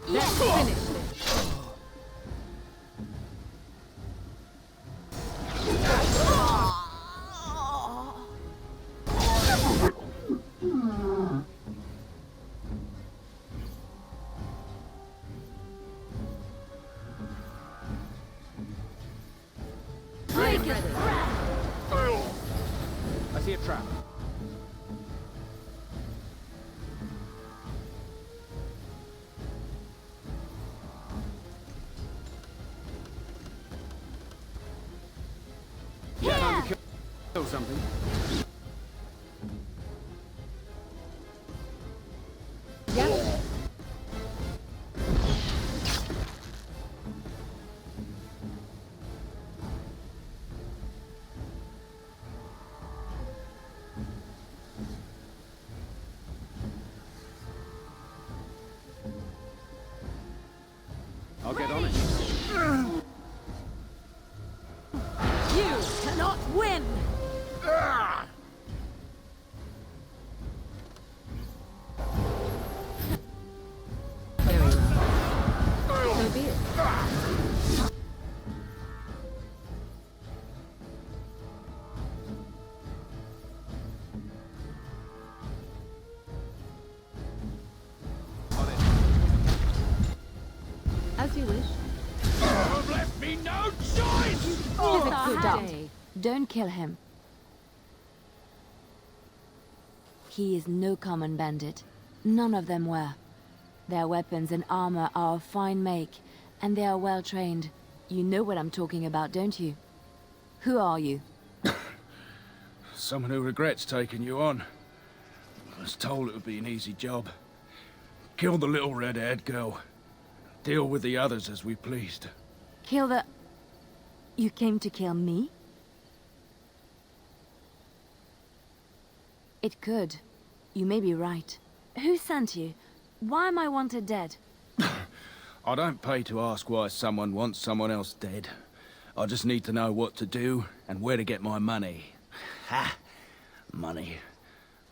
Speaker 19: Let's finish this.
Speaker 9: Break it!
Speaker 4: a trap. Yeah, time to kill something.
Speaker 19: Yeah.
Speaker 4: I'll get on it.
Speaker 15: You cannot win!
Speaker 19: So be it. As you wish.
Speaker 13: You've left me no choice!
Speaker 3: Stop. Don't kill him. He is no common bandit. None of them were. Their weapons and armor are of fine make, and they are well trained. You know what I'm talking about, don't you? Who are you?
Speaker 7: Someone who regrets taking you on. I was told it would be an easy job. Kill the little red-haired girl. Deal with the others as we pleased.
Speaker 3: Kill the... You came to kill me? It could. You may be right. Who sent you? Why am I wanted dead?
Speaker 7: I don't pay to ask why someone wants someone else dead. I just need to know what to do and where to get my money. Ha! Money.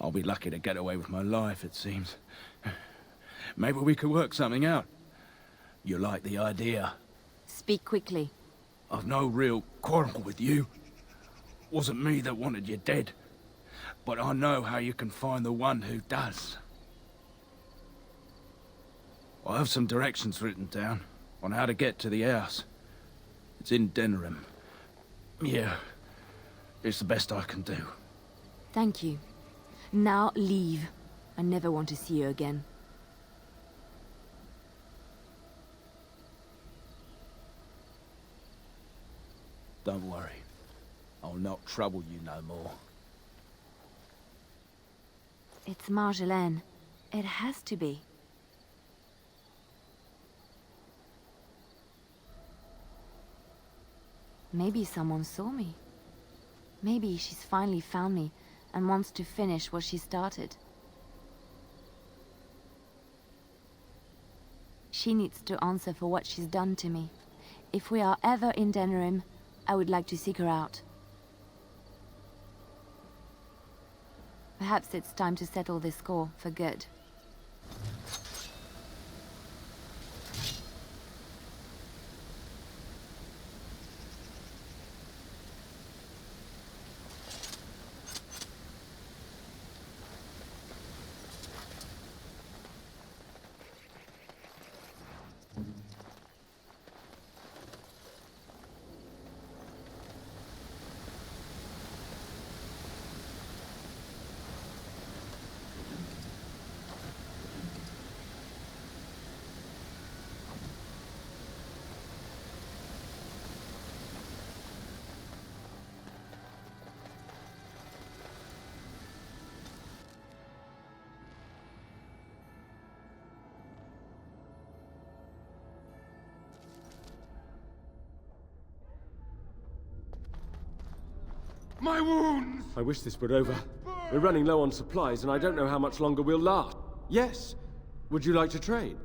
Speaker 7: I'll be lucky to get away with my life, it seems. Maybe we could work something out. You like the idea?
Speaker 3: Speak quickly.
Speaker 7: I've no real quarrel with you. Wasn't me that wanted you dead. But I know how you can find the one who does. I have some directions written down on how to get to the house. It's in Denerim. Yeah, it's the best I can do.
Speaker 3: Thank you. Now leave. I never want to see you again.
Speaker 7: Don't worry. I'll not trouble you no more.
Speaker 3: It's Marjolaine. It has to be. Maybe someone saw me. Maybe she's finally found me and wants to finish what she started. She needs to answer for what she's done to me. If we are ever in Denerim, I would like to seek her out. Perhaps it's time to settle this score for good.
Speaker 9: My wounds!
Speaker 4: I wish this were over. We're running low on supplies, and I don't know how much longer we'll last. Yes. Would you like to trade?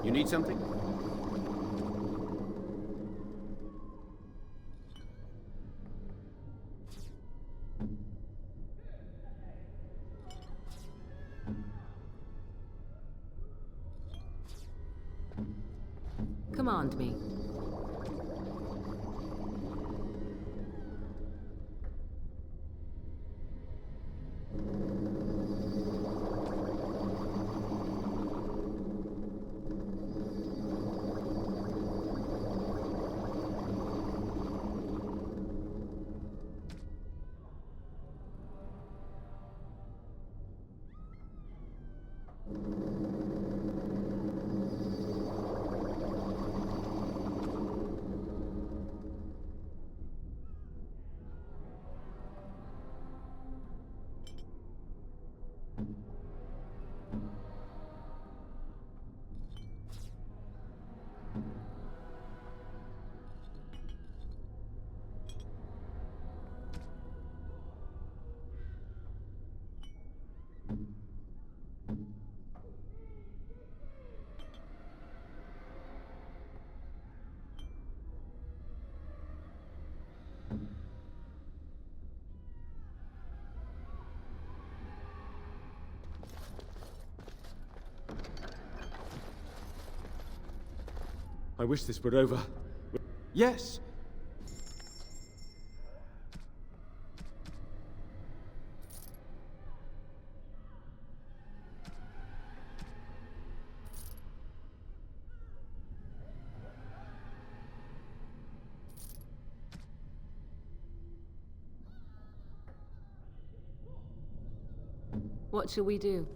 Speaker 22: You need something?
Speaker 19: Command me.
Speaker 4: I wish this were over. Yes!
Speaker 19: What shall we do?